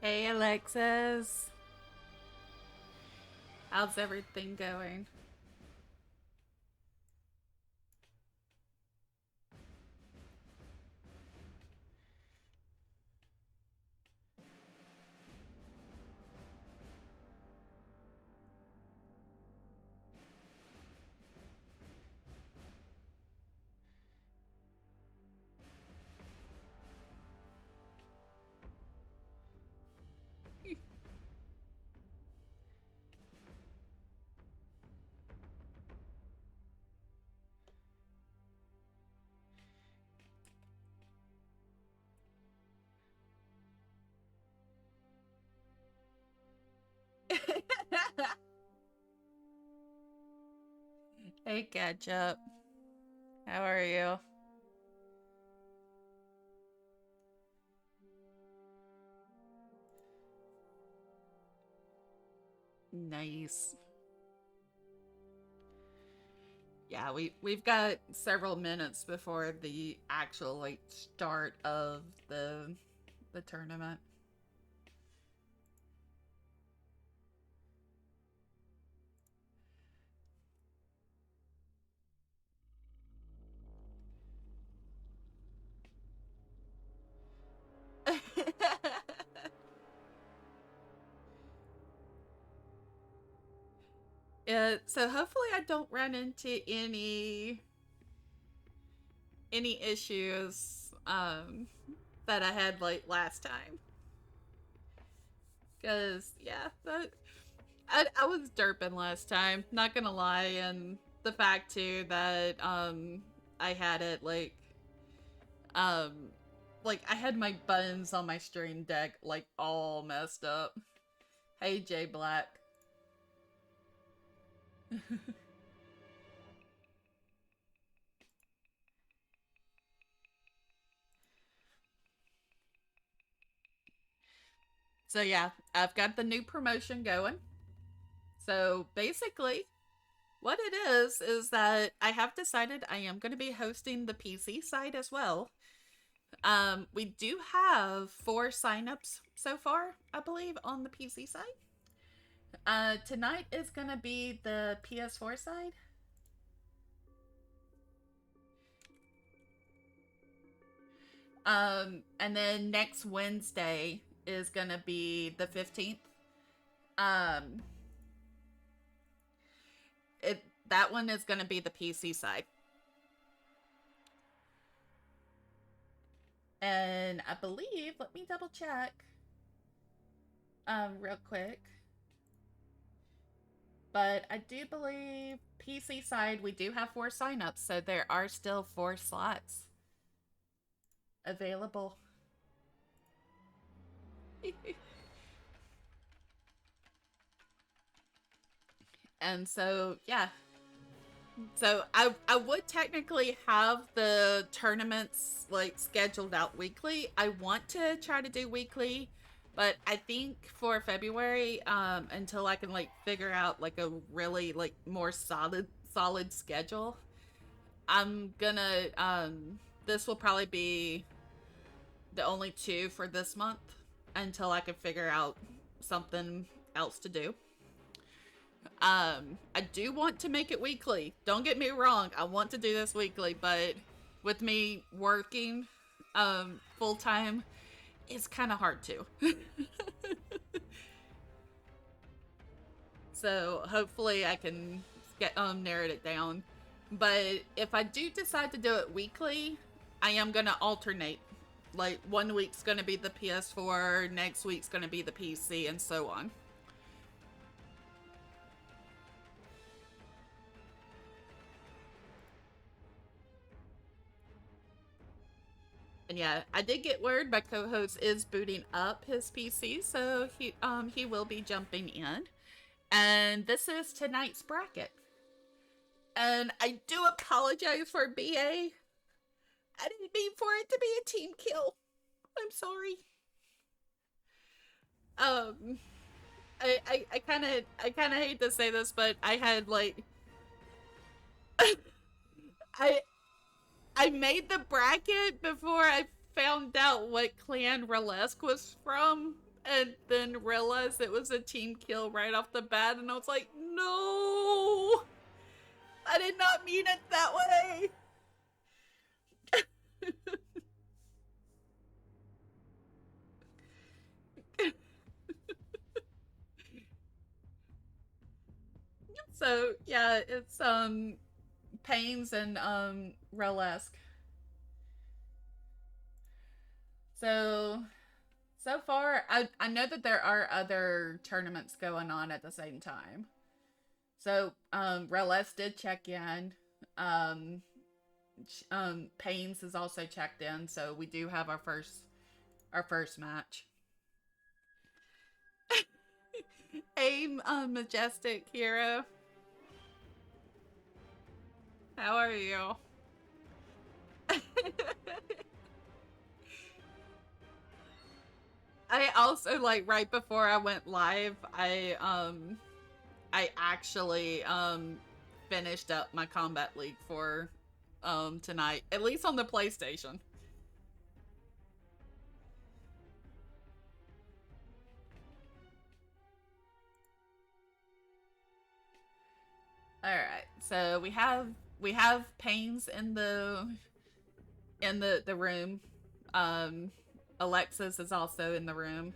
Hey Alexis, how's everything going? Hey Ketchup, how are you? Nice. Yeah, we've got several minutes before the actual start of the tournament. So hopefully I don't run into any issues that I had like last time. Cause yeah, I was derping last time, not gonna lie, and the fact too that I had it um like I had my buttons on my stream deck like all messed up. Hey J.Black. So yeah, I've got the new promotion going. So basically, what it is that I have decided I am going to be hosting the PC side as well. We do have 4 signups so far, I believe, on the PC side. Tonight is going to be the PS4 side. And then next Wednesday is going to be the 15th. Um, that one is going to be the PC side. And I believe, let me double check real quick. But I do believe PC side, we do have 4 signups, so there are still 4 slots available. And so, yeah. So I would technically have the tournaments like scheduled out weekly. I want to try to do weekly, but I think for February, until I can like figure out like a really like more solid schedule, I'm gonna this will probably be the only 2 for this month until I can figure out something else to do. I do want to make it weekly. Don't get me wrong. I want to do this weekly, but with me working full time, it's kind of hard to. So hopefully I can get narrowed it down. But if I do decide to do it weekly, I am gonna alternate. Like one week's gonna be the PS4, next week's gonna be the PC, and so on. And yeah, I did get word my co-host is booting up his PC, so he will be jumping in. And this is tonight's bracket. And I do apologize for BA. I didn't mean for it to be a team kill. I'm sorry. Um I kinda hate to say this, but I had like I I made the bracket before I found out what clan Ralesspq was from. and then realized it was a team kill right off the bat, and I was like, no! I did not mean it that way! So, yeah, it's, PainFZ and, Ralesspq. So far, I know that there are other tournaments going on at the same time. So, Ralesspq did check in. PainFZ is also checked in, so we do have our first match. Aim, Majestic Hero. How are you? I also, like, right before I went live, I actually finished up my Combat League for tonight, at least on the PlayStation. All right, so we have PainFZ in the room. Alexis is also in the room.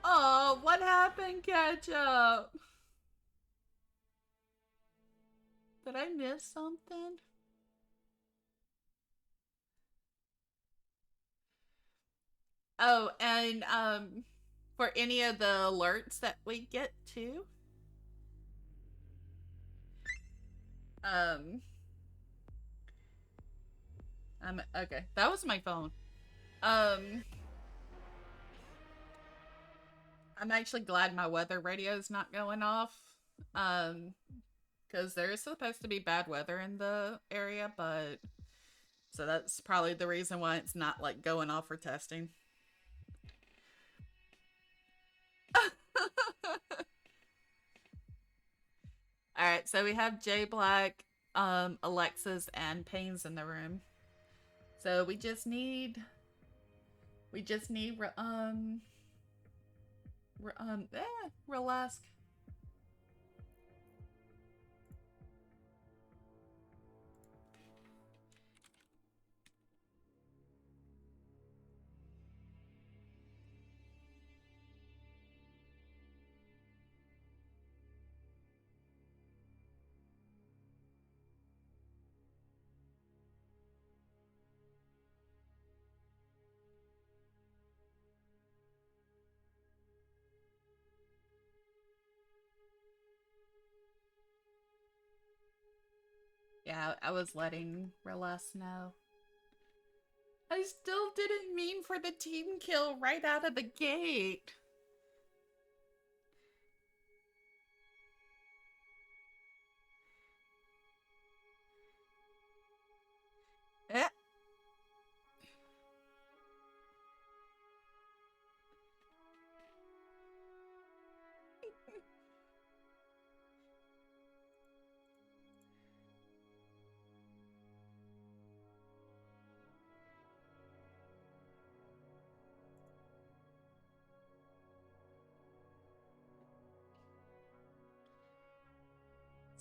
Oh, what happened, Ketchup? Did I miss something? Oh, and for any of the alerts that we get too. Okay. That was my phone. I'm actually glad my weather radio is not going off. Because there is supposed to be bad weather in the area, but so that's probably the reason why it's not like going off for testing. All right, so we have J.Black, Alexis, and PainFZ in the room. So we just need Ralesspq. Yeah, I was letting Ralesspq know. I still didn't mean for the team kill right out of the gate. Eh.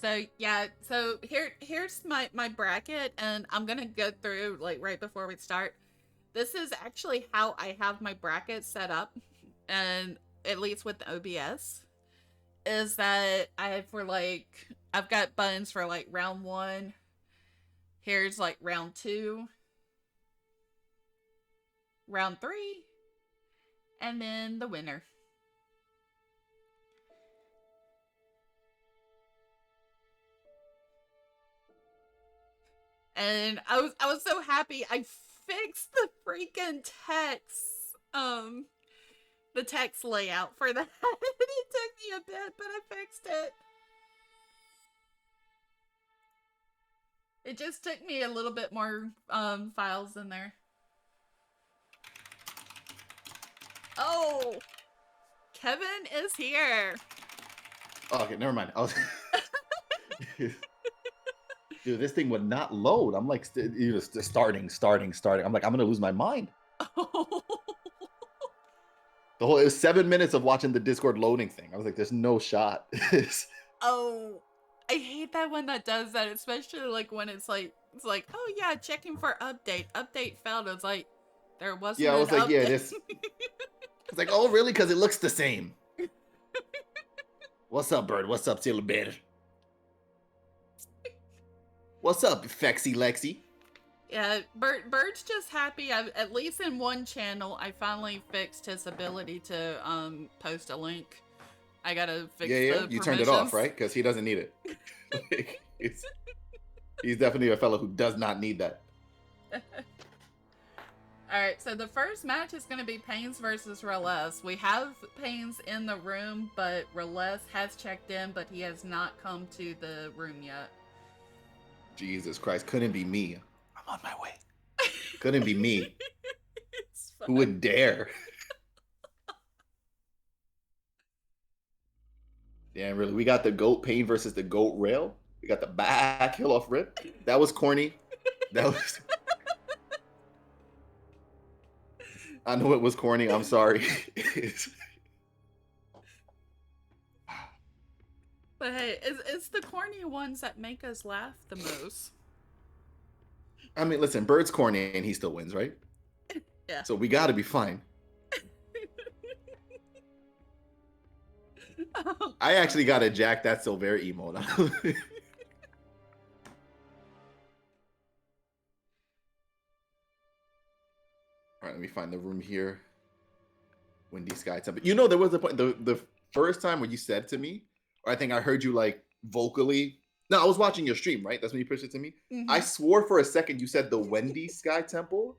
So yeah, so here's my bracket, and I'm gonna go through like right before we start. This is actually how I have my bracket set up, and at least with the OBS, is that I've got buttons for like round 1. Here's like round 2, round 3, and then the winner. And I was so happy I fixed the freaking text the text layout for that. It took me a bit, but I fixed it. It just took me a little bit more files in there. Oh, Kevin is here. Oh, okay, never mind. I was... Dude, this thing would not load. I'm like, starting. I'm like, I'm gonna lose my mind. The whole, it was 7 minutes of watching the Discord loading thing. I was like, there's no shot. Oh, I hate that when that does that, especially like when it's like, oh yeah, checking for update failed. It's like, there wasn't Yeah, I an was like, update. yeah, this. It's like, oh really? Because it looks the same. What's up, Bird? What's up, Silver? What's up, XDarkElite? Yeah, Bird's just happy. At least in one channel, I finally fixed his ability to post a link. I gotta fix the You permissions. turned it off, right? Because he doesn't need it. Like, he's definitely a fellow who does not need that. Alright, so the first match is going to be PainFZ versus Ralesspq. We have PainFZ in the room, but Ralesspq has checked in, but he has not come to the room yet. Jesus Christ, couldn't be me. I'm on my way. Couldn't be me. Who would dare? Damn, really. We got the GOAT PainFZ versus the GOAT Rail. We got the back hill off rip. That was corny. That was... I know it was corny. I'm sorry. But hey, it's the corny ones that make us laugh the most. I mean, listen, Bird's corny and he still wins, right? Yeah. So we got to be fine. I actually got a Jack That's So Very emote. All right, let me find the room here. Windy Sky Temple. You know, there was a point, the first time when you said to me, or I think I heard you like vocally. No, I was watching your stream, right? That's when you pushed it to me. Mm-hmm. I swore for a second you said the Wendy Sky Temple.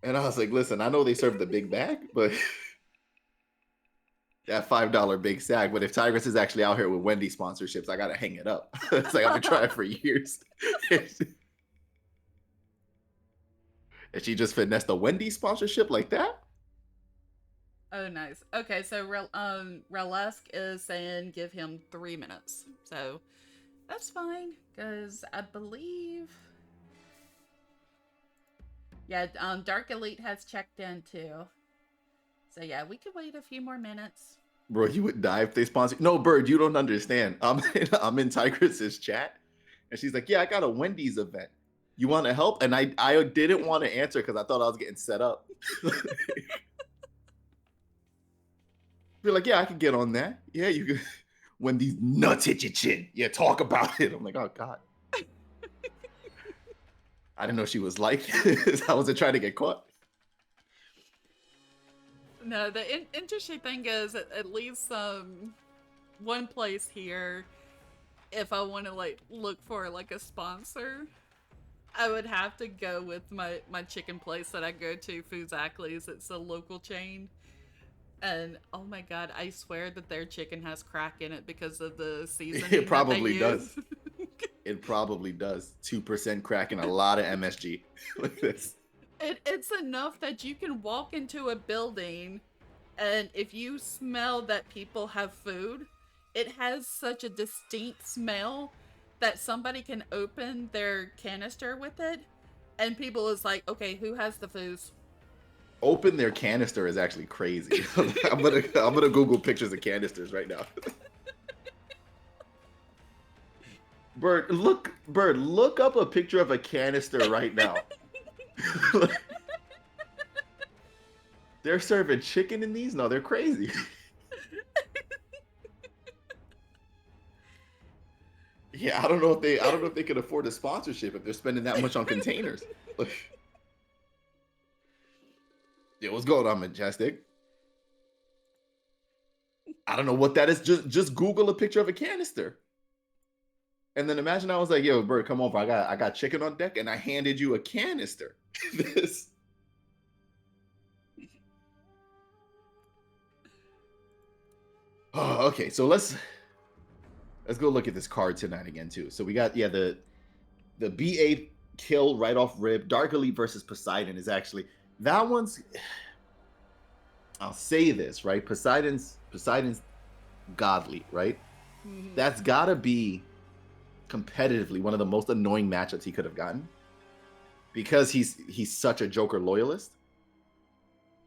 And I was like, listen, I know they serve the big bag, but that $5 big sack. But if Tigress is actually out here with Wendy sponsorships, I got to hang it up. It's like I've been trying for years. And she just finessed the Wendy sponsorship like that? Oh, nice. Okay, so Ralesspq is saying give him 3 minutes. So that's fine, because I believe... Yeah, xDarkElite has checked in too. So yeah, we could wait a few more minutes. Bro, you would die if they sponsor. No, Bird, you don't understand. I'm in Tigress's chat, and she's like, yeah, I got a Wendy's event. You want to help? And I didn't want to answer because I thought I was getting set up. Be like, yeah, I could get on that. Yeah, you could. When these nuts hit your chin, yeah, talk about it. I'm like, oh God. I didn't know she was like this. I wasn't trying to get caught. No, the interesting thing is at least one place here, if I want to like look for like a sponsor, I would have to go with my chicken place that I go to, XDarkElite. It's a local chain. And oh my God, I swear that their chicken has crack in it because of the seasoning. It probably does. It probably does. 2% crack and a lot of MSG. Like this. It's enough that you can walk into a building, and if you smell that people have food, it has such a distinct smell that somebody can open their canister with it, and people is like, okay, who has the foods? Open their canister is actually crazy. I'm gonna Google pictures of canisters right now. Bird, look up a picture of a canister right now. They're serving chicken in these? No, they're crazy. Yeah, I don't know if they could afford a sponsorship if they're spending that much on containers. Yeah, what's going on, Majestic? I don't know what that is. Just Google a picture of a canister. And then imagine I was like, yo, Bird, come over. I got chicken on deck, and I handed you a canister. This. Oh, okay. So let's go look at this card tonight again too. So we got the B8 kill right off rib. xDarkElite versus Poseidon is actually that one's. I'll say this, right? Poseidon's godly, right? Mm-hmm. That's gotta be competitively one of the most annoying matchups he could have gotten, because he's such a Joker loyalist.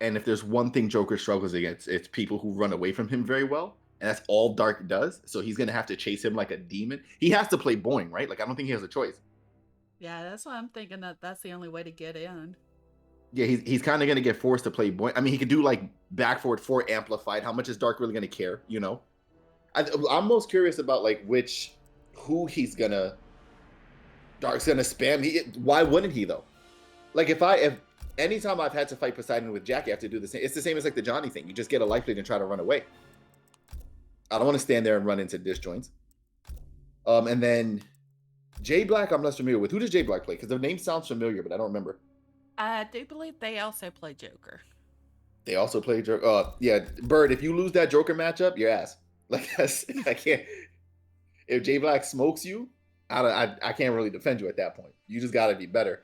And if there's one thing Joker struggles against, it's people who run away from him very well. And that's all Dark does. So he's going to have to chase him like a demon. He has to play Boing, right? Like, I don't think he has a choice. Yeah, that's why I'm thinking that that's the only way to get in. Yeah, he's kind of going to get forced to play Boing. I mean, he could do like back forward 4 amplified. How much is Dark really going to care, you know? I'm most curious about like who he's going to, Dark's going to spam. Why wouldn't he though? Like if anytime I've had to fight Poseidon with Jackie, I have to do the same. It's the same as like the Johnny thing. You just get a life lead and try to run away. I don't want to stand there and run into disjoints. And then JBlack, I'm less familiar with. Who does JBlack play? Because the name sounds familiar, but I don't remember. I do believe they also play Joker. They also play Joker. Yeah, Bird. If you lose that Joker matchup, your ass. Like I can't. If JBlack smokes you, I can't really defend you at that point. You just got to be better.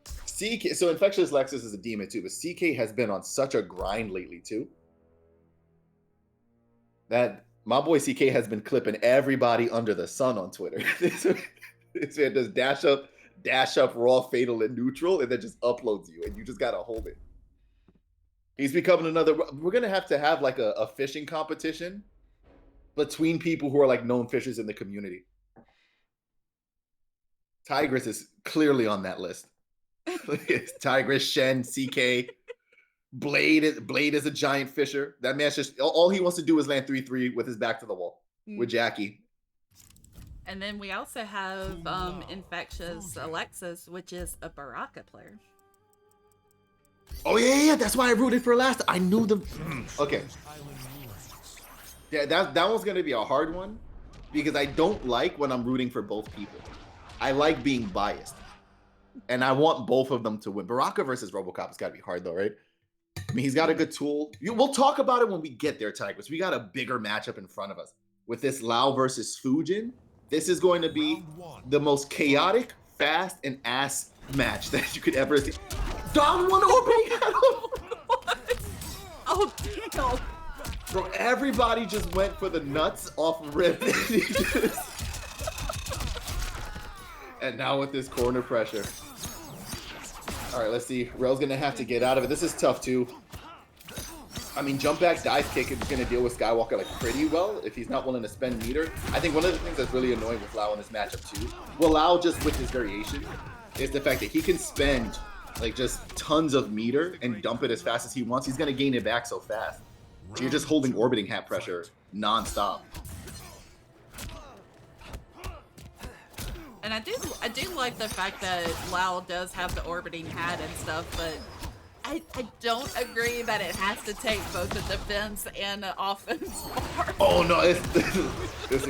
CK, so InfectiousAlexis is a demon too, but CK has been on such a grind lately too. That my boy CK has been clipping everybody under the sun on Twitter. This man does dash up, raw, fatal, and neutral, and then just uploads you, and you just gotta hold it. He's becoming another. We're gonna have like a fishing competition between people who are like known fishers in the community. Tigress is clearly on that list. Tigress, Shen, CK, Blade is a giant fisher. That man's just all he wants to do is land 3-3 with his back to the wall with Jackie. And then we also have InfectiousAlexis, which is a Baraka player. Oh yeah, that's why I rooted for last. I knew them. Okay. Yeah, that one's gonna be a hard one because I don't like when I'm rooting for both people. I like being biased. And I want both of them to win. Baraka versus RoboCop has got to be hard, though, right? I mean, he's got a good tool. We'll talk about it when we get there, Tigers. We got a bigger matchup in front of us. With this Lao versus Fujin, this is going to be the most chaotic, fast, and ass match that you could ever see. Down one opening. Oh, damn. Bro, everybody just went for the nuts off rip. And now with this corner pressure. All right, let's see. Rel's going to have to get out of it. This is tough, too. I mean, jump back, dive kick is going to deal with Skywalker like pretty well if he's not willing to spend meter. I think one of the things that's really annoying with Lao in this matchup, too, well, Lao just with his variation, is the fact that he can spend like just tons of meter and dump it as fast as he wants. He's going to gain it back so fast. So you're just holding orbiting hat pressure non-stop. And I do like the fact that Lao does have the orbiting hat and stuff, but I don't agree that it has to take both the defense and the offense part. Oh no, I'm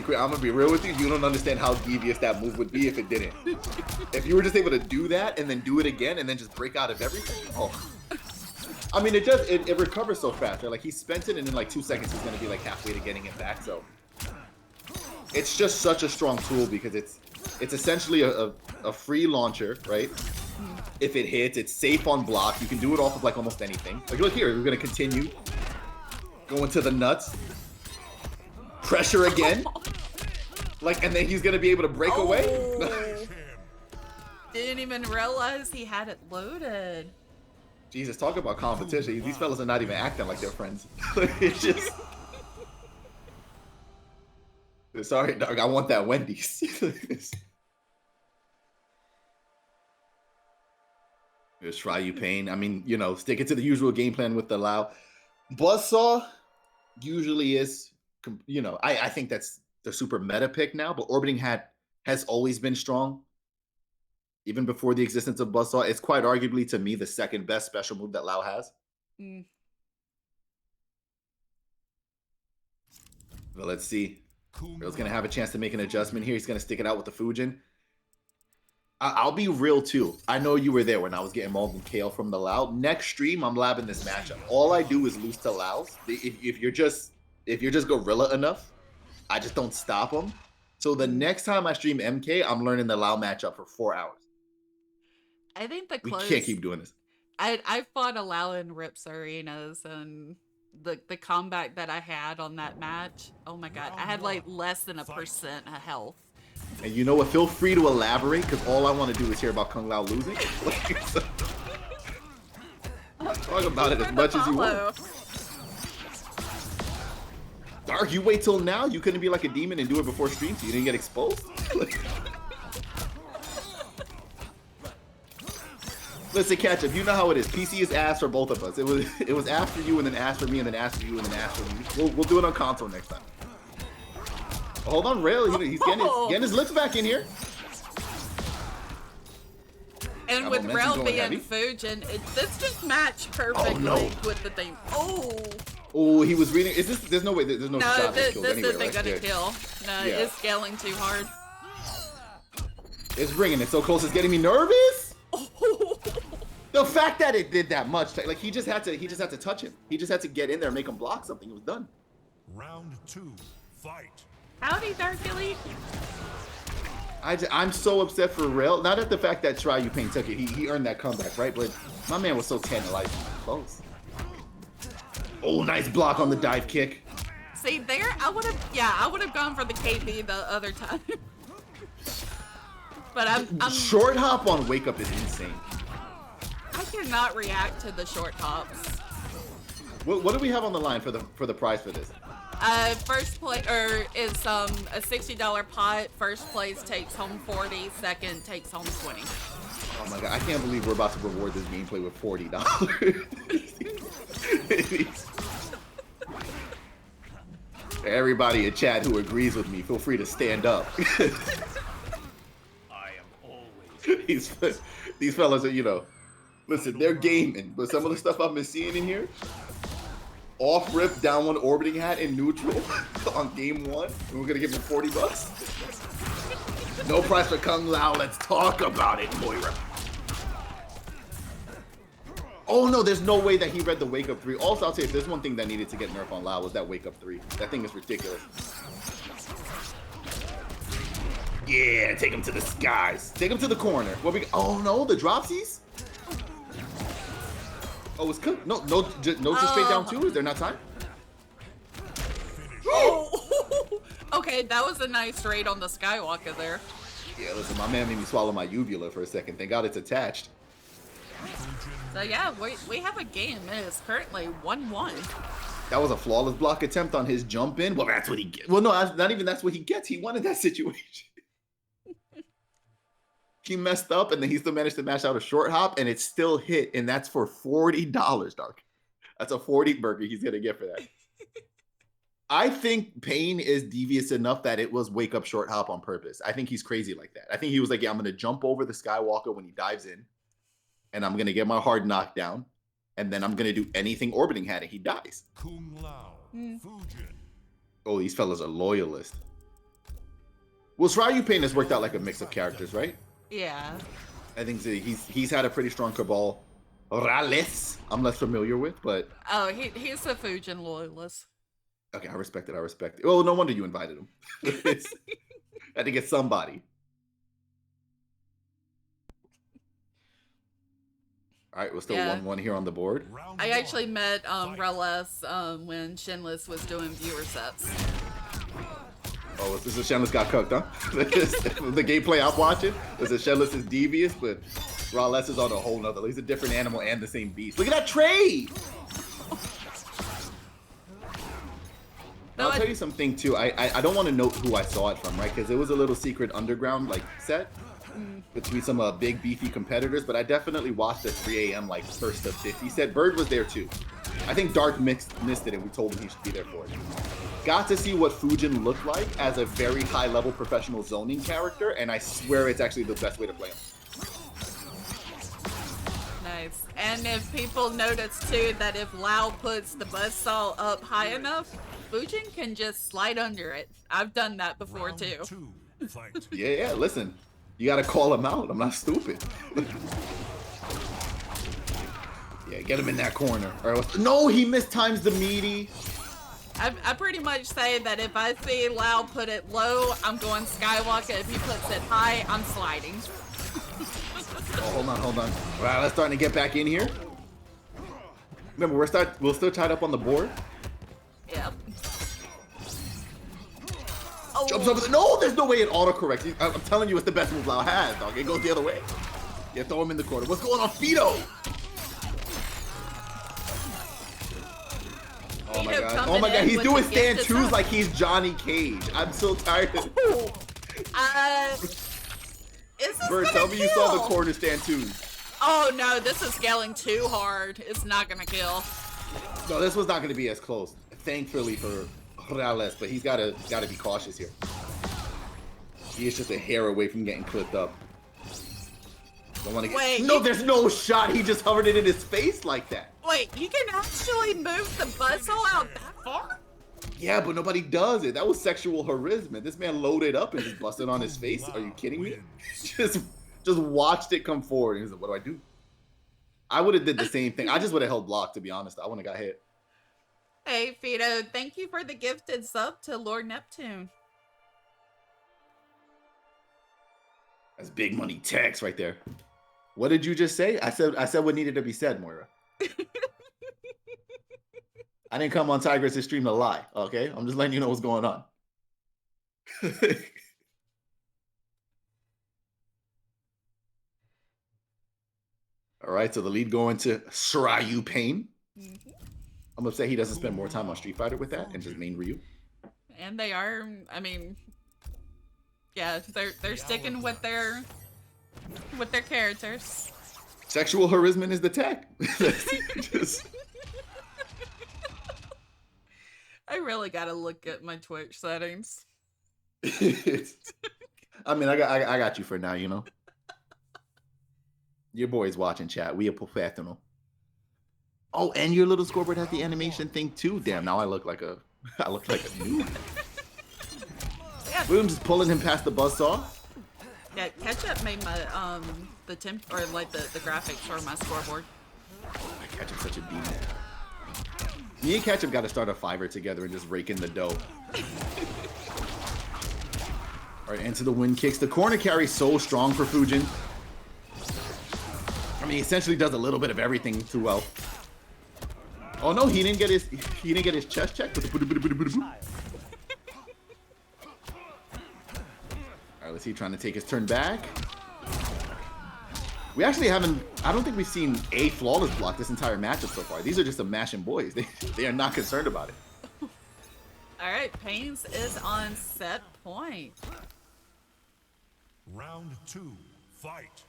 gonna be real with you. You don't understand how devious that move would be if it didn't. If you were just able to do that and then do it again and then just break out of everything. Oh, I mean, it recovers so fast. Right? Like he spent it and in like 2 seconds he's gonna be like halfway to getting it back. So it's just such a strong tool because it's essentially a free launcher, right? If it hits, it's safe on block. You can do it off of like almost anything. Like look here, we're gonna continue going to the nuts. Pressure again. Like, and then he's gonna be able to break away. Didn't even realize he had it loaded. Jesus, talk about competition. These fellas are not even acting like they're friends. It's just. Sorry, dog. I want that Wendy's. Just try you pain. I mean, you know, stick it to the usual game plan with the Lao. Buzzsaw usually is, you know, I think that's the super meta pick now, but Orbiting Hat has always been strong. Even before the existence of Buzzsaw, it's quite arguably to me the second best special move that Lao has. Well, let's see. Real's going to have a chance to make an adjustment here. He's going to stick it out with the Fujin. I'll be real, too. I know you were there when I was getting mauled and KO from the Lao. Next stream, I'm labbing this matchup. All I do is lose to Laos. If you're just gorilla enough, I just don't stop them. So the next time I stream MK, I'm learning the Lao matchup for 4 hours. I think we can't keep doing this. I fought a Lao in Rips Arenas, and the combat that I had on that match, oh my god, I had like less than 1% of health. And you know what? Feel free to elaborate, because all I want to do is hear about Kung Lao losing. So, talk about it as much as you want. Dark, you wait till now? You couldn't be like a demon and do it before stream so you didn't get exposed? Listen, Ketchup, you know how it is. PC is ass for both of us. It was after you and then ass for me and then ass for you and then ass for me. We'll do it on console next time. Hold on, Rail. He's getting his looks back in here. And with Rail being Fujin, this just matched perfectly with the thing. Oh, he was reading. Is this? There's no way. There's no shot. No, this anyway, isn't right? gonna kill. No, yeah. It's scaling too hard. It's bringing it so close. It's getting me nervous. The fact that it did that much, like he just had to touch him. He just had to get in there and make him block something. It was done. Round 2, fight. Howdy, DarkElite. I'm so upset for Rail. Not at the fact that Pain took it. He earned that comeback, right? But my man was so tantalizing close. Oh, nice block on the dive kick. See there, I would have gone for the KB the other time. But I'm short hop on wake up is insane. I cannot react to the short hops. What do we have on the line for the prize for this? First place, or it's a $60 pot. First place takes home 40. Second takes home 20. Oh my god, I can't believe we're about to reward this gameplay with $40. Everybody in chat who agrees with me, feel free to stand up. I am always. These fellas are, listen, they're gaming, but some of the stuff I've been seeing in here. Off rip, down one orbiting hat in neutral on game 1. And we're gonna give him $40. No price for Kung Lao. Let's talk about it, Moira. Oh no, there's no way that he read the wake up 3. Also, I'll say if there's one thing that needed to get nerfed on Lao was that wake up 3. That thing is ridiculous. Yeah, take him to the skies. Take him to the corner. Oh no, the dropsies? Oh, it's cooked. No, just straight down 2. Is there not time? Oh, okay, that was a nice raid on the Skywalker there. Yeah, listen, my man made me swallow my uvula for a second. Thank God it's attached. So yeah, we have a game. It is currently 1-1. That was a flawless block attempt on his jump in. Well, that's what he gets. Well, no, not even that's what he gets. He wanted that situation. He messed up, and then he still managed to mash out a short hop, and it still hit, and that's for $40, Dark. That's a 40 burger he's gonna get for that. I think Pain is devious enough that it was wake up short hop on purpose. I think he's crazy like that. I think he was like, yeah, I'm gonna jump over the Skywalker when he dives in, and I'm gonna get my hard knockdown, and then I'm gonna do anything orbiting hat, and he dies. Kung Lao, Fujin. Oh, these fellas are loyalists. Well, Pain has worked out like a mix of characters, right? Yeah. I think he's had a pretty strong cabal. Rales, I'm less familiar with, but oh, he's a Fujin loyalist. Okay, I respect it. Well, no wonder you invited him. Had to get somebody. All right, we're still 1-1 here on the board. I actually met Ralesspq when Shinless was doing viewer sets. Oh, this is Shenless got cooked, huh? The gameplay I'm watching is that Shenless is devious, but Ralesspq is on a whole nother. He's a different animal and the same beast. Look at that trade! I'll tell you something too. I don't want to note who I saw it from, right? Because it was a little secret underground like set between some big beefy competitors. But I definitely watched the 3 a.m. like first of 50 set. Bird was there too. I think Dark missed it, and we told him he should be there for it. Got to see what Fujin looked like as a very high-level professional zoning character, and I swear it's actually the best way to play him. Nice. And if people notice too that if Lao puts the buzzsaw up high enough, Fujin can just slide under it. I've done that before too. Yeah, listen. You gotta call him out. I'm not stupid. Yeah, get him in that corner. All right, no, he mistimes the meaty. I pretty much say that if I see Lao put it low, I'm going Skywalker. If he puts it high, I'm sliding. Oh, hold on. All right, let's start to get back in here. Remember, we're still tied up on the board. Yep. Jumps over the, no, there's no way it autocorrects. I'm telling you, it's the best move Lau has, dog. It goes the other way. Yeah, throw him in the corner. What's going on, Fido? Oh my god. Oh my god, he's doing stand twos like he's Johnny Cage. I'm so tired of Bird, tell me you saw the corner stand twos. Oh no, this is scaling too hard. It's not gonna kill. No, this was not gonna be as close. Thankfully for Rales, but he's gotta be cautious here. He is just a hair away from getting clipped up. Don't want to get. Wait, no, there's no shot. He just hovered it in his face like that. Wait, you can actually move the buzzsaw out that far? Yeah, but nobody does it. That was sexual harassment. This man loaded up and just busted on his face. Are you kidding me? just watched it come forward. He was like, what do I do? I would have did the same thing. I just would have held block, to be honest. I wouldn't have got hit. Hey, Fido, thank you for the gifted sub to Lord Neptune. That's big money tax right there. What did you just say? I said what needed to be said, Moira. I didn't come on Tigress' stream to lie, okay? I'm just letting you know what's going on. All right, so the lead going to Shiryu Pain. I'm upset he doesn't spend more time on Street Fighter with that and just main Ryu. And they are, I mean, yeah, they're sticking with their characters. Sexual harassment is the tech. Just... I really gotta look at my Twitch settings. I mean, I got you for now, you know. Your boy's watching chat. We are professional. Oh, and your little scoreboard has the animation thing too. Damn, now I look like a noob. Yeah. Boom, just pulling him past the buzzsaw. Yeah, Ketchup made my the graphics for my scoreboard. Ketchup's such a demon. Me and Ketchup got to start a Fiverr together and just rake in the dough. All right, into the wind kicks. The corner carry so strong for Fujin. I mean, he essentially does a little bit of everything too well. Oh no, he didn't get his chest checked. All right, let's see, trying to take his turn back. We actually haven't, I don't think we've seen a flawless block this entire matchup so far. These are just some mashing boys. They are not concerned about it. All right, Pains is on set point. Round 2, fight.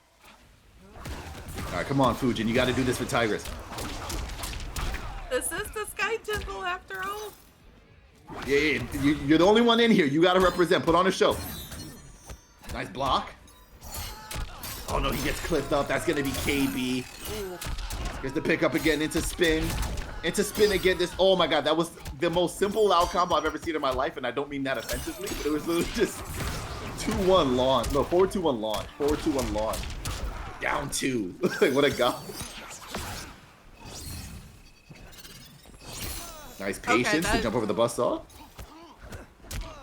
All right, come on, Fujin. You got to do this for Tigress. Is this the Sky Temple after all? Yeah, you're the only one in here. You got to represent. Put on a show. Nice block. Oh no, he gets clipped up. That's gonna be KB. Gets the pick up again into spin. Into spin again. This, oh my god, that was the most simple out combo I've ever seen in my life, and I don't mean that offensively. It was literally just 2-1 launch. No, 4-2-1 launch. 4-2-1 launch. Down 2. Like, what a god. Nice patience to jump over the buzzsaw.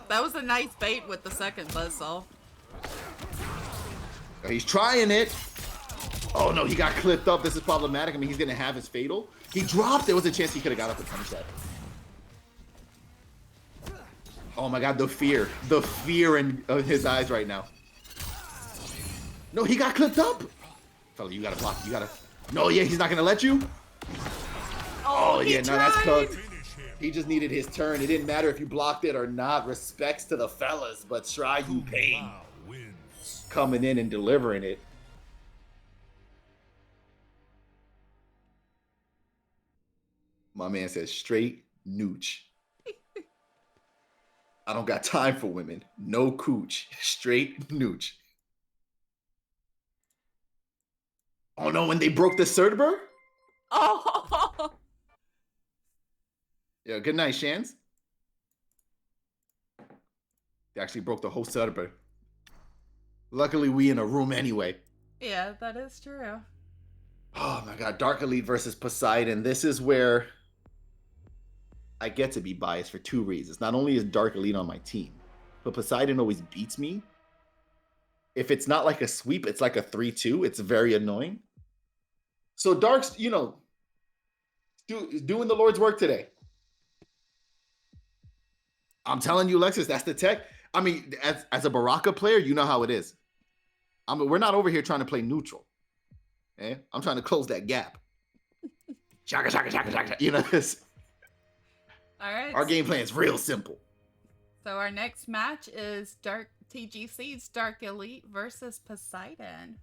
That was a nice bait with the second buzzsaw. He's trying it. Oh no, he got clipped up. This is problematic. I mean, he's gonna have his fatal. He dropped. There was a chance he could have got up and punished that. Oh my god, the fear in his eyes right now. No, he got clipped up. Fella, you gotta block. You gotta. No, yeah, he's not gonna let you. Oh yeah, no, that's cooked. He just needed his turn. It didn't matter if you blocked it or not. Respects to the fellas, but Shiryu Pain coming in and delivering it. My man says straight nooch. I don't got time for women. No cooch. Straight nooch. Oh no, when they broke the Cerber? Oh. Yeah, good night, Shans. They actually broke the whole Cerber. Luckily, we in a room anyway. Yeah, that is true. Oh my god, DarkElite versus Poseidon. This is where I get to be biased for 2 reasons. Not only is DarkElite on my team, but Poseidon always beats me. If it's not like a sweep, it's like a 3-2. It's very annoying. So Dark's, you know, doing the Lord's work today. I'm telling you, Alexis, that's the tech. I mean, as a Baraka player, you know how it is. We're not over here trying to play neutral. I'm trying to close that gap. Shaka, shaka, shaka, shaka. You know this. All right. Our game plan is real simple. So our next match is TGC's xDarkElite versus Poseidon.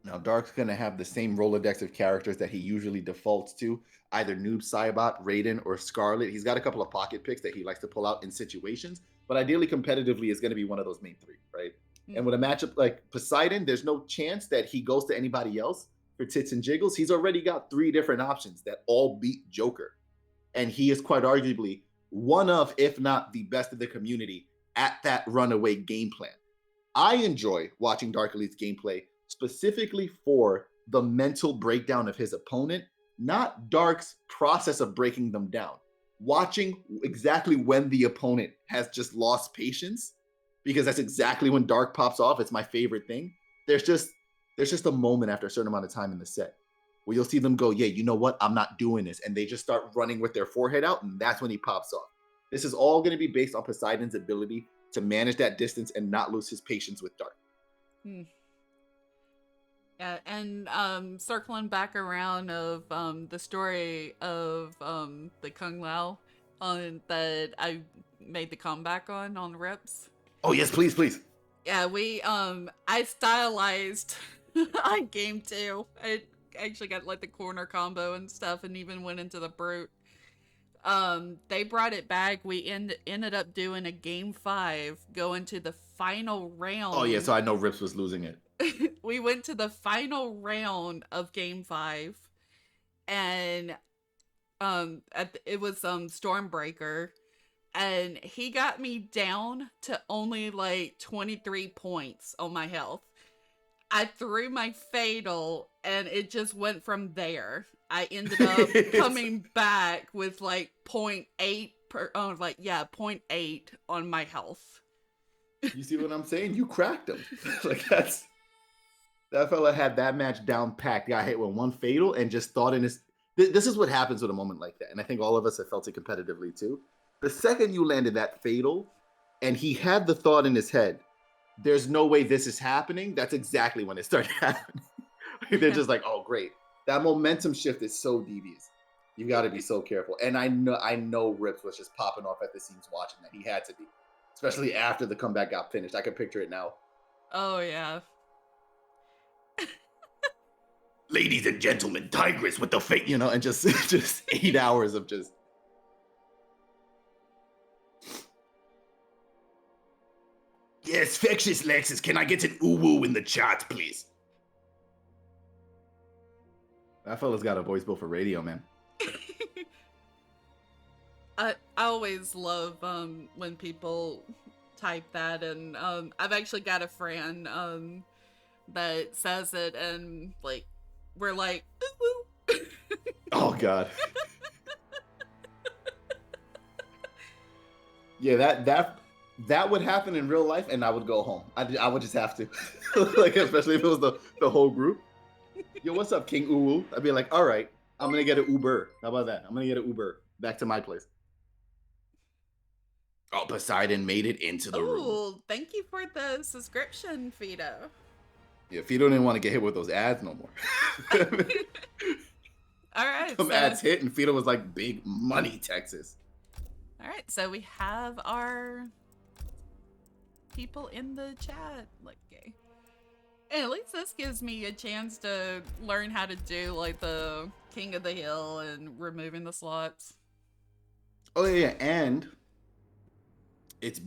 Now, Dark's going to have the same Rolodex of characters that he usually defaults to, either Noob Saibot, Raiden, or Scarlet. He's got a couple of pocket picks that he likes to pull out in situations, but ideally competitively is going to be one of those main three, right? Mm-hmm. And with a matchup like Poseidon, there's no chance that he goes to anybody else for tits and jiggles. He's already got 3 different options that all beat Joker. And he is quite arguably one of, if not the best of the community at that runaway game plan. I enjoy watching xDarkElite's gameplay specifically for the mental breakdown of his opponent, not Dark's process of breaking them down. Watching exactly when the opponent has just lost patience, because that's exactly when Dark pops off. It's my favorite thing. There's just a moment after a certain amount of time in the set where you'll see them go, yeah, you know what? I'm not doing this. And they just start running with their forehead out, and that's when he pops off. This is all going to be based on Poseidon's ability to manage that distance and not lose his patience with Dark. Yeah, and circling back around of the story of the Kung Lao that I made the comeback on Rips. Oh yes, please, please. Yeah, I stylized on game 2. I actually got like the corner combo and stuff, and even went into the brute. They brought it back. We ended up doing a game 5, going to the final round. Oh yeah, so I know Rips was losing it. We went to the final round of game 5, and it was Stormbreaker, and he got me down to only like 23 points on my health. I threw my fatal, and it just went from there. I ended up coming back with like 0.8 0.8 on my health. You see what I'm saying? You cracked him. Like that fella had that match down packed. Got hit with one fatal and just thought in his. This is what happens with a moment like that, and I think all of us have felt it competitively too. The second you landed that fatal, and he had the thought in his head, "There's no way this is happening." That's exactly when it started happening. They're just like, "Oh, great." That momentum shift is so devious. You got to be so careful. And I know Rips was just popping off at the seams watching that. He had to be, especially after the comeback got finished. I can picture it now. Oh yeah. Ladies and gentlemen, Tigress with the fake, and just 8 hours of just. Yes, XDarkElite, can I get an ooh-woo in the chat, please? That fella's got a voice built for radio, man. I always love when people type that, and I've actually got a friend that says it, and like we're like, ooh. Oh God. Yeah, that would happen in real life, and I would go home. I would just have to, like, especially if it was the whole group. Yo, what's up, King Uwu? I'd be like, all right, I'm gonna get an Uber. How about that? I'm gonna get an Uber back to my place. Oh, Poseidon made it into the room. Oh, thank you for the subscription, Fido. Yeah, Fido didn't want to get hit with those ads no more. All right. Some ads hit, and Fido was like, big money, Texas. All right, so we have our people in the chat. Like, okay. And at least this gives me a chance to learn how to do like the King of the Hill and removing the slots. Oh yeah, and it's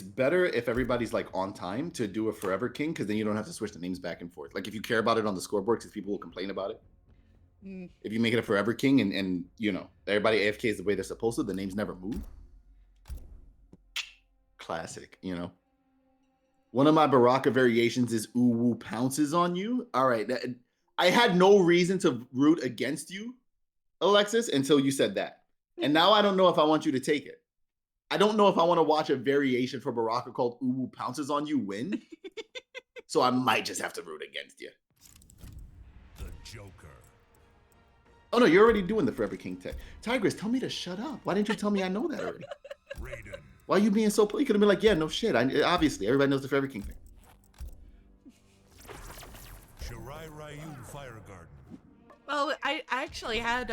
better if everybody's like on time to do a Forever King, because then you don't have to switch the names back and forth. Like if you care about it on the scoreboard, because people will complain about it. If you make it a Forever King and everybody AFK is the way they're supposed to, the names never move. Classic, One of my Baraka variations is Uwu pounces on you. All right, I had no reason to root against you, Alexis, until you said that. And now I don't know if I want you to take it. I don't know if I want to watch a variation for Baraka called Uwu pounces on you win. So I might just have to root against you. The Joker. Oh no, you're already doing the Forever King tech. Tigress, tell me to shut up. Why didn't you tell me I know that already? Raiden. Why are you being so? You could have been like, yeah, no shit. Obviously, everybody knows the Forever King thing. Shirai Ryu Fire Garden. Well, I actually had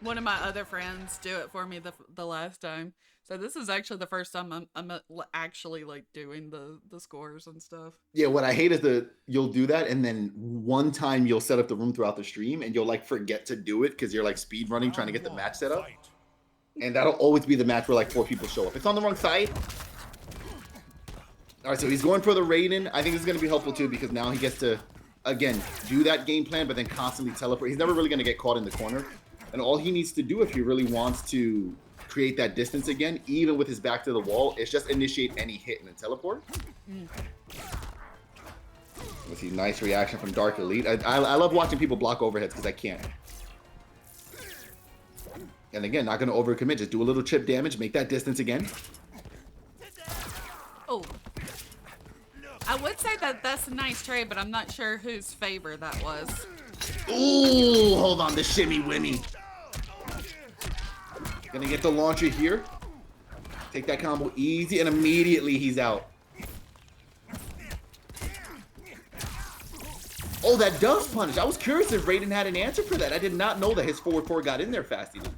one of my other friends do it for me the last time. So this is actually the first time I'm actually like doing the scores and stuff. Yeah, what I hate is you'll do that, and then one time you'll set up the room throughout the stream, and you'll like forget to do it because you're like speed running trying to get the match set up, Fight. and that'll always be the match where like 4 people show up. It's on the wrong side. All right, so he's going for the Raiden. I think this is going to be helpful too because now he gets to again do that game plan, but then constantly teleport. He's never really going to get caught in the corner, and all he needs to do if he really wants to create that distance again, even with his back to the wall, is just initiate any hit and then teleport. Let's see, nice reaction from DarkElite. I love watching people block overheads because I can't. And again, not going to overcommit. Just do a little chip damage, make that distance again. Oh. I would say that that's a nice trade, but I'm not sure whose favor that was. Ooh, hold on, the shimmy wimmy. Gonna get the launcher here. Take that combo easy, and immediately he's out. Oh, that does punish. I was curious if Raiden had an answer for that. I did not know that his forward 4 got in there fast enough.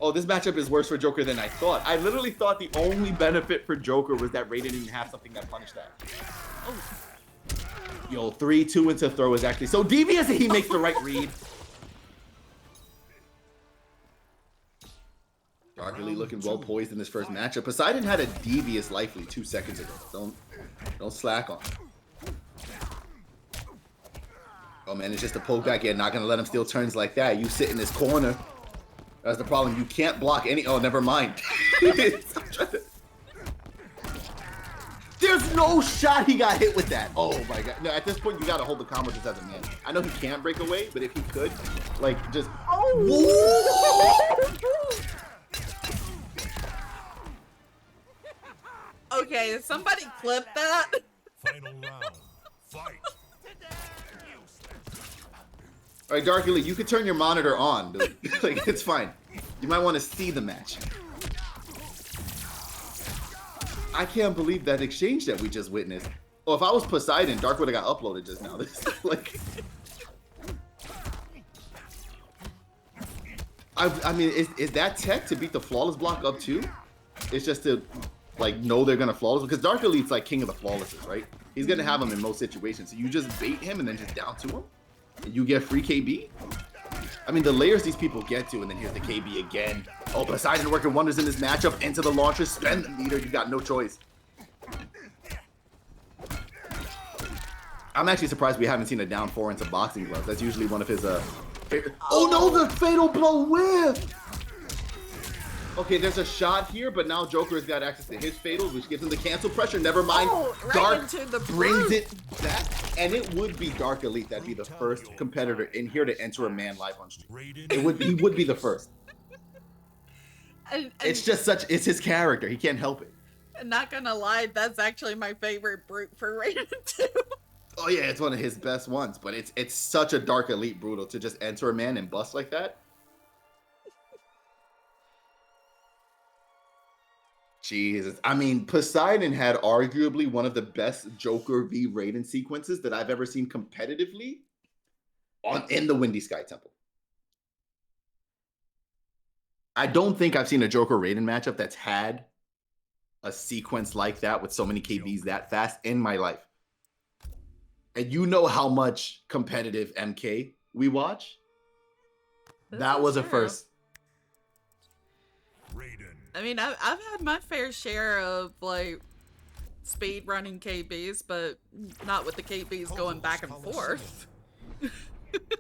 Oh, this matchup is worse for Joker than I thought. I literally thought the only benefit for Joker was that Raiden didn't have something that punished that. Oh. Yo, 3-2 into throw is actually so devious that he makes the right read. DarkElite looking well poised in this first matchup. Poseidon had a devious life lead 2 seconds ago. Don't slack on him. Oh man, it's just a poke back. Yeah, not gonna let him steal turns like that. You sit in this corner. That's the problem. You can't block any. Oh, never mind. There's no shot he got hit with that. Oh my god. No, at this point, you gotta hold the combo just as a man. I know he can't break away, but if he could, like, just. Oh! Okay, somebody clip that. Final round. Fight. All right, DarkElite, you could turn your monitor on, dude. Like, it's fine. You might want to see the match. I can't believe that exchange that we just witnessed. Oh, if I was Poseidon, Dark would have got uploaded just now. This like, I mean, is that tech to beat the flawless block up too? It's just to like know they're gonna flawless because DarkElite's like king of the flawlesses, right? He's gonna have them in most situations. So you just bait him and then just down to him. And you get free KB? I mean, the layers these people get to, and then here's the KB again. Oh, Poseidon working wonders in this matchup. Into the launcher, spend the meter. You got no choice. I'm actually surprised we haven't seen a down 4 into boxing gloves. That's usually one of his, Oh no, the fatal blow whiff! Okay, there's a shot here, but now Joker's got access to his fatals, which gives him the cancel pressure. Never mind. Oh, right Dark into the brings it back. And it would be DarkElite that'd be the first competitor in here to enter a man live on stream. He would be the first. It's just it's his character. He can't help it. Not gonna lie, that's actually my favorite brute for Raiden too. Oh yeah, it's one of his best ones, but it's such a DarkElite brutal to just enter a man and bust like that. Jesus. I mean, Poseidon had arguably one of the best Joker v Raiden sequences that I've ever seen competitively in the Windy Sky Temple. I don't think I've seen a Joker Raiden matchup that's had a sequence like that with so many KBs that fast in my life. And you know how much competitive MK we watch? That was a first. I mean, I've had my fair share of like speed running KBs, but not with the KBs going back and forth.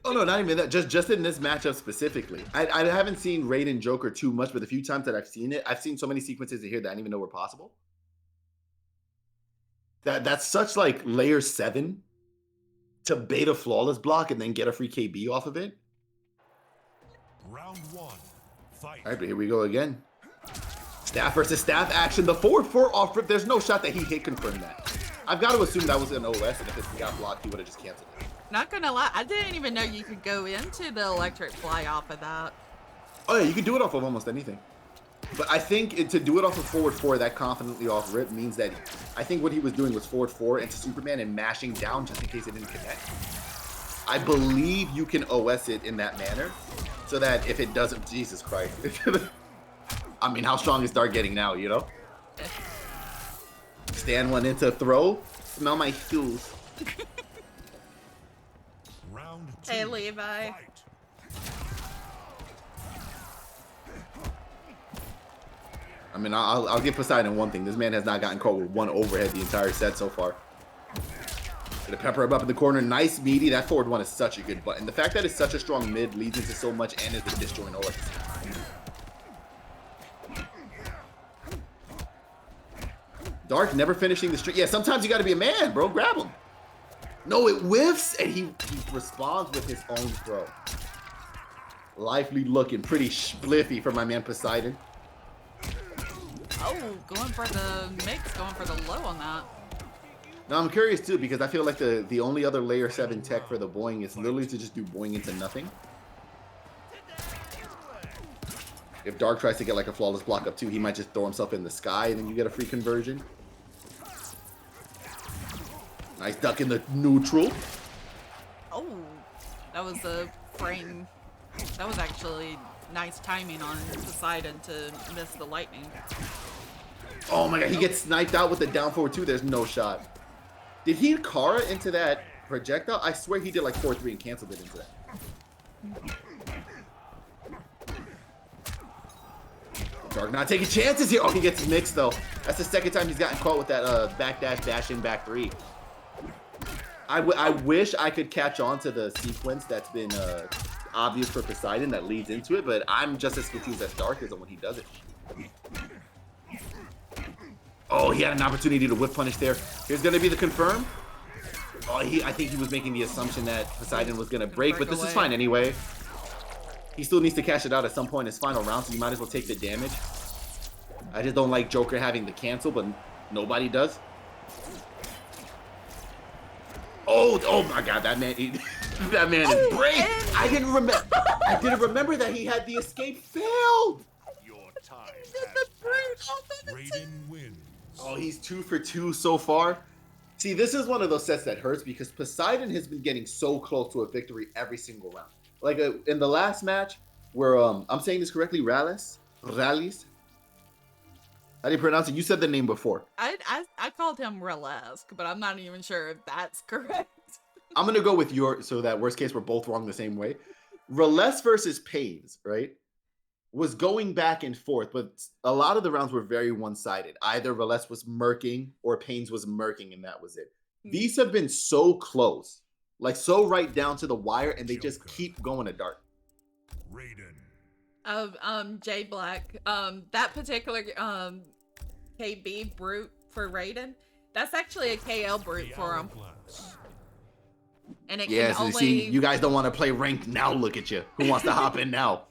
Oh no, not even that. Just in this matchup specifically. I haven't seen Raiden Joker too much, but the few times that I've seen it, I've seen so many sequences in here that I didn't even know were possible. That's such like layer 7 to bait a flawless block and then get a free KB off of it. Round 1. Fight. All right, but here we go again. Staff versus staff action. The forward 4 off rip. There's no shot that he hit confirm that. I've got to assume that was an OS, and if it got blocked, he would have just canceled it. Not gonna lie, I didn't even know you could go into the electric fly off of that. Oh yeah, you can do it off of almost anything. But I think to do it off of forward 4 that confidently off rip means that I think what he was doing was forward 4 into Superman and mashing down just in case it didn't connect. I believe you can OS it in that manner so that if it doesn't, Jesus Christ. I mean, how strong is Dark getting now, you know? Stand one into throw. Smell my shoes. Round 2. Hey, Levi. Fight. I mean, I'll give Poseidon one thing. This man has not gotten caught with one overhead the entire set so far. Gonna pepper him up in the corner. Nice meaty. That forward one is such a good button. The fact that it's such a strong mid leads into so much and is a disjoint all at the same time. Dark never finishing the streak. Yeah, sometimes you gotta be a man, bro. Grab him. No, it whiffs, and he responds with his own throw. Lively looking, pretty spliffy for my man Poseidon. Oh, going for the mix, going for the low on that. Now I'm curious too because I feel like the only other layer 7 tech for the boing is literally to just do boing into nothing. If Dark tries to get like a flawless block up too, he might just throw himself in the sky and then you get a free conversion. Nice duck in the neutral. Oh, that was a frame. That was actually nice timing on Poseidon to miss the lightning. Oh my god, he gets sniped out with the down forward too. There's no shot. Did he Kara into that projectile? I swear he did like 4-3 and canceled it into that. Dark not taking chances here. Oh, he gets mixed though. That's the second time he's gotten caught with that back dash in back 3. I wish I could catch on to the sequence that's been obvious for Poseidon that leads into it, but I'm just as confused as Dark is on when he does it. Oh, he had an opportunity to whip punish there. Here's going to be the confirm. Oh, I think he was making the assumption that Poseidon was going to break, but this is fine anyway. He still needs to cash it out at some point in his final round, so you might as well take the damage. I just don't like Joker having the cancel, but nobody does. Oh my God, that man, that man is break. I didn't remember that he had the escape failed. Your time The Raiden wins. Oh, he's 2 for 2 so far. See, this is one of those sets that hurts because Poseidon has been getting so close to a victory every single round. Like in the last match where, I'm saying this correctly, Ralesspq? How do you pronounce it? You said the name before. I called him Ralesspq, but I'm not even sure if that's correct. I'm going to go with so that worst case, we're both wrong the same way. Ralesspq versus PainFZ, right? Was going back and forth, but a lot of the rounds were very one-sided. Either Ralesspq was murking or PainFZ was murking, and that was it. These have been so close, like so right down to the wire, and they just keep going to dark. Raiden. J.Black, that particular KB brute for Raiden, that's actually a KL brute for him. And it Yeah, can so only... see, you guys don't want to play ranked now. Look at you. Who wants to hop in now?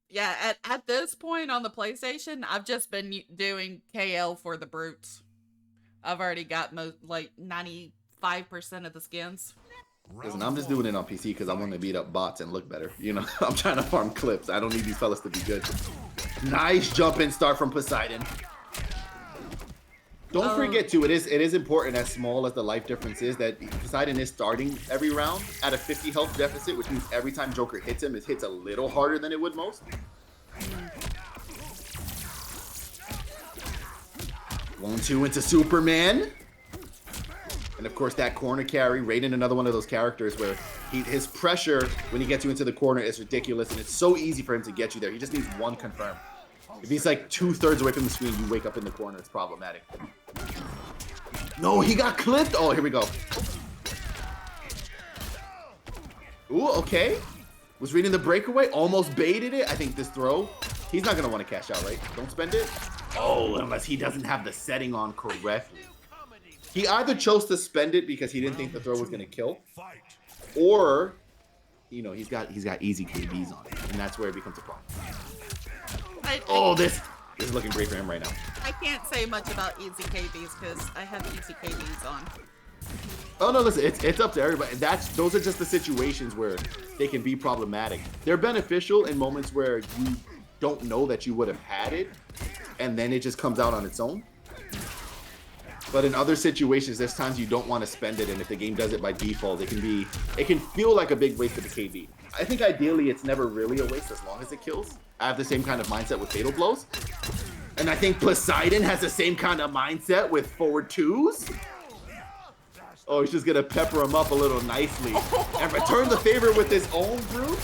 Yeah, at this point on the PlayStation, I've just been doing KL for the brutes. I've already got like 95% of the skins. Listen, I'm just doing it on PC because I want to beat up bots and look better. You know, I'm trying to farm clips. I don't need these fellas to be good. Nice jump in start from Poseidon. Don't forget too, it is important, as small as the life difference is, that Poseidon is starting every round at a 50 health deficit, which means every time Joker hits him, it hits a little harder than it would most. 1-2 into Superman. And of course that corner carry, Raiden, another one of those characters where his pressure when he gets you into the corner is ridiculous, and it's so easy for him to get you there. He just needs one confirm. If he's like 2/3 away from the screen, you wake up in the corner, it's problematic. No, he got clipped. Oh, here we go. Ooh, okay. Was reading the breakaway, almost baited it. I think this throw, he's not gonna want to cash out, right? Don't spend it. Oh, unless he doesn't have the setting on correctly. He either chose to spend it because he didn't think the throw was gonna kill, or, you know, he's got easy KBs on it, and that's where it becomes a problem. This is looking great for him right now. I can't say much about easy KBs because I have easy KBs on. Oh no, listen, it's up to everybody. Those are just the situations where they can be problematic. They're beneficial in moments where don't know that you would have had it, and then it just comes out on its own. But in other situations, there's times you don't want to spend it, and if the game does it by default, it can feel like a big waste of the KD. I think ideally it's never really a waste as long as it kills. I have the same kind of mindset with Fatal Blows. And I think Poseidon has the same kind of mindset with forward 2s. Oh, he's just gonna pepper him up a little nicely and return the favor with his own brew.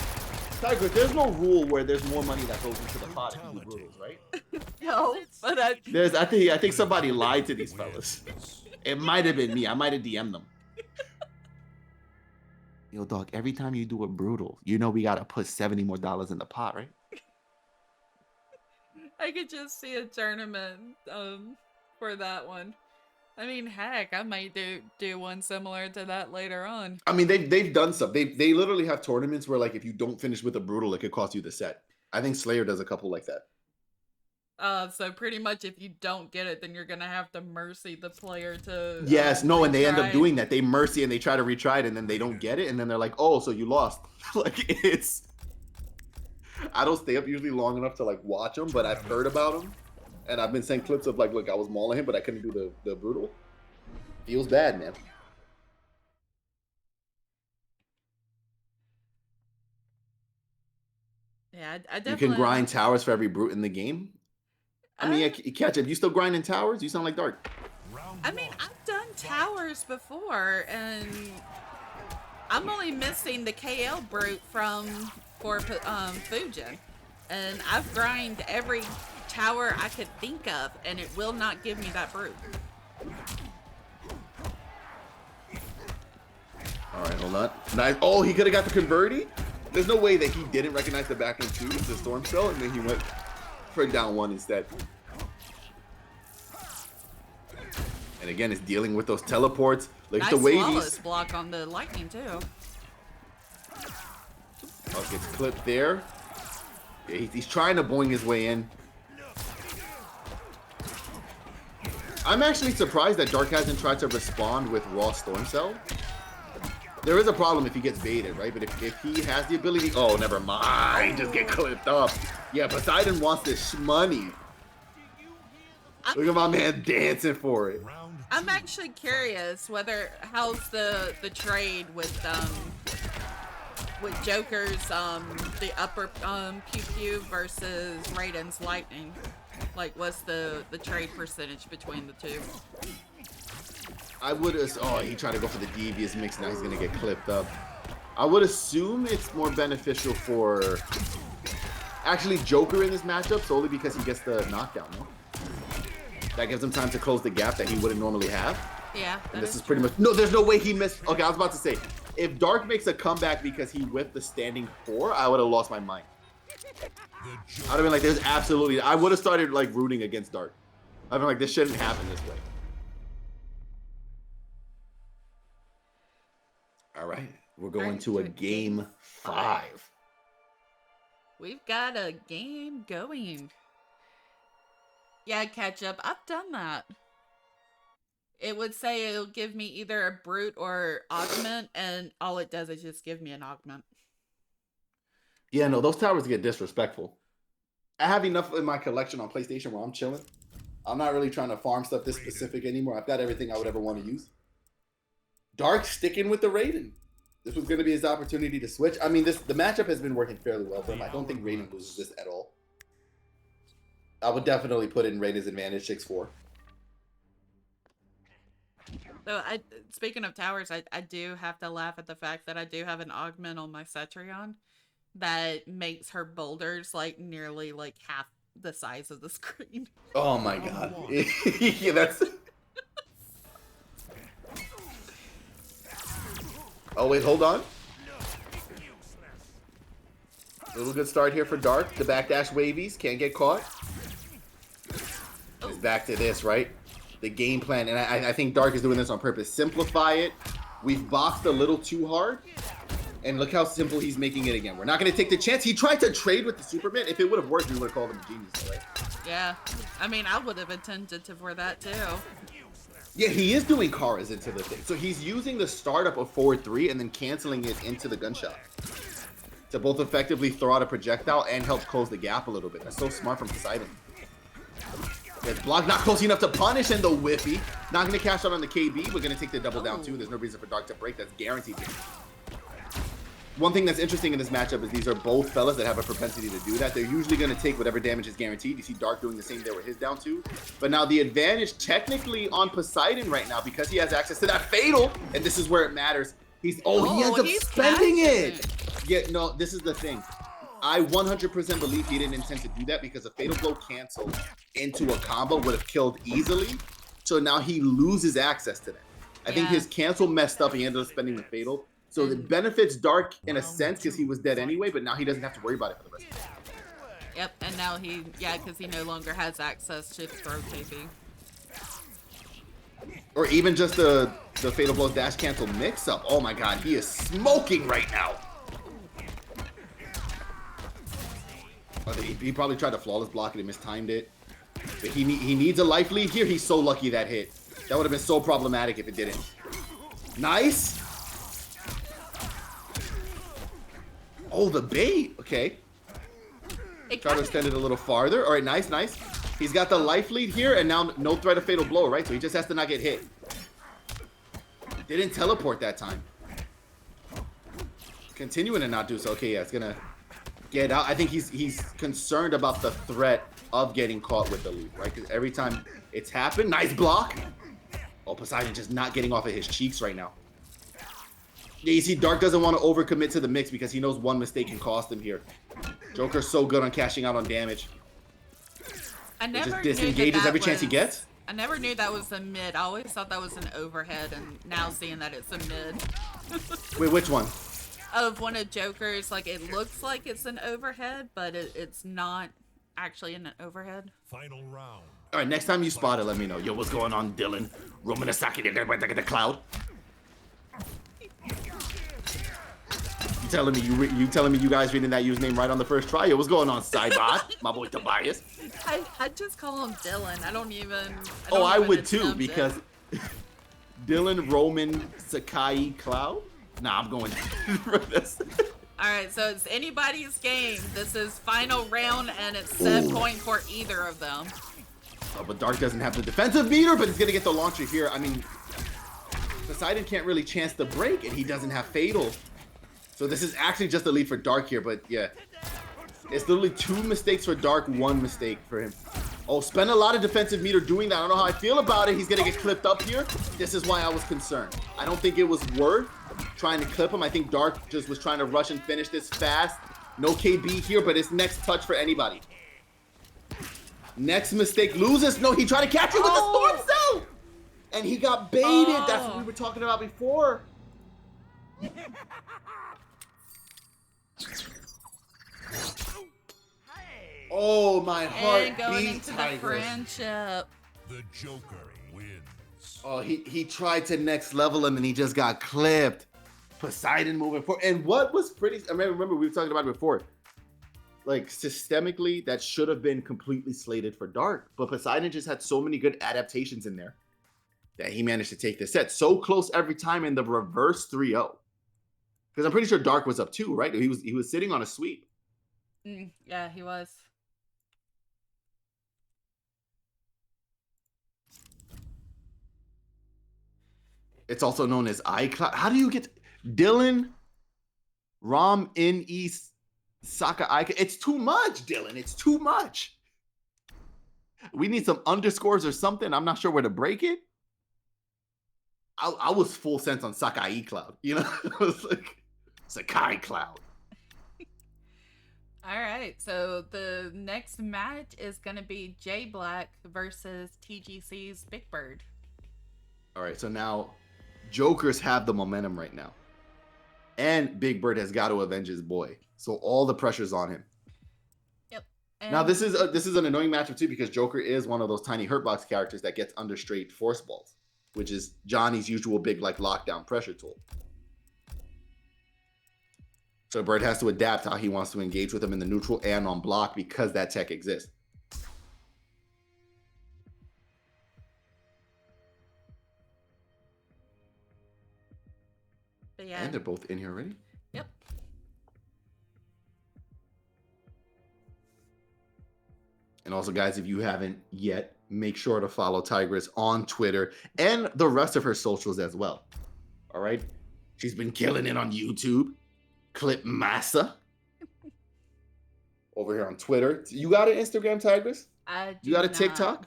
Tiger, there's no rule where there's more money that goes into the pot if you do brutals, right? No, but I think somebody lied to these fellas. It might have been me. I might have DM'd them. Yo, dog, every time you do a brutal, you know we gotta put $70 more in the pot, right? I could just see a tournament for that one. I mean, heck, I might do one similar to that later on. I mean, they've done stuff. They literally have tournaments where, like, if you don't finish with a brutal, it could cost you the set. I think Slayer does a couple like that. So pretty much if you don't get it, then you're gonna have to mercy the player to Yes, no, and they end up retry. doing that. They mercy and they try to retry it, and then they don't get it, and then they're like, "Oh, so you lost." Like, it's. I don't stay up usually long enough to like watch them, but I've heard about them, and I've been sent clips of like, look, I was mauling him, but I couldn't do the brutal. Feels bad, man. Yeah, I definitely. You can grind towers for every brute in the game. I mean, catch up. You still grinding towers? You sound like Dark. I mean, I've done towers before, and I'm only missing the KL brute for Fujin, and I've grinded every tower I could think of, and it will not give me that brute. All right, hold on. Nice. Oh, he could have got the converty. There's no way that he didn't recognize the back end 2 with the storm cell, and then he went for down 1 instead. And again, it's dealing with those teleports. Look at the wavies. Flawless block on the lightning too. Oh, gets clipped there. Yeah, he's trying to boing his way in. I'm actually surprised that Dark hasn't tried to respond with raw storm cell. There is a problem if he gets baited, right? But if he has the ability... Oh, never mind. Just get clipped up. Yeah, Poseidon wants this money. Look at my man dancing for it. I'm actually curious how's the trade with Joker's the upper pew pew versus Raiden's lightning. Like, what's the trade percentage between the two? I would he tried to go for the devious mix. Now he's gonna get clipped up. I would assume it's more beneficial for actually Joker in this matchup solely because he gets the knockdown, no? That gives him time to close the gap that he wouldn't normally have. Yeah. And this is pretty much... No, there's no way he missed... Okay, I was about to say, if Dark makes a comeback because he whipped the standing 4, I would have lost my mind. I'd have been like, there's absolutely... I would have started, like, rooting against Dark. I'd been like, this shouldn't happen this way. All right. We're going to a game 5. We've got a game going. Yeah, catch up. I've done that. It would say it'll give me either a brute or augment, and all it does is just give me an augment. Yeah, no, those towers get disrespectful. I have enough in my collection on PlayStation where I'm chilling. I'm not really trying to farm stuff this specific anymore. I've got everything I would ever want to use. Dark sticking with the Raiden. This was going to be his opportunity to switch. I mean, the matchup has been working fairly well for him. I don't think Raiden loses this at all. I would definitely put in Raiden's advantage 6-4. So, speaking of towers, I do have to laugh at the fact that I do have an augment on my Cetrion that makes her boulders like nearly like half the size of the screen. Oh my god. Yeah, that's... Oh, wait, hold on. Little good start here for Dark. The backdash wavies. Can't get caught. It's back to this, right? The game plan. And I think Dark is doing this on purpose. Simplify it. We've boxed a little too hard. And look how simple he's making it again. We're not going to take the chance. He tried to trade with the Superman. If it would have worked, we would have called him a genius, right? Yeah. I mean, I would have intended for that, too. Yeah, he is doing Kara's into the thing. So he's using the startup of forward 3 and then canceling it into the gunshot. to both effectively throw out a projectile and help close the gap a little bit. That's so smart from Poseidon. Yeah, block not close enough to punish, and the Wifi. Not going to cash out on the KB. We're going to take the double down too. There's no reason for Dark to break. That's guaranteed. One thing that's interesting in this matchup is these are both fellas that have a propensity to do that. They're usually going to take whatever damage is guaranteed. You see Dark doing the same there with his down two. But now the advantage technically on Poseidon right now, because he has access to that Fatal, and this is where it matters. He ends up spending it. Yeah, no, this is the thing. I 100% believe he didn't intend to do that because a Fatal Blow cancel into a combo would have killed easily. So now he loses access to that. I think his cancel messed up. He ended up spending the Fatal. So it benefits Dark in a sense because he was dead anyway, but now he doesn't have to worry about it for the rest of the time. Yep, and now because he no longer has access to throw KB. Or even just the Fatal Blow dash cancel mix up. Oh my god, he is smoking right now. Oh, he probably tried to flawless block it and mistimed it. But he needs a life lead here. He's so lucky that hit. That would have been so problematic if it didn't. Nice. Oh, the bait. Okay. Try to extend it a little farther. All right, nice, nice. He's got the life lead here, and now no threat of Fatal Blow, right? So he just has to not get hit. Didn't teleport that time. Continuing to not do so. Okay, yeah, it's gonna get out. I think he's concerned about the threat of getting caught with the lead, right? Because every time it's happened, nice block. Oh, Poseidon just not getting off of his cheeks right now. Yeah, you see, Dark doesn't want to overcommit to the mix because he knows one mistake can cost him here. Joker's so good on cashing out on damage. I never just disengages every chance he gets. I never knew that was a mid. I always thought that was an overhead, and now seeing that it's a mid. Wait, which one? Of one of Joker's, like it looks like it's an overhead, but it's not actually an overhead. Final round. All right, next time you spot it, let me know. Yo, what's going on, Dylan? Romanasaki, the cloud. You telling me you guys reading that username right on the first try? Yo, what's going on, Cybot? My boy Tobias. I just call him Dylan. I don't even. I would too, because Dylan Roman Sakai Cloud. Nah, I'm going for this. All right, so it's anybody's game. This is final round, and it's set point for either of them. Oh, but Dark doesn't have the defensive meter, but he's gonna get the launcher here. I mean, Poseidon can't really chance the break, and he doesn't have Fatal. So this is actually just a lead for Dark here, but yeah. It's literally 2 mistakes for Dark, 1 mistake for him. Oh, spend a lot of defensive meter doing that. I don't know how I feel about it. He's gonna get clipped up here. This is why I was concerned. I don't think it was worth trying to clip him. I think Dark just was trying to rush and finish this fast. No KB here, but it's next touch for anybody. Next mistake loses. No, he tried to catch it with the Storm Cell! And he got baited. That's what we were talking about before. Oh, my heart and going beats into the friendship. The Joker wins. Oh, he tried to next level him and he just got clipped. Poseidon moving forward. And what was pretty, I remember we were talking about it before. Like, systemically, that should have been completely slated for Dark. But Poseidon just had so many good adaptations in there that he managed to take this set. So close every time in the reverse 3-0. Because I'm pretty sure Dark was up too, right? He was sitting on a sweep. Yeah, he was. It's also known as iCloud. How do you get Dylan Rom in East Saka iCloud? It's too much, Dylan. It's too much. We need some underscores or something. I'm not sure where to break it. I was full sense on Sakai Cloud. You know, I was like Sakai Cloud. All right, so the next match is going to be J.Black versus TGC's BigBird. All right, so now Jokers have the momentum right now. And BigBird has got to avenge his boy. So all the pressure's on him. Yep. Now this is an annoying matchup too because Joker is one of those tiny hurtbox characters that gets under straight force balls, which is Johnny's usual big like lockdown pressure tool. So Bird has to adapt how he wants to engage with him in the neutral and on block because that tech exists. But yeah. And they're both in here already? Yep. And also, guys, if you haven't yet, make sure to follow Tigress on Twitter and the rest of her socials as well. All right? She's been killing it on YouTube. Clip Massa. Over here on Twitter. You got an Instagram, Tigress? I do You got a not. TikTok?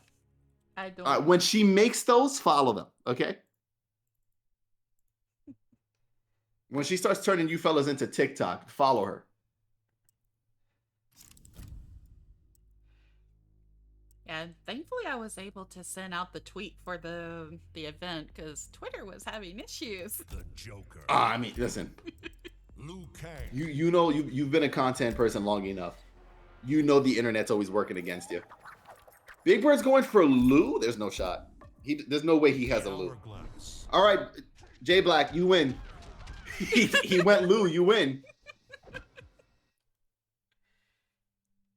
I don't. When she makes those, follow them, okay? When she starts turning you fellas into TikTok, follow her. Yeah, thankfully I was able to send out the tweet for the event because Twitter was having issues. The Joker. I mean, listen. Liu Kang. You know you've been a content person long enough. You know the internet's always working against you. BigBird's going for Lou. There's no shot. There's no way he has a Lou. Hourglass. All right, J.Black, you win. he went Lou. You win.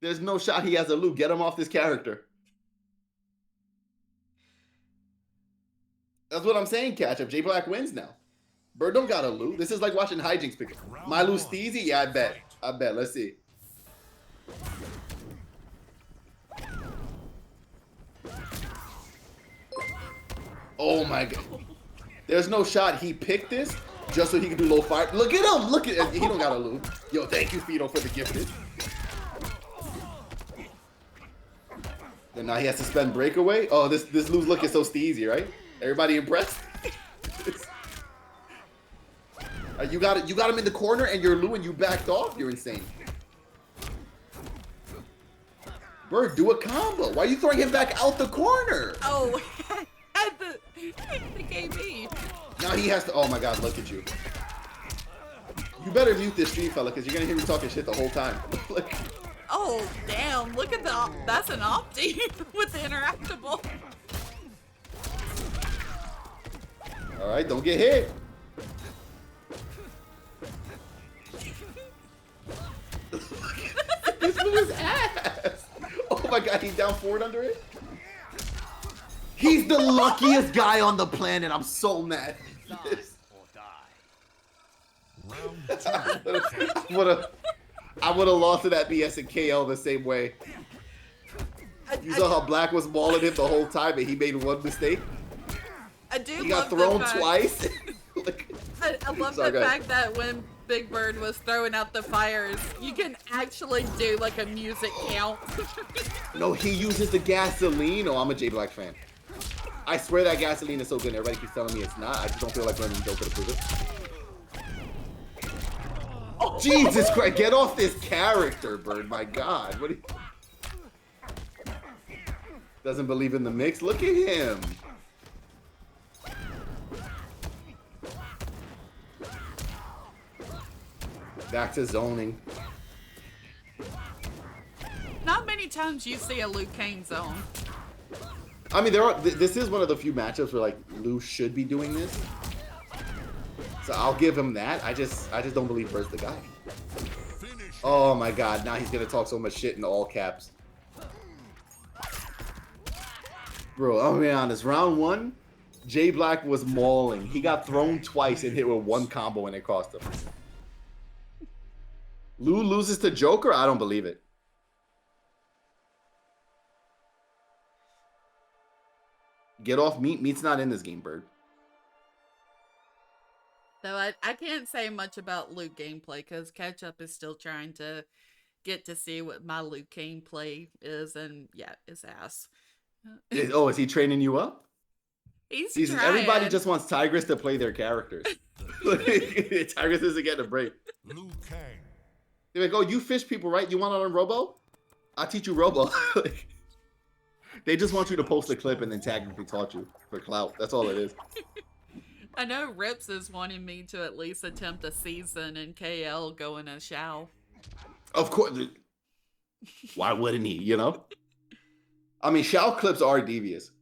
There's no shot he has a Lou. Get him off this character. That's what I'm saying, catch up. J.Black wins now. Bird don't got a Lou. This is like watching hijinks pick. My Lou Steezy? Yeah, I bet. I bet. Let's see. Oh my god. There's no shot he picked this just so he can do low fire. Look at him. Look at he don't got a Lou. Yo, thank you, Fido, for the gifted. And now he has to spend breakaway. Oh, this Lou's looking so steezy, right? Everybody impressed? You got him in the corner and you're Lou and you backed off? You're insane. Bird, do a combo. Why are you throwing him back out the corner? Oh, the KB. Now he has to. Oh my god, look at you. You better mute this stream, fella, because you're gonna hear me talking shit the whole time. Look. Oh, damn. Look at that's an opti with the interactable. All right, don't get hit. This was ass. Oh my god, he's down forward under it. He's the luckiest guy on the planet. I'm so mad. I would have lost to that BS in KL the same way. You saw how Black was mauling him the whole time and he made one mistake? I do He love got thrown the fact, twice. I love the fact that when BigBird was throwing out the fires, you can actually do like a music count. No, he uses the gasoline. Oh, I'm a J.Black fan. I swear that gasoline is so good. Everybody keeps telling me it's not. I just don't feel like learning Joker to prove it. Oh, Jesus Christ. Get off this character, Bird. My God. What? Doesn't believe in the mix. Look at him. Back to zoning. Not many times you see a Liu Kang zone. I mean, this is one of the few matchups where like Liu should be doing this. So I'll give him that. I just don't believe Bird's the guy. Oh my god, now he's gonna talk so much shit in all caps. Bro, I'll be honest, round one, J.Black was mauling. He got thrown twice and hit with one combo and it cost him. Liu loses to Joker? I don't believe it. Get off Meat. Meat's not in this game, Bird. Though I can't say much about Liu gameplay because Ketchup is still trying to get to see what my Liu gameplay is, and yeah, it's ass. Oh, is he training you up? He's trying. Everybody just wants Tigress to play their characters. Tigress isn't getting a break. Liu Kang. They're like, oh, you fish people, right? You want to learn Robo? I'll teach you Robo. They just want you to post a clip and then tag them if they taught you for clout. That's all it is. I know Rips is wanting me to at least attempt a season in KL going a Shao. Of course. Why wouldn't he, you know? I mean, Shao clips are devious.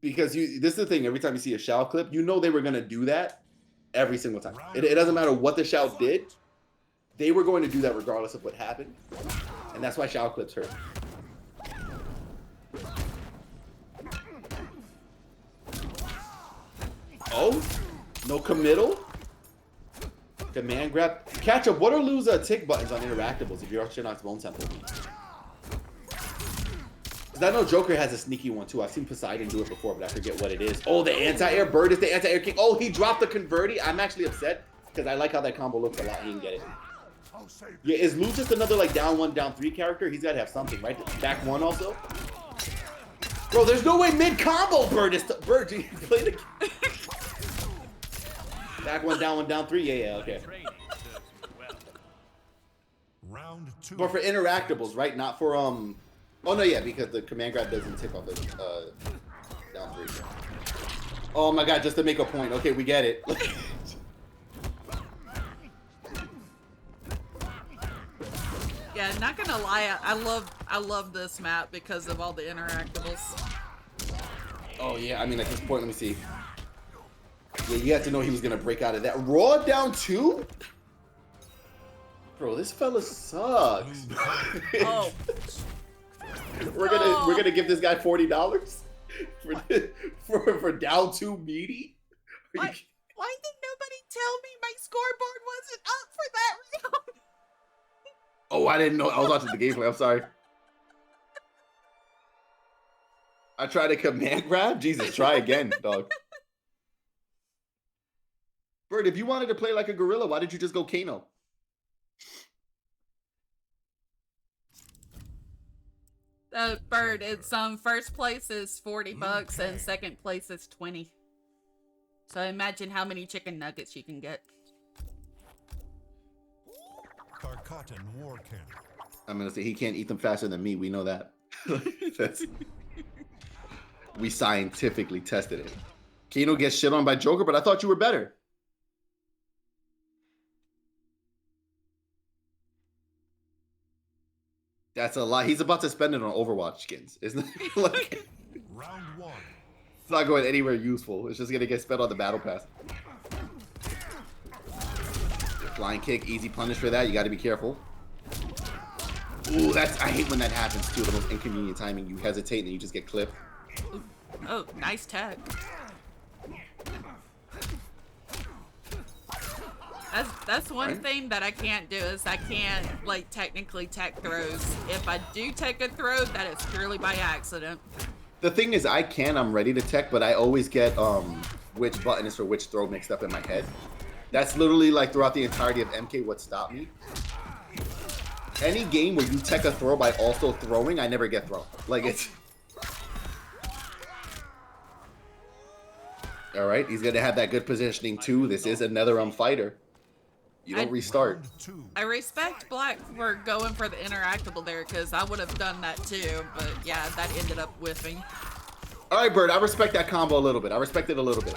Because this is the thing, every time you see a Shao clip, you know they were going to do that every single time. It doesn't matter what the Shao did. They were going to do that regardless of what happened. And that's why Shao clips hurt. Oh, no committal. Command grab. Catch up. What are Liu's tick buttons on interactables if you're Shinnok's Bone Temple? Because I know Joker has a sneaky one too. I've seen Poseidon do it before, but I forget what it is. Oh, the anti-air bird is the anti-air king. Oh, he dropped the converti. I'm actually upset because I like how that combo looks a lot. He didn't get it. Yeah, is Lou just another like down 1, down 3 character? He's got to have something, right? Back 1 also? Bro, there's no way mid-combo Bird is... Bird, you play the... Back 1, down 3? Yeah, okay. Round 2. But for interactables, right? Not for, Oh, no, yeah, because the command grab doesn't tick off the, down 3. Oh my god, just to make a point. Okay, we get it. Yeah, not gonna lie, I love this map because of all the interactables. Oh yeah, I mean at this point, let me see. Yeah, you had to know he was gonna break out of that. Raw down 2? Bro, this fella sucks. Oh. we're gonna give this guy $40 for down 2 meaty? Why did nobody tell me my scoreboard wasn't up for that round? Oh, I didn't know. I was watching the gameplay. I'm sorry. I tried a command grab? Jesus, try again, dog. Bird, if you wanted to play like a gorilla, why did you just go Kano? Bird, it's first place is $40 and second place is 20. So imagine how many chicken nuggets you can get. Carcatan War Camp. I'm gonna say he can't eat them faster than me. We know that. We scientifically tested it. Kano gets shit on by Joker, but I thought you were better. That's a lot. He's about to spend it on Overwatch skins, isn't it? Like, Round 1. it's not going anywhere useful. It's just gonna get spent on the battle pass. Flying kick, easy punish for that. You got to be careful. Ooh, I hate when that happens too. The most inconvenient timing. You hesitate and then you just get clipped. Oh, nice tag. That's one thing that I can't do is I can't like technically tech throws. If I do take a throw, that is purely by accident. The thing is, I'm ready to tech, but I always get which button is for which throw mixed up in my head. That's literally like throughout the entirety of MK what stopped me. Any game where you tech a throw by also throwing, I never get thrown. Like it's... All right, he's gonna have that good positioning too. This is another fighter. You don't restart. I respect Black for going for the interactable there because I would have done that too, but yeah, that ended up whiffing. All right, Bird, I respect that combo a little bit. I respect it a little bit.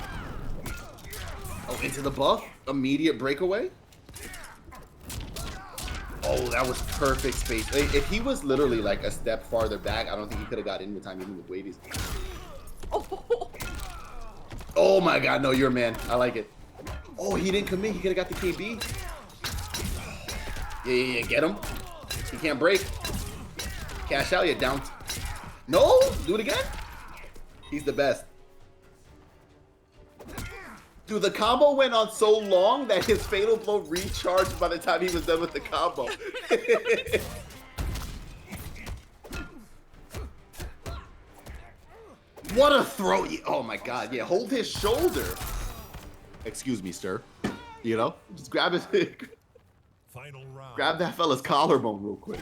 Oh, into the buff. Immediate breakaway. Oh, that was perfect space. If he was literally like a step farther back, I don't think he could have got in with time even with wavies. Oh my god, no, you're a man. I like it. Oh, he didn't commit. He could have got the KB. Yeah, get him. He can't break. Cash out, you're down. No, do it again. He's the best. Dude, the combo went on so long that his fatal blow recharged by the time he was done with the combo. What a throw. Oh my god, yeah, hold his shoulder. Excuse me, sir. You know, just grab his... Final round. Grab that fella's collarbone real quick.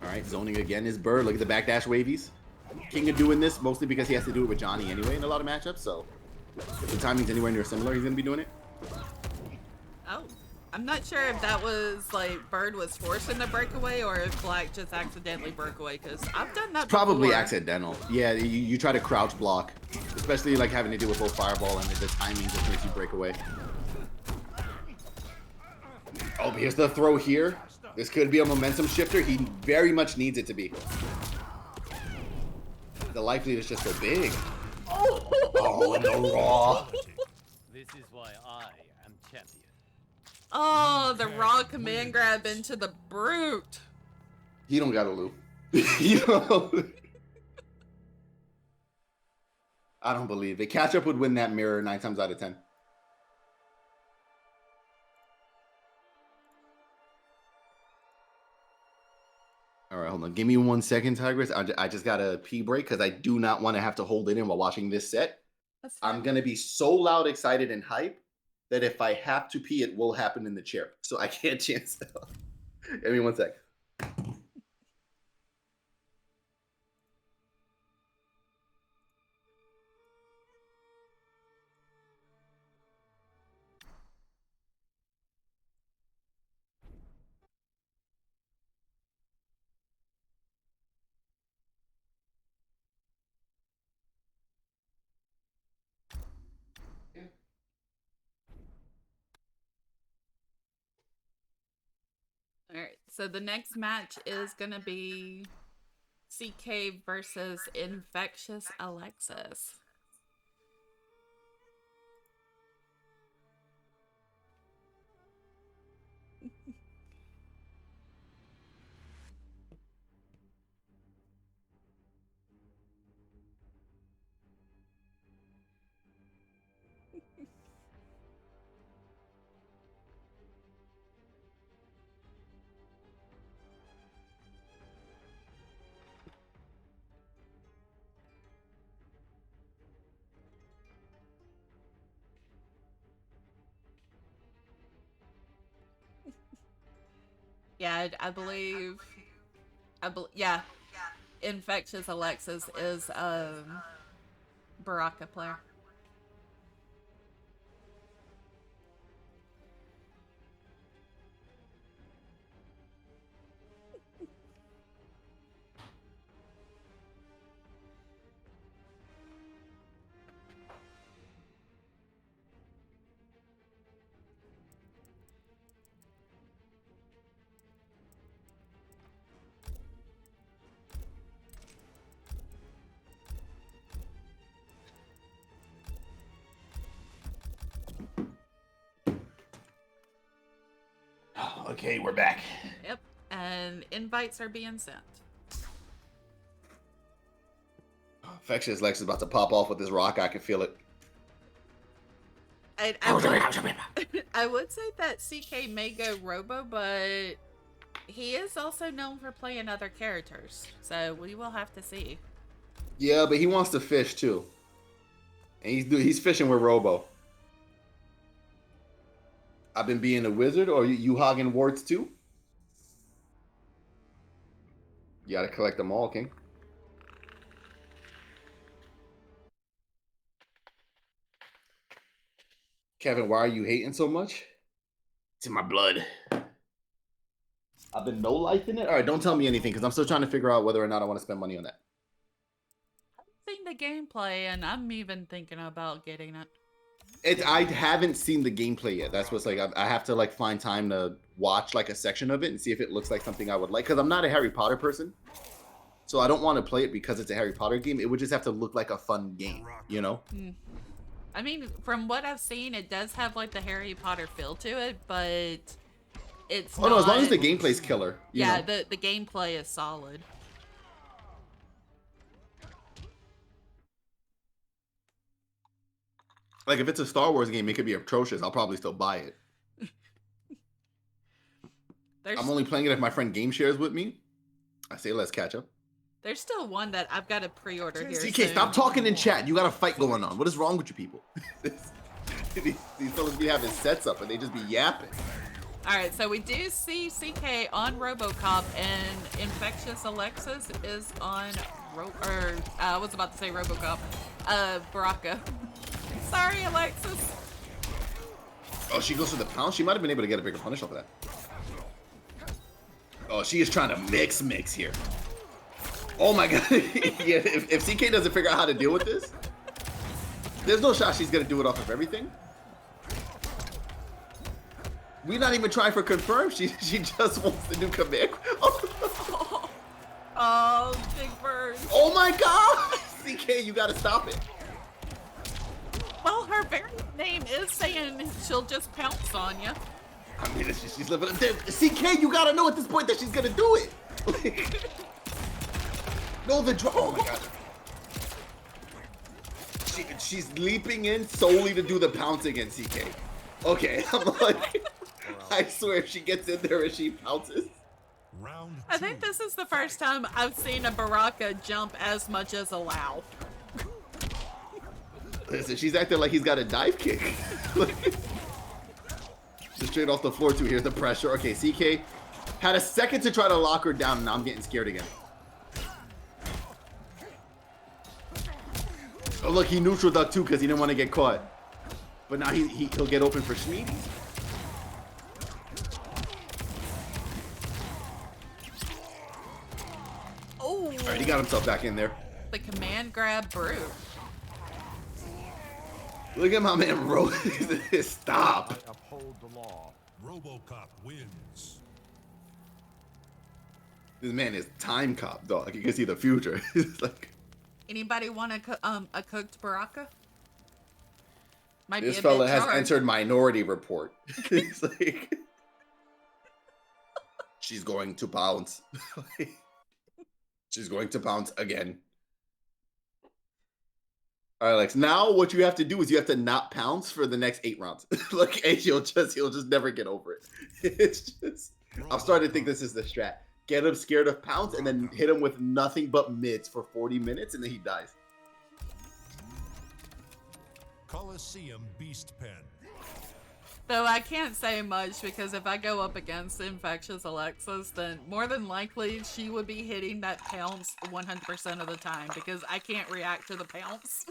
All right, zoning again is Bird. Look at the backdash wavies. King of doing this mostly because he has to do it with Johnny anyway in a lot of matchups. So if the timing's anywhere near similar, he's gonna be doing it. Oh, I'm not sure if that was like Bird was forcing the breakaway or if Black just accidentally broke away because I've done that Probably before. accidental. Yeah, you try to crouch block, especially like having to deal with both fireball and the timing just makes you break away. Oh, but here's the throw here. This could be a momentum shifter. He very much needs it to be. The life lead is just so big. Oh, and the raw. This is why I am champion. Oh, the raw command grab into the brute. He don't got a loop. You know? I don't believe it. Catch up would win that mirror 9 times out of 10. right, hold on. Give me 1 second, Tigress. I just got a pee break because I do not want to have to hold it in while watching this set. That's fine. I'm going to be so loud, excited, and hype that if I have to pee, it will happen in the chair. So I can't chance it. Give me 1 sec. All right, so the next match is gonna be CK versus InfectiousAlexis. Yeah, I believe. Yeah, InfectiousAlexis is Baraka player. Okay, we're back. Yep, and invites are being sent. InfectiousAlexis is about to pop off with this rock. I can feel it. I would say that CK may go Robo, but he is also known for playing other characters, so we will have to see. Yeah, but he wants to fish too, and he's fishing with Robo. I've been being a wizard, or you hogging wards too? You gotta collect them all, King. Kevin, why are you hating so much? It's in my blood. I've been no life in it? All right, don't tell me anything, because I'm still trying to figure out whether or not I want to spend money on that. I've seen the gameplay, and I'm even thinking about getting it. I haven't seen the gameplay yet. That's what's like. I have to like find time to watch like a section of it and see if it looks like something I would like. Because I'm not a Harry Potter person, so I don't want to play it because it's a Harry Potter game. It would just have to look like a fun game, you know? I mean, from what I've seen, it does have like the Harry Potter feel to it, but it's no, as long as the gameplay's killer. You know? the gameplay is solid. Like if it's a Star Wars game, it could be atrocious. I'll probably still buy it. I'm only playing it if my friend game shares with me. I say let's catch up. There's still one that I've got to pre-order here. CK, stop talking in chat. You got a fight going on. What is wrong with you people? these fellas be having sets up and they just be yapping. All right, so we do see CK on RoboCop, and InfectiousAlexis is on I was about to say RoboCop, Baraka. Sorry, Alexis. Oh, she goes for the pound. She might have been able to get a bigger punish off of that. Oh, she is trying to mix here. Oh my god. Yeah, if CK doesn't figure out how to deal with this, there's no shot she's gonna do it off of everything. We're not even trying for confirm. She just wants to do command. Oh, BigBird. Oh my god! CK, you gotta stop it. Well, her very name is saying she'll just pounce on you. I mean, she's living. CK, you gotta know at this point that she's gonna do it. No, the draw. Oh my god. She's leaping in solely to do the pouncing in CK. Okay, I'm like, I swear if she gets in there and she pounces. Round I think this is the first time I've seen a Baraka jump as much as a Lao. Listen, she's acting like he's got a dive kick. Just straight off the floor too. Here's the pressure. Okay, CK had a second to try to lock her down, and now I'm getting scared again. Oh look, he neutral ducked too because he didn't want to get caught. But now he'll get open for Schmeedy. Oh! Alright, he got himself back in there. The command grab brute. Look at my man Rose. Stop. I uphold the law. RoboCop wins. This man is time cop, dog. You can see the future. It's like, Anybody want a cooked Baraka? Might this be a fella bit has charged. entered minority report. It's like, she's going to pounce. She's going to pounce again. All right, Alex. Now what you have to do is you have to not pounce for the next 8 rounds. Like, and he'll just never get over it. It's just, I'm starting to think this is the strat. Get him scared of pounce and then hit him with nothing but mids for 40 minutes and then he dies. Coliseum Beast Pen. Though I can't say much because if I go up against InfectiousAlexis, then more than likely she would be hitting that pounce 100% of the time because I can't react to the pounce.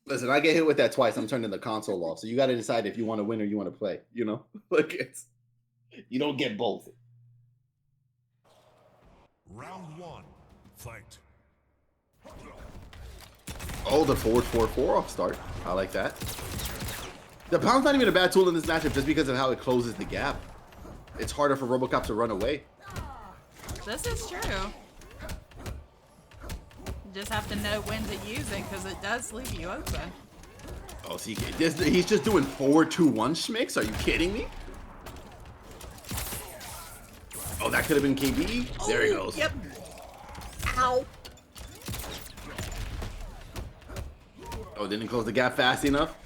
Listen, I get hit with that twice. I'm turning the console off. So you got to decide if you want to win or you want to play. You know, like it's, you don't get both. Round 1. Fight. Oh, the forward 4-4 off start. I like that. The pound's not even a bad tool in this matchup just because of how it closes the gap. It's harder for RoboCop to run away. This is true. You just have to know when to use it because it does leave you open. Oh, CK, he's just doing 4-2-1 schmicks? Are you kidding me? Oh, that could have been KB. There he goes. Yep. Ow. Oh, didn't close the gap fast enough?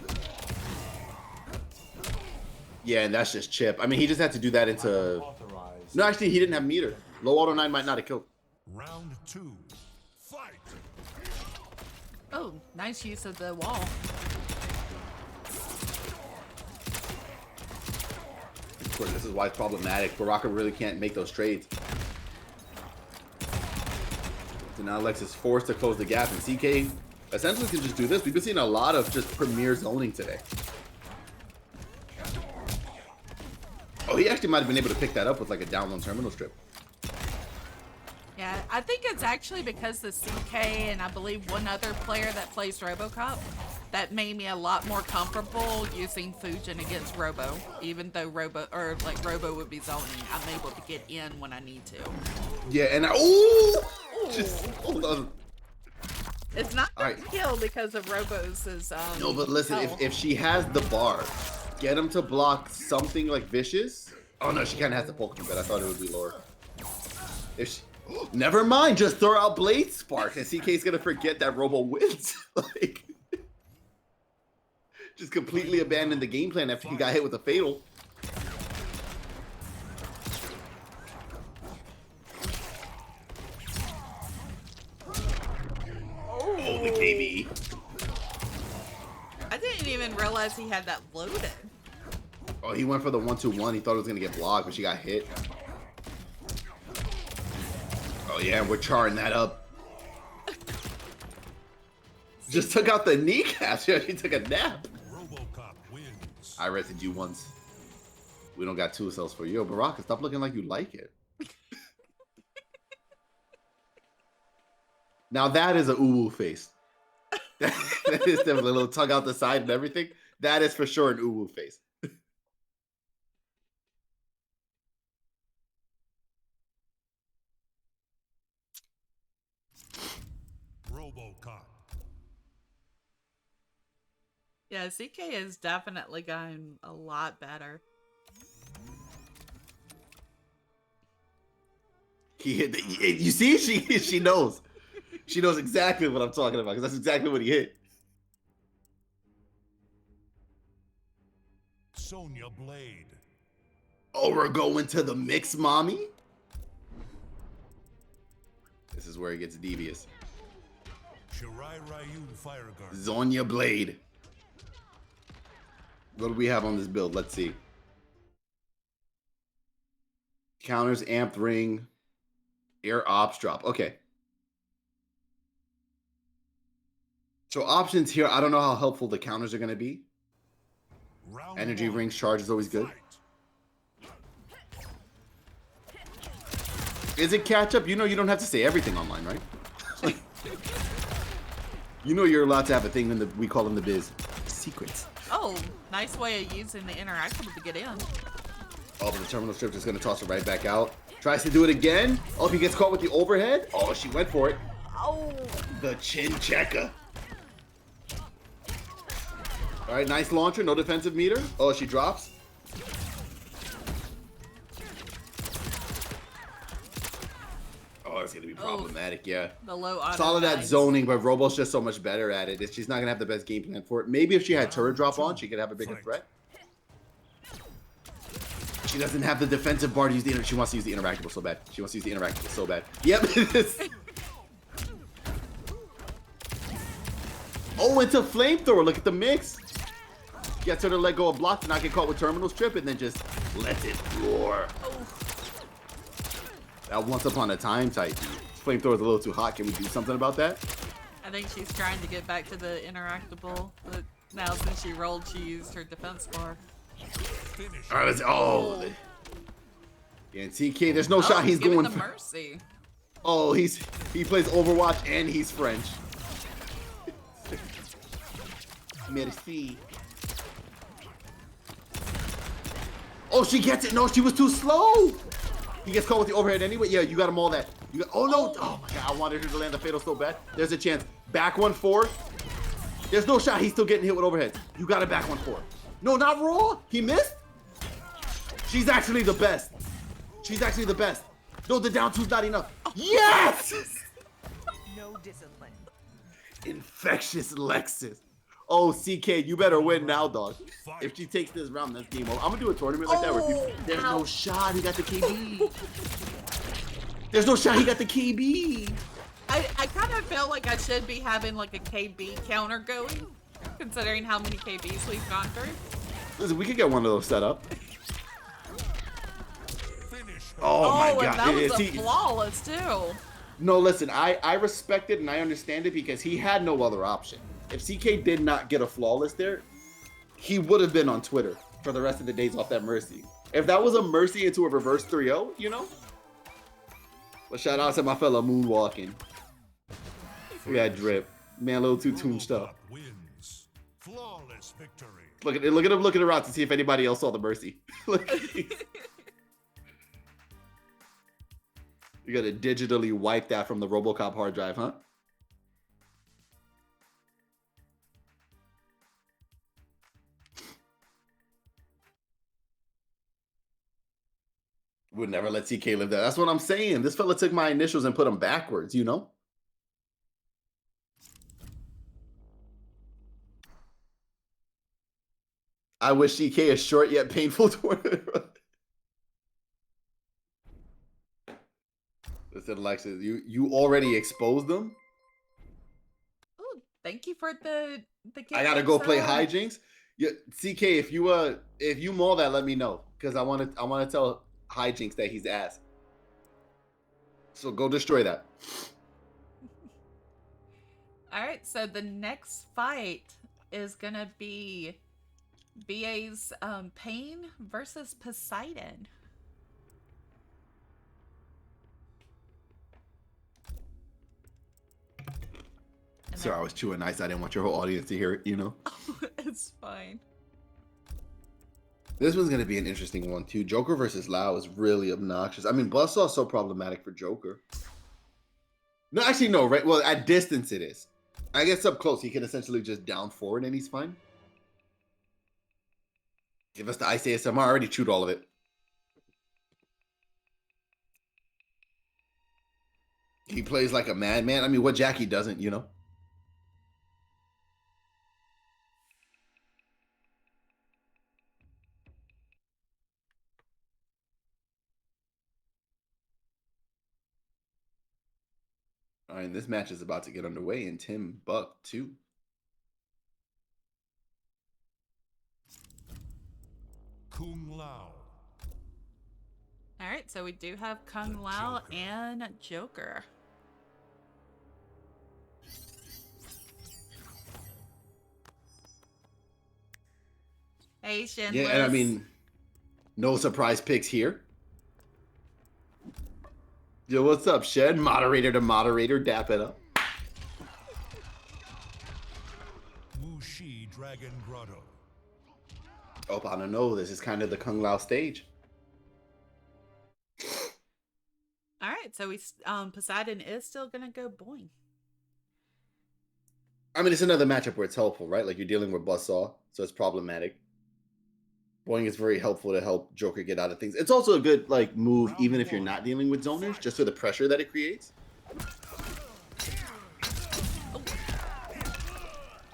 Yeah, and that's just chip. I mean, he just had to do that into... No, actually, he didn't have meter. Low auto 9 might not have killed. Round 2. Fight. Oh, nice use of the wall. Of course, this is why it's problematic. Baraka really can't make those trades. So now Alex is forced to close the gap, and CK essentially can just do this. We've been seeing a lot of just premier zoning today. Oh, he actually might have been able to pick that up with like a down one terminal strip. Yeah, I think it's actually because the CK and I believe one other player that plays RoboCop that made me a lot more comfortable using Fujin against Robo. Even though Robo would be zoning, I'm able to get in when I need to. Yeah, and just hold on. It's not All right. a kill because of Robo's No, but listen, health. if she has the bar, get him to block something like vicious. Oh no, she kind of has to poke him, but I thought it would be lower. If she, never mind, just throw out Blade Spark, and CK's gonna forget that Robo wins. Like, just completely abandon the game plan after he got hit with a fatal. Oh, the KB. I didn't even realize he had that loaded. Oh, he went for the 1-2-1. He thought it was gonna get blocked, but she got hit. Oh yeah, we're charring that up. Just took out the kneecaps. Yeah, she took a nap. RoboCop wins. I rested you once. We don't got 2 cells for you. Yo, Baraka, stop looking like you like it. Now that is a uwu face. That is definitely a little tug out the side and everything. That is for sure an uwu face. RoboCop. Yeah, CK has definitely gotten a lot better. He hit the, you see, she knows. She knows exactly what I'm talking about because that's exactly what he hit. Sonya Blade. Oh, we're going to the mix, mommy? This is where it gets devious. Shirai Ryun Fire Guard. Zonya Blade. What do we have on this build? Let's see. Counters, amped ring, air ops drop. Okay. So options here, I don't know how helpful the counters are going to be. Round Energy one. rings charge is always good. Fight. Is it catch up? You know you don't have to say everything online, right? Like, you know you're allowed to have a thing in the, we call in the biz, secrets. Oh, nice way of using the interactable to get in. Oh, but the terminal strip is going to toss it right back out. Tries to do it again. Oh, he gets caught with the overhead. Oh, she went for it. Oh. The chin checker. All right, nice launcher. No defensive meter. Oh, she drops. Oh, it's going to be problematic, yeah. The low auto Solid at dice. zoning, but Robo's just so much better at it. She's not going to have the best game plan for it. Maybe if she had turret drop on, she could have a bigger threat. She doesn't have the defensive bar to use the she wants to use the interactable so bad. She wants to use the interactable so bad. Yep. Oh, it's a flamethrower. Look at the mix. Gets her to let go of block to not get caught with terminal strip and then just lets it roar. Oh. That once upon a time type. Flamethrower's a little too hot. Can we do something about that? I think she's trying to get back to the interactable, but now since she rolled, she used her defense bar. Finish. All right, let's, oh. And TK, there's no shot he's giving going the for. mercy. Oh, he plays Overwatch and he's French. Merci. Oh, she gets it. No, she was too slow. He gets caught with the overhead anyway. Yeah, you got him all that. You got, oh no. Oh my god, I wanted her to land the fatal so bad. There's a chance. Back 1-4. There's no shot. He's still getting hit with overhead. You got to back 1-4. No, not raw. He missed. She's actually the best. She's actually the best. No, the down two's not enough. Yes! No discipline. InfectiousAlexis. Oh, CK, you better win now, dog. If she takes this round, that's game over. I'm gonna do a tournament like that where there's no shot. He got the KB. There's no shot. He got the KB. I kind of felt like I should be having like a KB counter going, considering how many KBs we've gone through. Listen, we could get one of those set up. Finish. Oh my and god. that was Is a he- flawless too. No, listen, I respect it and I understand it because he had no other option. If CK did not get a flawless there, he would have been on Twitter for the rest of the days off that Mercy. If that was a Mercy into a reverse 3-0, you know? But shout out to my fella Moonwalking. We had drip. Man, a little too tuned stuff. RoboCop wins. Flawless victory. Look at him looking around to see if anybody else saw the Mercy. Look at these. You gotta digitally wipe that from the RoboCop hard drive, huh? Would never let CK live that. That's what I'm saying. This fella took my initials and put them backwards, you know? I wish CK a short yet painful tournament. Listen, Alexis, you already exposed them. Ooh, thank you for the I gotta go play high. hijinks. Yeah, CK, if you maul that, let me know because I want to tell hijinks that he's ass. So go destroy that. All right, so the next fight is gonna be BA's Pain versus Poseidon. And Sorry, I was chewing nice. I didn't want your whole audience to hear it. You know. it's fine. This one's gonna be an interesting one too. Joker versus Lau is really obnoxious. I mean, Buzzsaw is so problematic for Joker. No, actually, no. Right? Well, at distance it is. I guess up close he can essentially just down forward and he's fine. Give us the Ice ASMR. I already chewed all of it. He plays like a madman. I mean, what Jackie doesn't, you know? All right, this match is about to get underway in Tim Buck 2. Kung Lao. All right, so we do have Kung Lao and Joker. Hey, Shinless. Yeah, and I mean, no surprise picks here. Yo, what's up, Shed? Moderator to moderator, dap it up. Wu Shi Dragon Grotto. Oh, I don't know. This is kind of the Kung Lao stage. All right, so we Poseidon is still gonna go boing. I mean, it's another matchup where it's helpful, right? Like you're dealing with Buzzsaw, so it's problematic. Boing is very helpful to help Joker get out of things. It's also a good like move, even if you're not dealing with zoners, just for the pressure that it creates.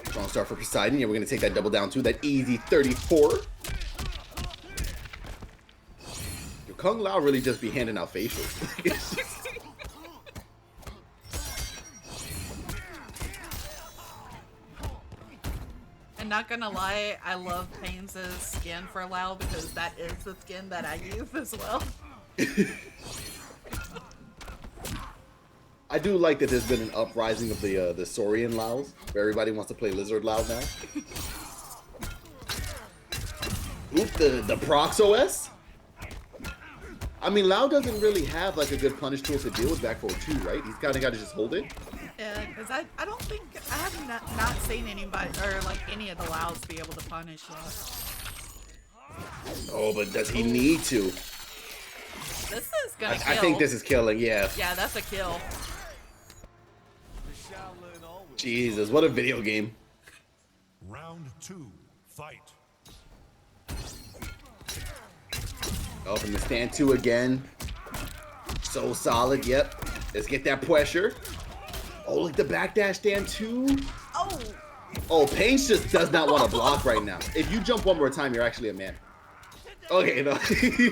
Strong start for Poseidon. Yeah, we're gonna take that double down too. That easy 34. Yo, Kung Lao really just be handing out facials. And not gonna lie, I love PainFZ's skin for Lao because that is the skin that I use as well. I do like that there's been an uprising of the Saurian Laos, where everybody wants to play Lizard Lao now. Oop, the Prox OS? I mean, Lao doesn't really have like a good punish tool to deal with back forward 2, right? He's kind of got to just hold it. Yeah, because I don't think, I have not seen anybody, or like any of the Laos be able to punish yet. Oh, but does he need to? This is gonna kill. I think this is killing, yeah. Yeah, that's a kill. Jesus, what a video game. Round 2. Fight. Oh, from the stand 2 again. So solid, yep. Let's get that pressure. Oh, look, the backdash stand 2. Oh! Oh, Pain's just does not want to block right now. If you jump one more time, you're actually a man. Okay, no. Okay.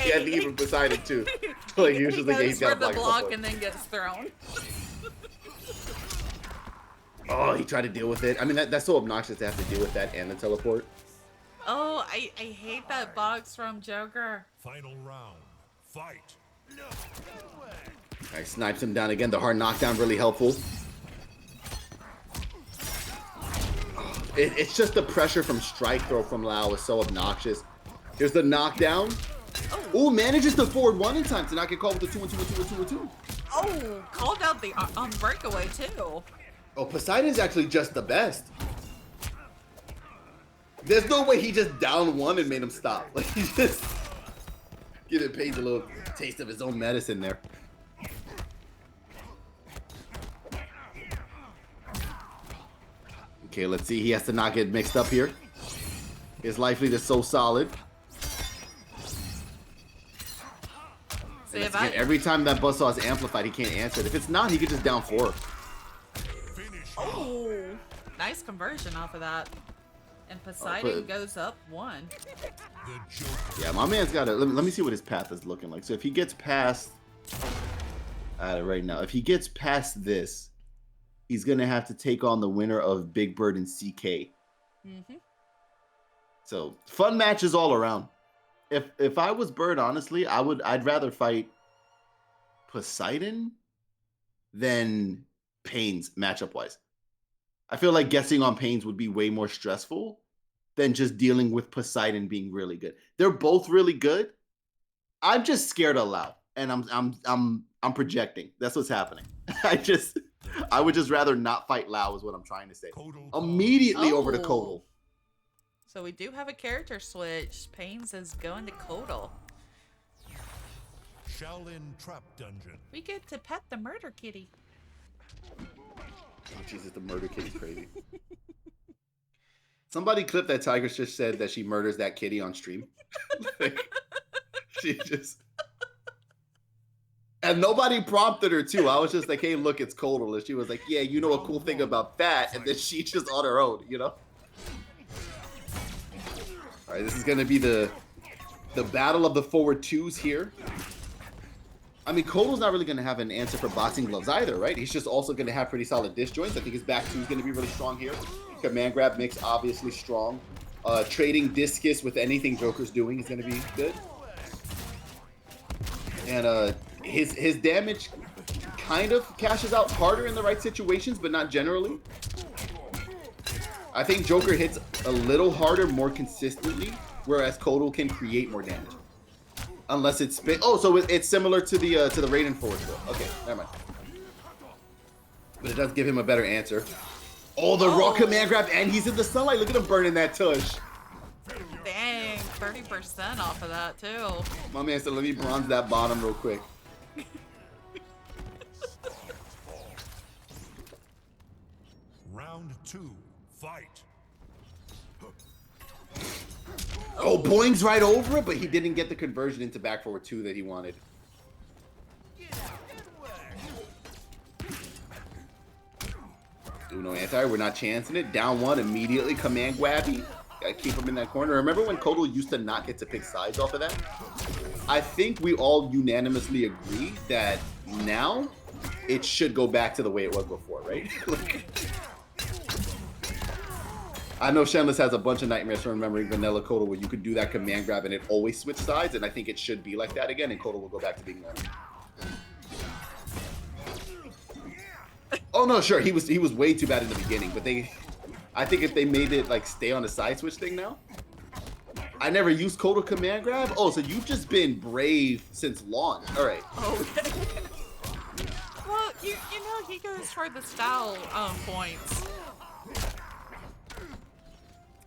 Yeah, even Poseidon too. Like, he goes for the block and then gets thrown. Oh, he tried to deal with it. I mean, that's so obnoxious to have to deal with that and the teleport. Oh, I hate that box from Joker. Final round. Fight. Alright, snipes him down again. The hard knockdown really helpful. Oh, it's just the pressure from strike throw from Lao is so obnoxious. Here's the knockdown. Oh, manages the forward 1 in time to not get called with the 2 and 2 and 2 and 2 and 2. Oh, called out the breakaway too. Oh, Poseidon's actually just the best. There's no way he just down 1 and made him stop. Like, he just giving Paige a little taste of his own medicine there. Okay, let's see. He has to not get mixed up here. His life lead is so solid. See, Every time that buzzsaw is amplified, he can't answer it. If it's not, he could just down 4. Oh, nice conversion off of that. And Poseidon goes up 1. Yeah, my man's got to... Let me see what his path is looking like. So if he gets past... right now. If he gets past this, he's going to have to take on the winner of BigBird and CK. Mm-hmm. So, fun matches all around. If I was Bird, honestly, I'd rather fight Poseidon than Pain's matchup-wise. I feel like guessing on Pain's would be way more stressful than just dealing with Poseidon being really good. They're both really good. I'm just scared of Lao, and I'm projecting. That's what's happening. I would just rather not fight Lao is what I'm trying to say. Immediately over to Kodal. So we do have a character switch. PainFZ is going to Kodal. Shaolin Trap Dungeon. We get to pet the murder kitty. Oh, Jesus, the murder kitty's crazy. Somebody clipped that Tiger just said that she murders that kitty on stream. Like, she just... And nobody prompted her, too. I was just like, hey, look, it's Kodal. And she was like, yeah, you know a cool thing about that. And then she just on her own, you know? All right, this is going to be the battle of the forward 2s here. I mean, Kodo's not really going to have an answer for boxing gloves either, right? He's just also going to have pretty solid disc joints. I think his back two is going to be really strong here. Command grab mix, obviously strong. Trading discus with anything Joker's doing is going to be good. And his damage kind of cashes out harder in the right situations, but not generally. I think Joker hits a little harder more consistently, whereas Kodo can create more damage. Unless it's spin. Oh, so it's similar to the Raiden forward throw. Okay, never mind. But it does give him a better answer. Oh, the raw command grab, and he's in the sunlight. Look at him burning that tush. Dang, 30% off of that too. My man said, let me bronze that bottom real quick. Round 2, fight. Oh, Boing's right over it, but he didn't get the conversion into back forward 2 that he wanted. Uno anti, we're not chancing it. Down 1 immediately, command grabby. Gotta keep him in that corner. Remember when Kodo used to not get to pick sides off of that? I think we all unanimously agree that now it should go back to the way it was before, right? I know Shenless has a bunch of nightmares from remembering Vanilla Kodo where you could do that command grab and it always switch sides, and I think it should be like that again, and Kodo will go back to being normal. Oh no, sure, he was way too bad in the beginning, but I think if they made it like stay on the side switch thing now. I never used Kodo command grab. Oh, so you've just been brave since launch. All right. Okay. Well, you know he goes for the style points.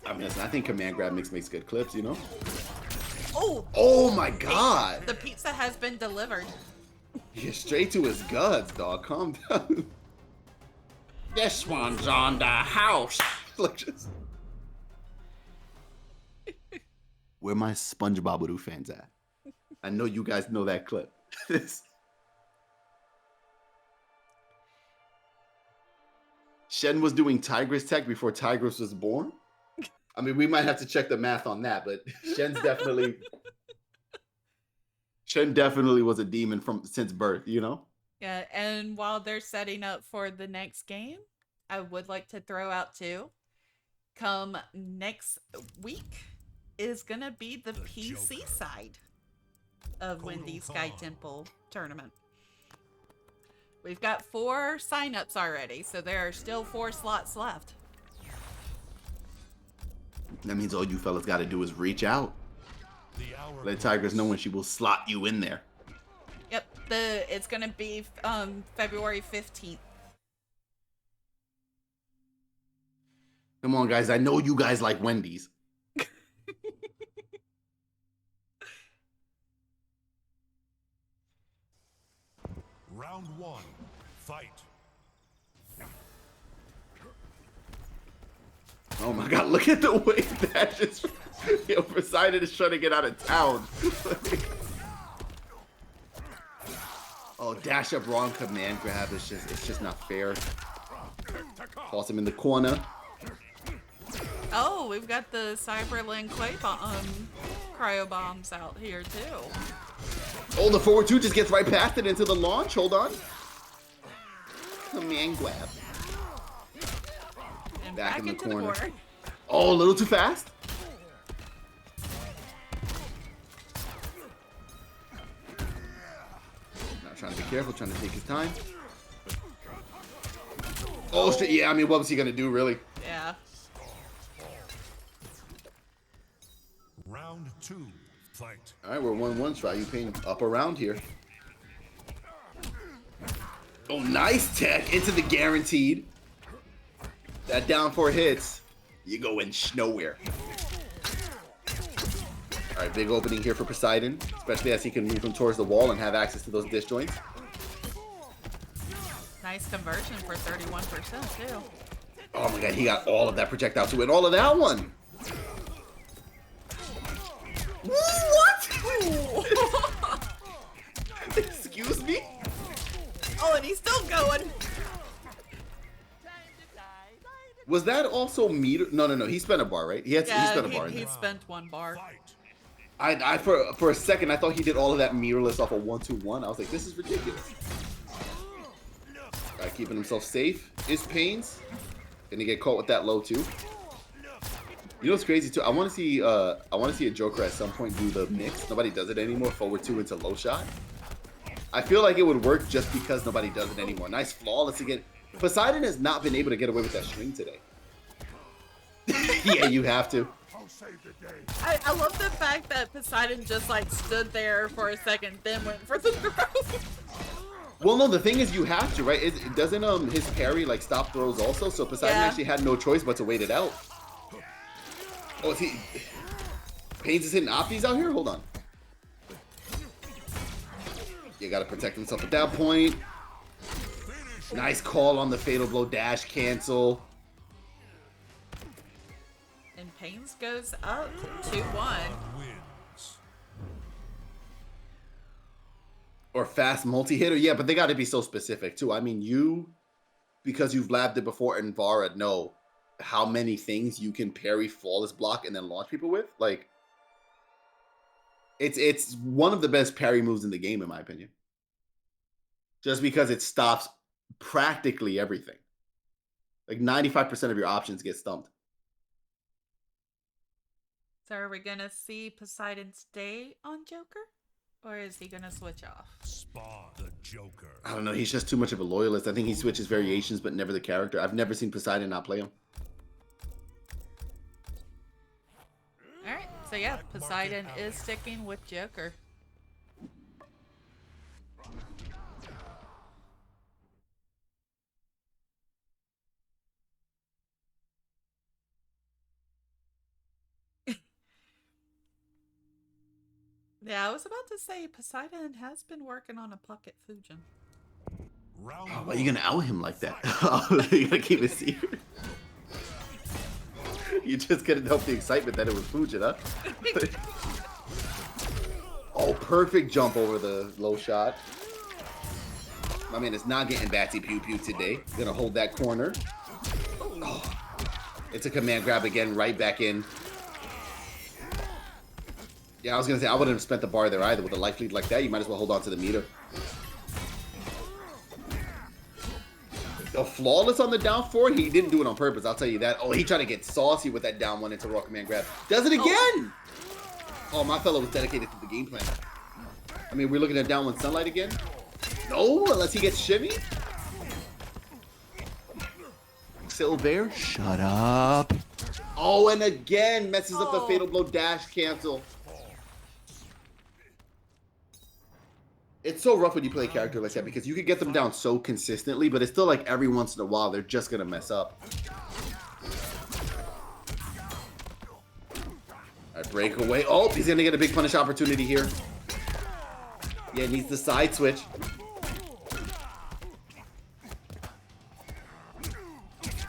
I mean, listen, I think command grab makes good clips, you know? Oh! Oh my god! The pizza has been delivered. Yeah, straight to his guts, dog. Calm down. This one's on the house. Look, just... Where my SpongeBob fans at? I know you guys know that clip. Shen was doing Tigress tech before Tigress was born? I mean, we might have to check the math on that, but Shen definitely was a demon since birth, you know? Yeah, and while they're setting up for the next game, I would like to throw out too. Come next week is gonna be the PC Joker. side of Wendy's Sky Temple tournament. We've got 4 signups already, so there are still 4 slots left. That means all you fellas got to do is reach out. Let Tigress know when she will slot you in there. Yep, it's gonna be February 15th. Come on, guys. I know you guys like Wendy's. Round 1, fight. Oh my god, look at the way that just... Yo, Poseidon is trying to get out of town. Oh, dash up wrong command grab. It's just not fair. Toss him in the corner. Oh, we've got the Cyberlink cryo bombs out here too. Oh, the forward 2 just gets right past it into the launch. Hold on. Command grab. And Back in the into corner. the corner. Oh, a little too fast. Now trying to be careful, trying to take his time. Oh, shit. Yeah, I mean, what was he going to do, really? Yeah. Round 2, fight. All right, we're 1-1. Try you paint up around here. Oh, nice tech into the guaranteed. That down 4 hits. You going nowhere. All right, big opening here for Poseidon, especially as he can move him towards the wall and have access to those disc joints. Nice conversion for 31% too. Oh my god, he got all of that projectile to win all of that one. What? Excuse me? Oh, and he's still going. Was that also meter? No. He spent a bar, right? He spent a bar. He in there. spent 1 bar. Fight. I for a second I thought he did all of that mirrorless off a 1-2-1. I was like, this is ridiculous. All right, keeping himself safe is Pains. Gonna get caught with that low too. You know what's crazy too? I want to see a Joker at some point do the mix. Nobody does it anymore. Forward 2 into low shot. I feel like it would work just because nobody does it anymore. Nice flawless again. Poseidon has not been able to get away with that string today. Yeah, you have to. I love the fact that Poseidon just like stood there for a second, then went for the throw. Well, no, the thing is you have to, right? It doesn't his parry like stop throws also, so Poseidon actually had no choice but to wait it out. Oh, is he? Pains is hitting opties out here? Hold on. You gotta protect himself at that point. Nice call on the fatal blow dash cancel. And Pains goes up 2-1. Wins. Or fast multi-hitter. Yeah, but they gotta be so specific too. I mean, you, because you've labbed it before and Vara know how many things you can parry flawless block and then launch people with. Like, it's one of the best parry moves in the game, in my opinion. Just because it stops practically everything. Like 95% of your options get stumped. So are we gonna see Poseidon stay on Joker? Or is he gonna switch off? Spawn the Joker. I don't know. He's just too much of a loyalist. I think he switches variations, but never the character. I've never seen Poseidon not play him. Alright, so yeah, Poseidon is sticking with Joker. Yeah, I was about to say Poseidon has been working on a pocket Fujin. Round Oh, why are you gonna out him like that? You gotta keep it secret. You just couldn't help the excitement that it was Fujin, huh? Oh, perfect jump over the low shot. My man is not getting batsy pew pew today. Gonna hold that corner. Oh, it's a command grab again, right back in. Yeah, I was gonna say I wouldn't have spent the bar there either. With a life lead like that, you might as well hold on to the meter. A flawless on the down 4. He didn't do it on purpose, I'll tell you that. Oh, he tried to get saucy with that down 1 into raw command grab. Does it again! Oh, my fellow was dedicated to the game plan. I mean, we're looking at down 1 sunlight again. No, unless he gets shimmy. Silver, shut up. Oh, and again messes up the fatal blow dash cancel. It's so rough when you play a character like that because you can get them down so consistently, but it's still like every once in a while they're just gonna mess up. Alright, break away. Oh, he's gonna get a big punish opportunity here. Yeah, needs the side switch.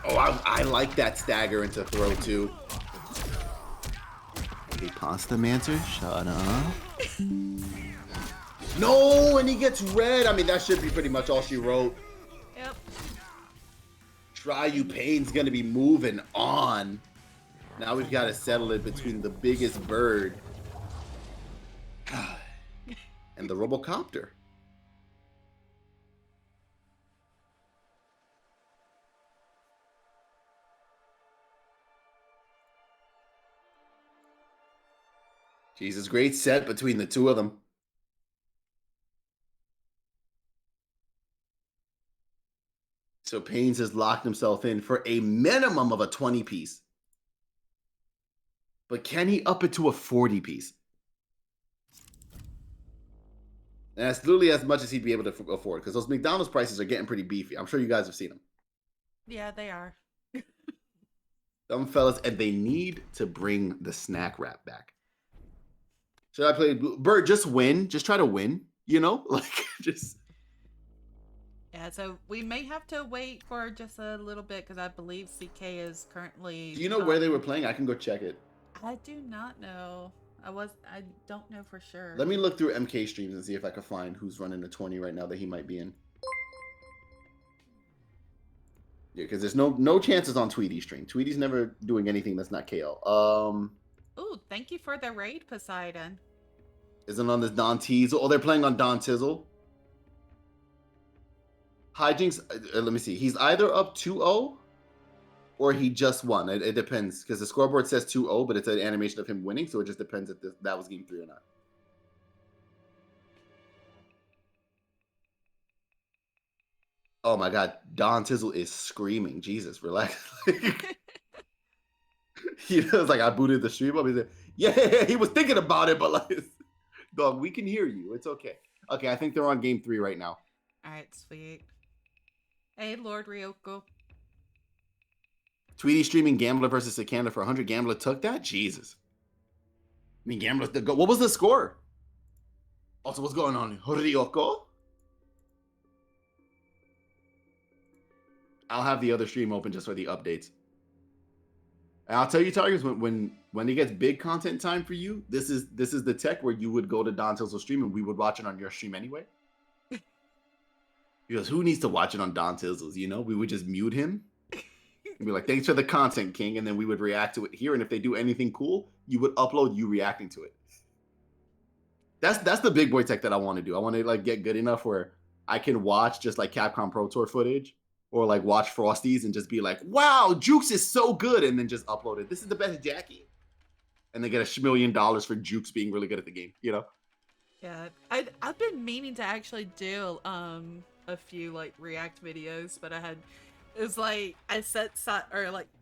Oh, I like that stagger into throw too. Okay, Pasta Mancer, shut up. No, and he gets red. I mean, that should be pretty much all she wrote. Yep. Try You Pain's gonna be moving on. Now we've got to settle it between the biggest bird and the Robocopter. Jesus, great set between the two of them. So Pains has locked himself in for a minimum of a 20 piece. But can he up it to a 40 piece? And that's literally as much as he'd be able to afford because those McDonald's prices are getting pretty beefy. I'm sure you guys have seen them. Yeah, they are. Them fellas, and they need to bring the snack wrap back. Should I play Bird? Just win. Just try to win. You know, like just. Yeah, so we may have to wait for just a little bit because I believe CK is currently. Do you know where they were playing? I can go check it. I do not know. I don't know for sure. Let me look through MK streams and see if I can find who's running a 20 right now that he might be in. Yeah, because there's no chances on Tweety's stream. Tweety's never doing anything that's not KO. Ooh, thank you for the raid, Poseidon. Isn't on this Don Teasel. Oh, they're playing on Don Tizzle. Hijinks, let me see. He's either up 2-0 or he just won. It depends because the scoreboard says 2-0, but it's an animation of him winning, so it just depends if that was game 3 or not. Oh my God, Don Tizzle is screaming. Jesus, relax. He was like, I booted the stream up. He said, yeah, he was thinking about it, but like, dog, we can hear you. It's okay. Okay, I think they're on game 3 right now. All right, sweet. Hey, Lord Ryoko. Tweety streaming Gambler versus Sikanda for 100. Gambler took that? Jesus. I mean, Gambler's the go. What was the score? Also, what's going on? Ryoko? I'll have the other stream open just for the updates. And I'll tell you, Tigers, when it gets big content time for you, this is the tech where you would go to Don Tizzle's stream and we would watch it on your stream anyway. Because who needs to watch it on Don Tizzle's? You know, we would just mute him and be like, "Thanks for the content, King," and then we would react to it here. And if they do anything cool, you would upload you reacting to it. That's the big boy tech that I want to do. I want to like get good enough where I can watch just like Capcom Pro Tour footage. Or like watch Frosties and just be like, wow, Jukes is so good. And then just upload it. This is the best Jackie. And they get $1 million for Jukes being really good at the game, you know? Yeah, I've been meaning to actually do a few like react videos, but it was like I set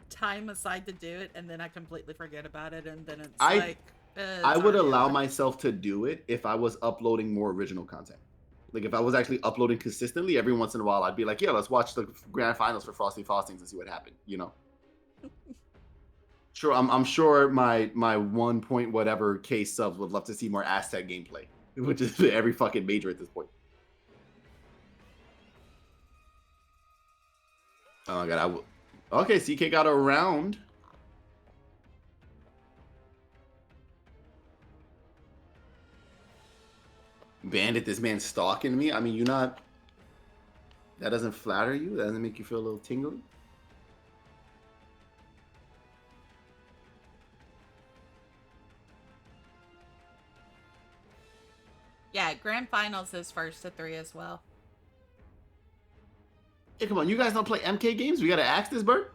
time aside to do it and then I completely forget about it and then it's I would already allow over. myself to do it if I was uploading more original content. Like if I was actually uploading consistently, every once in a while I'd be like, yeah, let's watch the grand finals for Frosty Frostings and see what happened, you know? Sure, I'm sure my 1 point whatever K subs would love to see more Aztec gameplay, which is every fucking major at this point. Oh my God, okay, CK got a round. Bandit, this man stalking me. I mean, that doesn't flatter you? That doesn't make you feel a little tingly? Yeah, Grand Finals is first to 3 as well. Hey, come on, you guys don't play MK games? We gotta ask this bird?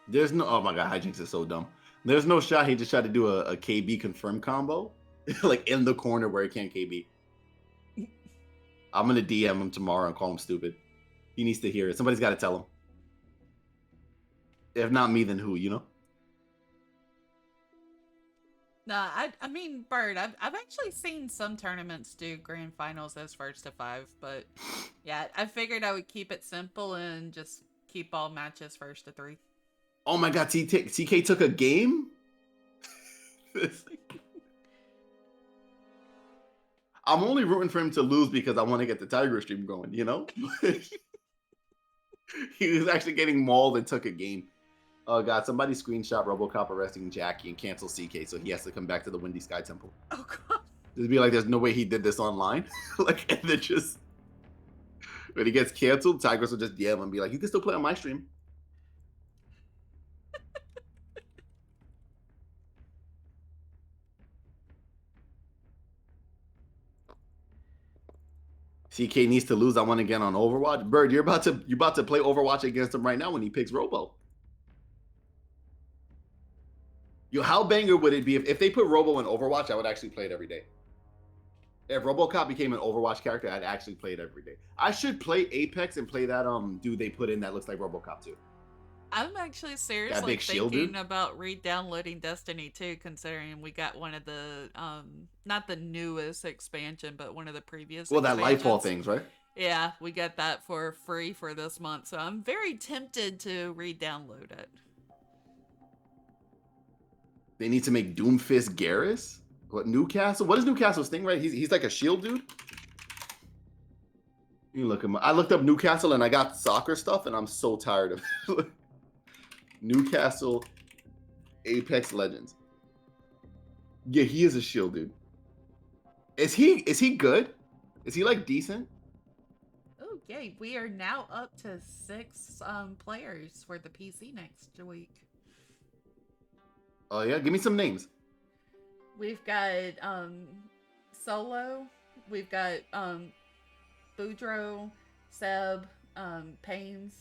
There's no, oh my God, Hijinks is so dumb. There's no shot he just tried to do a KB confirm combo, like in the corner where he can't KB. I'm gonna DM him tomorrow and call him stupid. He needs to hear it. Somebody's got to tell him. If not me, then who? You know? No, I mean, Bird, I've actually seen some tournaments do Grand Finals as first to 5, but yeah, I figured I would keep it simple and just keep all matches first to 3. Oh my God, TK took a game? I'm only rooting for him to lose because I want to get the Tiger stream going, you know? He was actually getting mauled and took a game. Oh God, somebody screenshot RoboCop arresting Jackie and cancel CK so he has to come back to the Windy Sky Temple. Oh God. Just be like, there's no way he did this online. Like, and then just, when he gets canceled, Tigers will just DM him and be like, you can still play on my stream. CK needs to lose. I want to get on Overwatch. Bird, you're about to play Overwatch against him right now when he picks Robo. Yo, how banger would it be if they put Robo in Overwatch? I would actually play it every day. If RoboCop became an Overwatch character, I'd actually play it every day. I should play Apex and play that dude they put in that looks like RoboCop too. I'm actually seriously big shield thinking dude? about re-downloading Destiny 2, considering we got one of the not the newest expansion, but one of the previous Well, that Lightfall expansions. things, right? Yeah, we got that for free for this month, so I'm very tempted to re-download it. They need to make Doomfist Garrus? What, Newcastle? What is Newcastle's thing, right? He's like a shield dude? You look at my. I looked up Newcastle and I got soccer stuff, and I'm so tired of it. Newcastle, Apex Legends. Yeah, he is a shield, dude. Is he good? Is he like decent? Oh, yay. We are now up to 6 players for the PC next week. Oh yeah, give me some names. We've got Solo. We've got Boudreaux, Seb, Pains,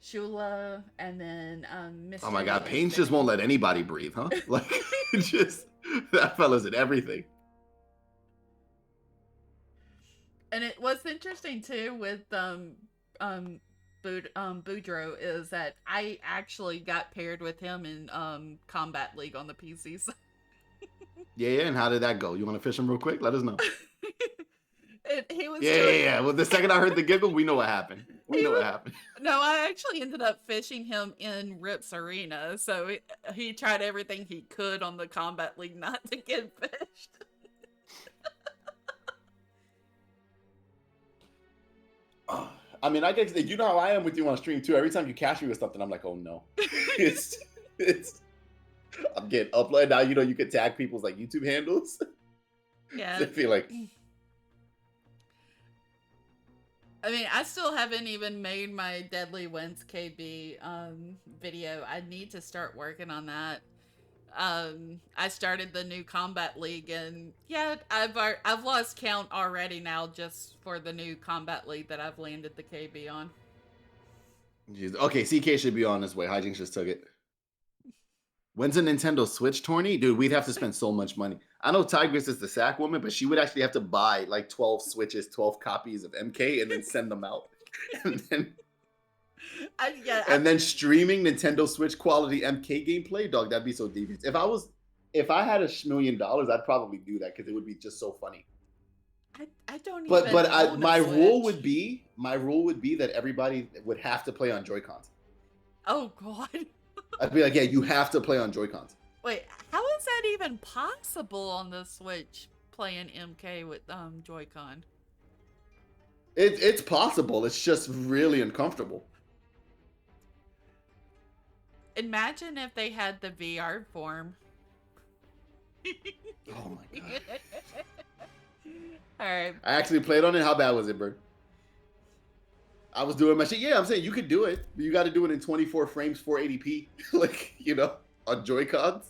Shula, and then Mr. Oh my god, Pains just won't let anybody breathe, huh? Like, just that fella's at everything. And it was interesting too with Boudreaux is that I actually got paired with him in Combat League on the PC side. Yeah, and how did that go? You want to fish him real quick? Let us know. He was Yeah. Well, the second I heard the giggle, we know what happened. We know what happened. No, I actually ended up fishing him in Rip's Arena, so he tried everything he could on the Combat League not to get fished. I mean, I guess you know how I am with you on stream too. Every time you catch me with something, I'm like, oh no. it's I'm getting uploaded now. You know, you could tag people's like YouTube handles. Yeah. I feel like. I mean, I still haven't even made my Deadly Wins KB video. I need to start working on that. I started the new Combat League, and yeah, I've lost count already now just for the new Combat League that I've landed the KB on. Jeez. Okay, CK should be on his way. Hijinks just took it. When's a Nintendo Switch tourney? Dude, we'd have to spend so much money. I know Tigress is the sack woman, but she would actually have to buy like 12 Switches, 12 copies of MK, and then send them out. And then streaming Nintendo Switch quality MK gameplay, dog, that'd be so devious. If I had $1 million, I'd probably do that because it would be just so funny. I don't but even own my a rule Switch. would be that everybody would have to play on Joy-Cons. Oh god. I'd be like, yeah, you have to play on Joy-Cons. Wait, how is that even possible on the Switch playing MK with Joy-Con? It's possible. It's just really uncomfortable. Imagine if they had the VR form. Oh my god. Alright. I actually played on it. How bad was it, Bird? I was doing my shit. Yeah, I'm saying you could do it. But you got to do it in 24 frames, 480p. Like, you know, on Joy-Cons.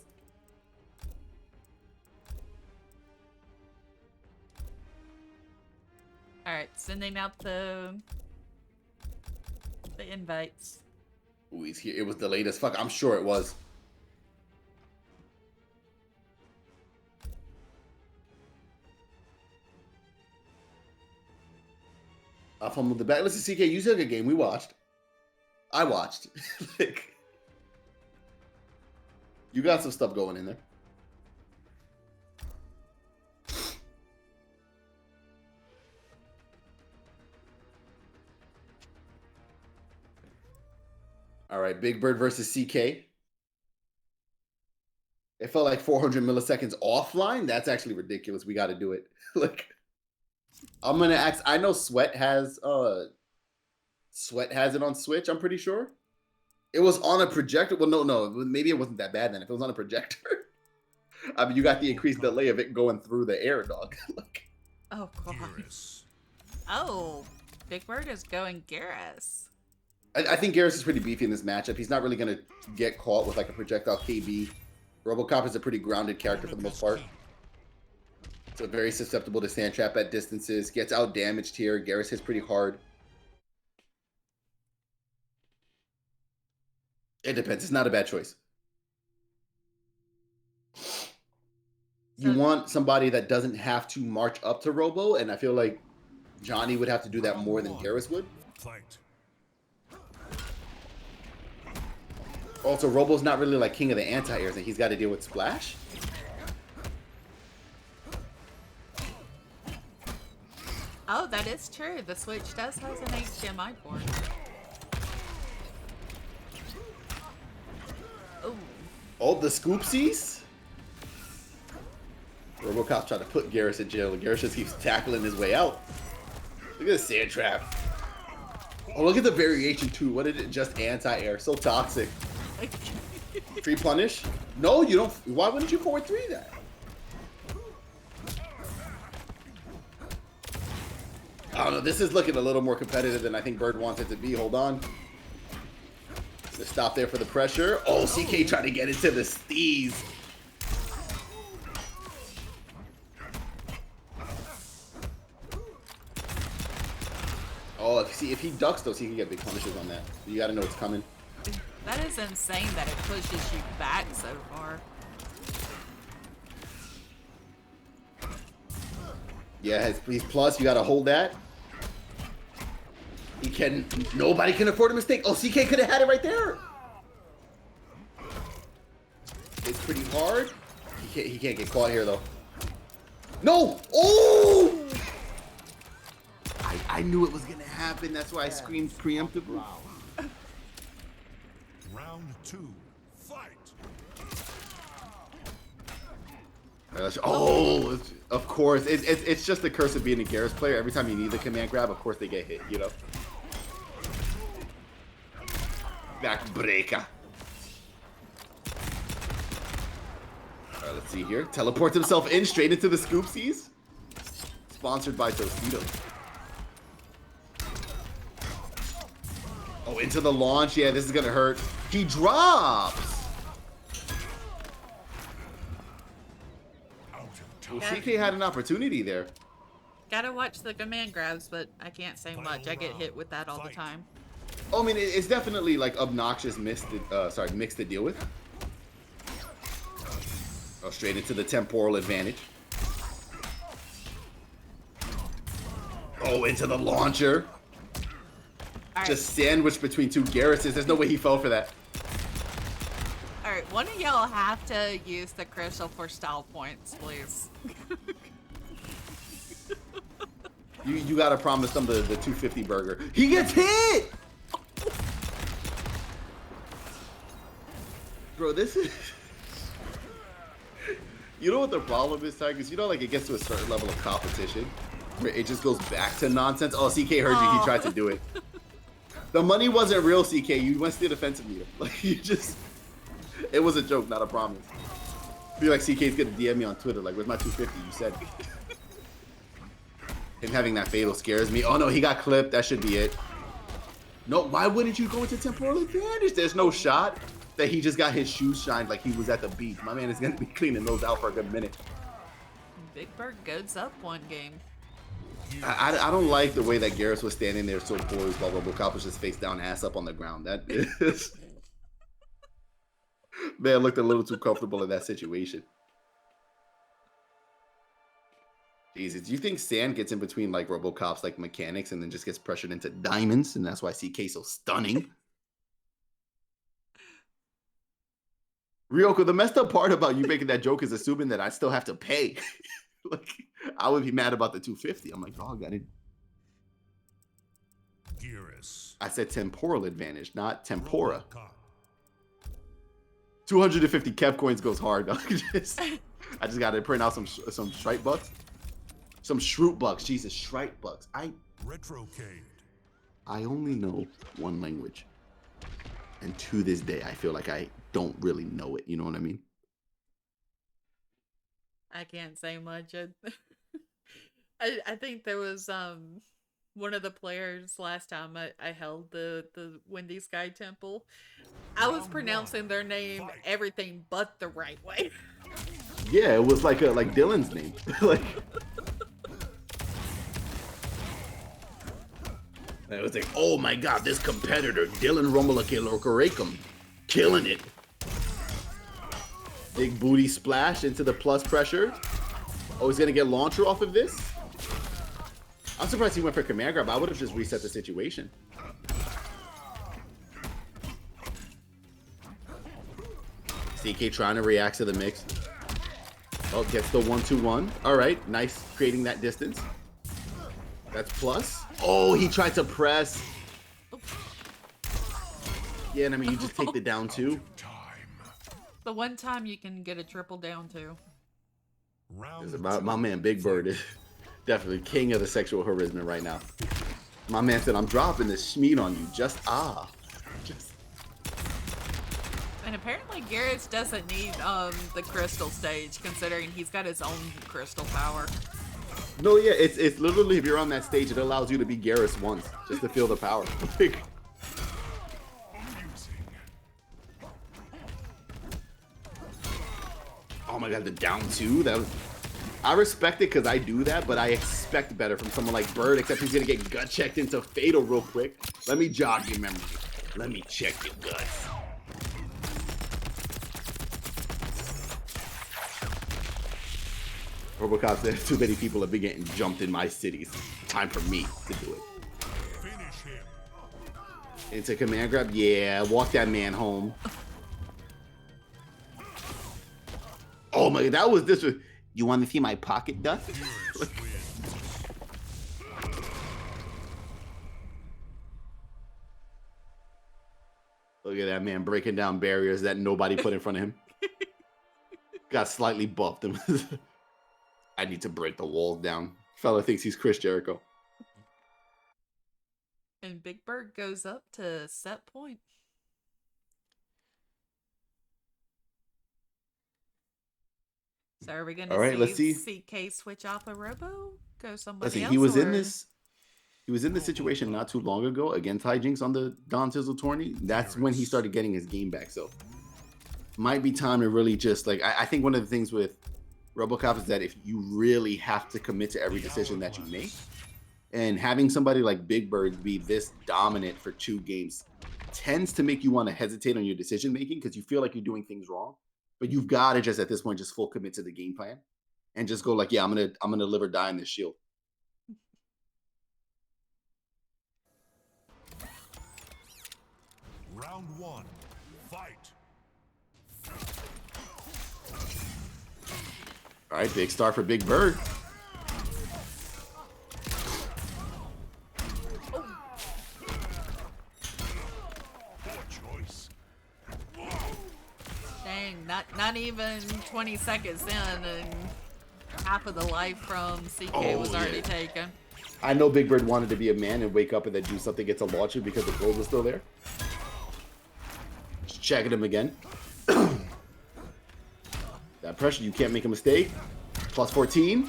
Alright, sending out the invites. Ooh, he's here. It was delayed as fuck. I'm sure it was. I fumbled the back. Listen, CK, you took a game. We watched. I watched. Like, you got some stuff going in there. All right, BigBird versus CK. It felt like 400 milliseconds offline. That's actually ridiculous. We got to do it. Like, I'm gonna ask. I know Sweat has it on Switch. I'm pretty sure. It was on a projector. Well, no, maybe it wasn't that bad then. If it was on a projector, I mean, you got the increased delay of it going through the air, dog. Like, Oh god. Garrus. Oh, BigBird is going Garrus. I think Garrus is pretty beefy in this matchup. He's not really gonna get caught with like a projectile KB. RoboCop is a pretty grounded character for the most part. So very susceptible to sand trap at distances. Gets out damaged here. Garrus hits pretty hard. It depends. It's not a bad choice. You want somebody that doesn't have to march up to Robo, and I feel like Johnny would have to do that more than Garrus would. Fight. Also, Robo's not really like king of the anti-airs, and he's got to deal with Splash. Oh, that is true. The Switch does have an HDMI port. Oh. Oh, the Scoopsies? RoboCop tried to put Garrus in jail, and Garrus just keeps tackling his way out. Look at the sand trap. Oh, look at the variation too. What is it? Just anti-air. So toxic. Free punish? No, you don't. Why wouldn't you forward 3 that? I don't know. This is looking a little more competitive than I think Bird wants it to be. Hold on. Let's stop there for the pressure. Oh, CK trying to get into the steez. Oh, see, if he ducks those, he can get big punishes on that. You got to know it's coming. That is insane that it pushes you back so far. Yeah, he's plus. You got to hold that. He can. Nobody can afford a mistake. Oh, CK could have had it right there. It's pretty hard. He can't get caught here though. No! Oh! I knew it was gonna happen. That's why I screamed preemptively. Round 2, fight. Oh, of course. It's just the curse of being a Garrus player. Every time you need the command grab, of course they get hit, you know? Backbreaker. Alright, let's see here. Teleports himself in straight into the scoopsies. Sponsored by Poseidon. Oh, into the launch. Yeah, this is gonna hurt. He drops. Well, CK had an opportunity there. Gotta watch the command grabs, but I can't say much. I get hit with that all the time. Oh, I mean, it's definitely like obnoxious mix to deal with. Oh, straight into the temporal advantage. Oh, into the launcher. Right. Just sandwiched between 2 Garruses. There's no way he fell for that. Alright, one of y'all have to use the crystal for style points, please. You gotta promise them the 250 burger. He gets hit! Bro, this is... You know what the problem is, Tigers? You know, like, it gets to a certain level of competition where it just goes back to nonsense. Oh, CK heard you. He tried to do it. The money wasn't real, CK. You went to the defensive meter. Like, you just... It was a joke, not a promise. I feel like CK's gonna DM me on Twitter, like, where's my 250? You said. Him having that fatal scares me. Oh, no, he got clipped. That should be it. No, why wouldn't you go into temporal advantage? There's no shot that he just got his shoes shined like he was at the beach. My man is gonna be cleaning those out for a good minute. BigBird goes up one game. I don't like the way that Garrus was standing there so poised while RoboCop was just face down, ass up on the ground. That is... Man looked a little too comfortable in that situation. Jesus, do you think Sand gets in between like RoboCop's like mechanics and then just gets pressured into diamonds, and that's why CK so stunning? Ryoko, the messed up part about you making that joke is assuming that I still have to pay. Like, I would be mad about the 250. I'm like, dog, I didn't. Garrus. I said temporal advantage, not tempora. RoboCop. 250 Kev coins goes hard. Dog. I just got to print out some Stripe bucks. Some Shroot bucks. Jesus, Stripe bucks. Retrocade. I only know one language. And to this day, I feel like I don't really know it. You know what I mean? I can't say much. I think there was one of the players last time I held the Windy Sky Temple. I was pronouncing their name everything but the right way. Yeah, it was like Dylan's name. Like it was like, oh my god, this competitor, Dylan Romulacum, killing it. Big booty splash into the plus pressure. Oh, he's gonna get launcher off of this. I'm surprised he went for command grab. I would have just reset the situation. CK trying to react to the mix. Oh, gets the 1-2-1. All right, nice, creating that distance. That's plus. Oh, he tried to press. Yeah, and I mean, you just take the down two. The one time you can get a triple down too. Round It's about my man BigBird. Definitely king of the sexual harassment right now. My man said, I'm dropping this schmeat on you. Just. And apparently Garrett doesn't need the crystal stage, considering he's got his own crystal power. No, yeah, it's literally, if you're on that stage, it allows you to be Garrus once, just to feel the power. Oh my god, the down two? That was... I respect it because I do that, but I expect better from someone like Bird, except he's gonna get gut checked into Fatal real quick. Let me jog your memory. Let me check your guts. Robocop said, too many people have been getting jumped in my cities. Time for me to do it. Finish him. It's a command grab? Yeah, walk that man home. Oh my god, that was this. You want to see my pocket dust? Look at that man breaking down barriers that nobody put in front of him. Got slightly buffed him. I need to break the walls down. Fella thinks he's Chris Jericho. And BigBird goes up to set point. So are we going to let's see. CK switch off a Robo? Go somebody Let's see. else? He was or... in this. He was in this situation not too long ago against Hijinks on the Don Tizzle tourney. That's when he started getting his game back. So might be time to really just like, I think one of the things with RoboCop is that if you really have to commit to every decision that you make, and having somebody like BigBird be this dominant for 2 games tends to make you want to hesitate on your decision making because you feel like you're doing things wrong. But you've got to just at this point just full commit to the game plan and just go like, yeah, I'm gonna live or die in this shield. Round 1. Fight. All right, big start for BigBird. Dang, not even 20 seconds in, and half of the life from CK was already taken. I know BigBird wanted to be a man and wake up and then do something, get to launch it because the gold was still there. Just checking him again. That pressure, you can't make a mistake. Plus 14.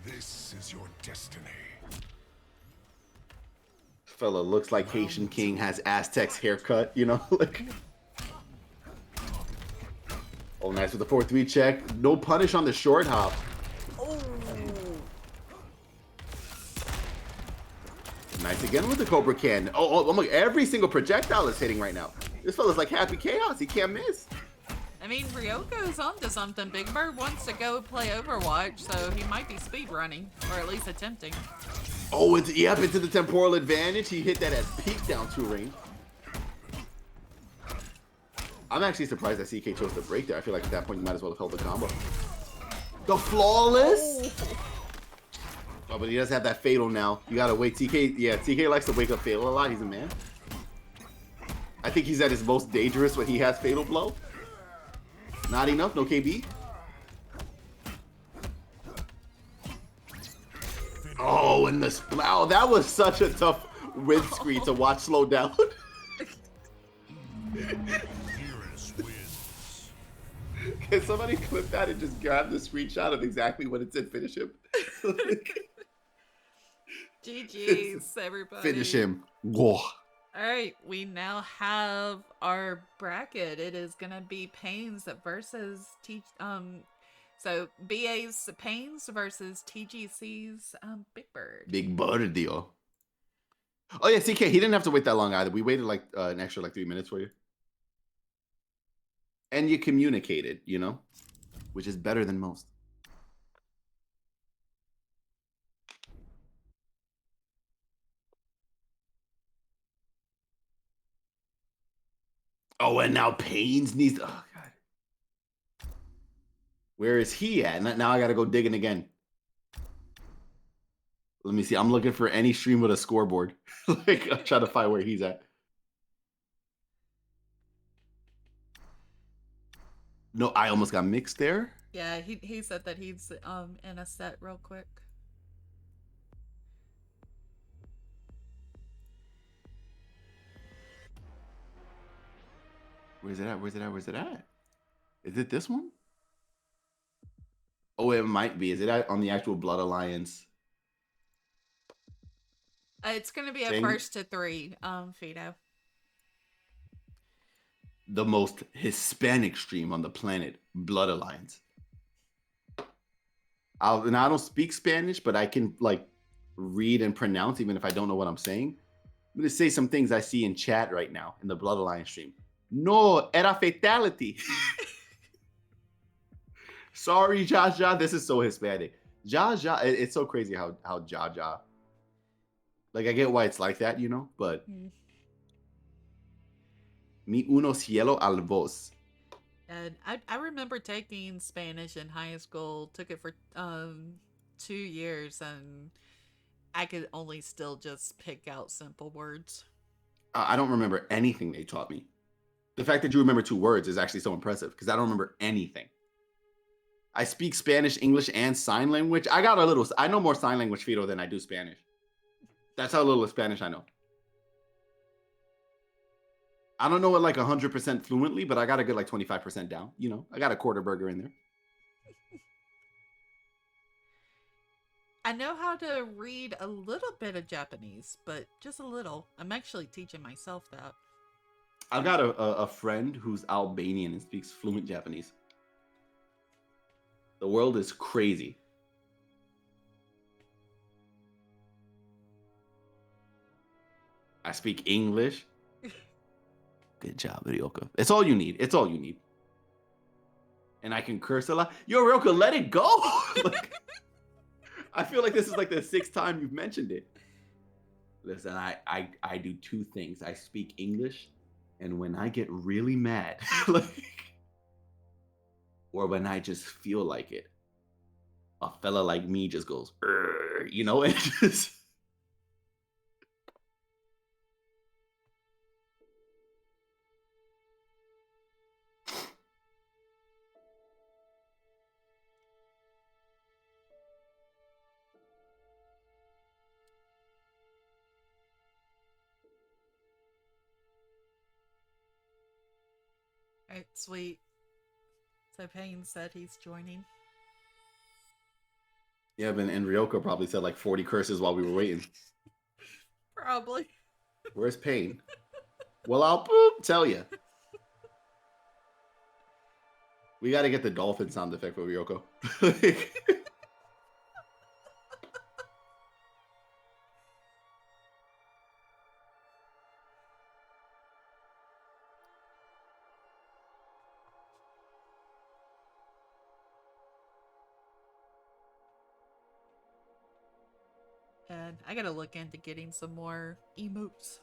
This is your destiny. Fella looks like Haitian King has Aztec's haircut, you know? Like. Oh, nice with the 4-3 check. No punish on the short hop. Oh. Nice again with the Cobra Can. Oh my, every single projectile is hitting right now. This fella's like Happy Chaos. He can't miss. I mean, Ryoko's onto something. BigBird wants to go play Overwatch, so he might be speed running, or at least attempting. Oh, yep, into the temporal advantage. He hit that at peak down 2 range. I'm actually surprised that CK chose to break there. I feel like at that point you might as well have held the combo. The flawless. Oh, but he does have that fatal now. You gotta wait. TK, yeah, TK likes to wake up fatal a lot. He's a man. I think he's at his most dangerous when he has fatal blow. Not enough, no KB. Oh, and the splow. That was such a tough wind screen to watch slow down. Can somebody clip that and just grab the screenshot of exactly what it said? Finish him. GG's, everybody. Finish him. Whoa. All right, we now have our bracket. It is gonna be Pains versus so BA's Pains versus TGC's BigBird. BigBird deal. Oh yeah, CK. He didn't have to wait that long either. We waited like an extra like 3 minutes for you. And you communicated, you know, which is better than most. Oh, and now Pains needs. Oh god, where is he at? Now I gotta go digging again. Let me see. I'm looking for any stream with a scoreboard. Like, I'm trying to find where he's at. No, I almost got mixed there. Yeah, he said that he's in a set real quick. Where's it at? Where's it at? Where's it at? Is it this one? Oh, it might be. Is it on the actual Blood Alliance? It's gonna be a Thing? first to 3, Fido. The most Hispanic stream on the planet, Blood Alliance. And I don't speak Spanish, but I can like read and pronounce even if I don't know what I'm saying. I'm gonna say some things I see in chat right now in the Blood Alliance stream. No, era fatality. Sorry, Jaja. This is so Hispanic. Jaja, it's so crazy how Jaja. Like I get why it's like that, you know, but mi uno cielo al vos. And I remember taking Spanish in high school. Took it for 2 years, and I could only still just pick out simple words. I don't remember anything they taught me. The fact that you remember 2 words is actually so impressive because I don't remember anything. I speak Spanish, English, and sign language. I know more sign language, Fido, than I do Spanish. That's how little Spanish I know. I don't know it like 100% fluently, but I got a good like 25% down. You know, I got a quarter burger in there. I know how to read a little bit of Japanese, but just a little. I'm actually teaching myself that. I've got a friend who's Albanian and speaks fluent Japanese. The world is crazy. I speak English. Good job, Ryoka. It's all you need. It's all you need. And I can curse a lot. Yo, Ryoka, let it go. Like, I feel like this is like the 6th time you've mentioned it. Listen, I do 2 things. I speak English, and when I get really mad, like, or when I just feel like it, a fella like me just goes, you know, and just. Alright, sweet. So Pain said he's joining. Yeah, and Ryoka probably said like 40 curses while we were waiting. Probably. Where's Pain? Well, I'll tell you. We got to get the dolphin sound effect for Ryoko. And I gotta look into getting some more emotes.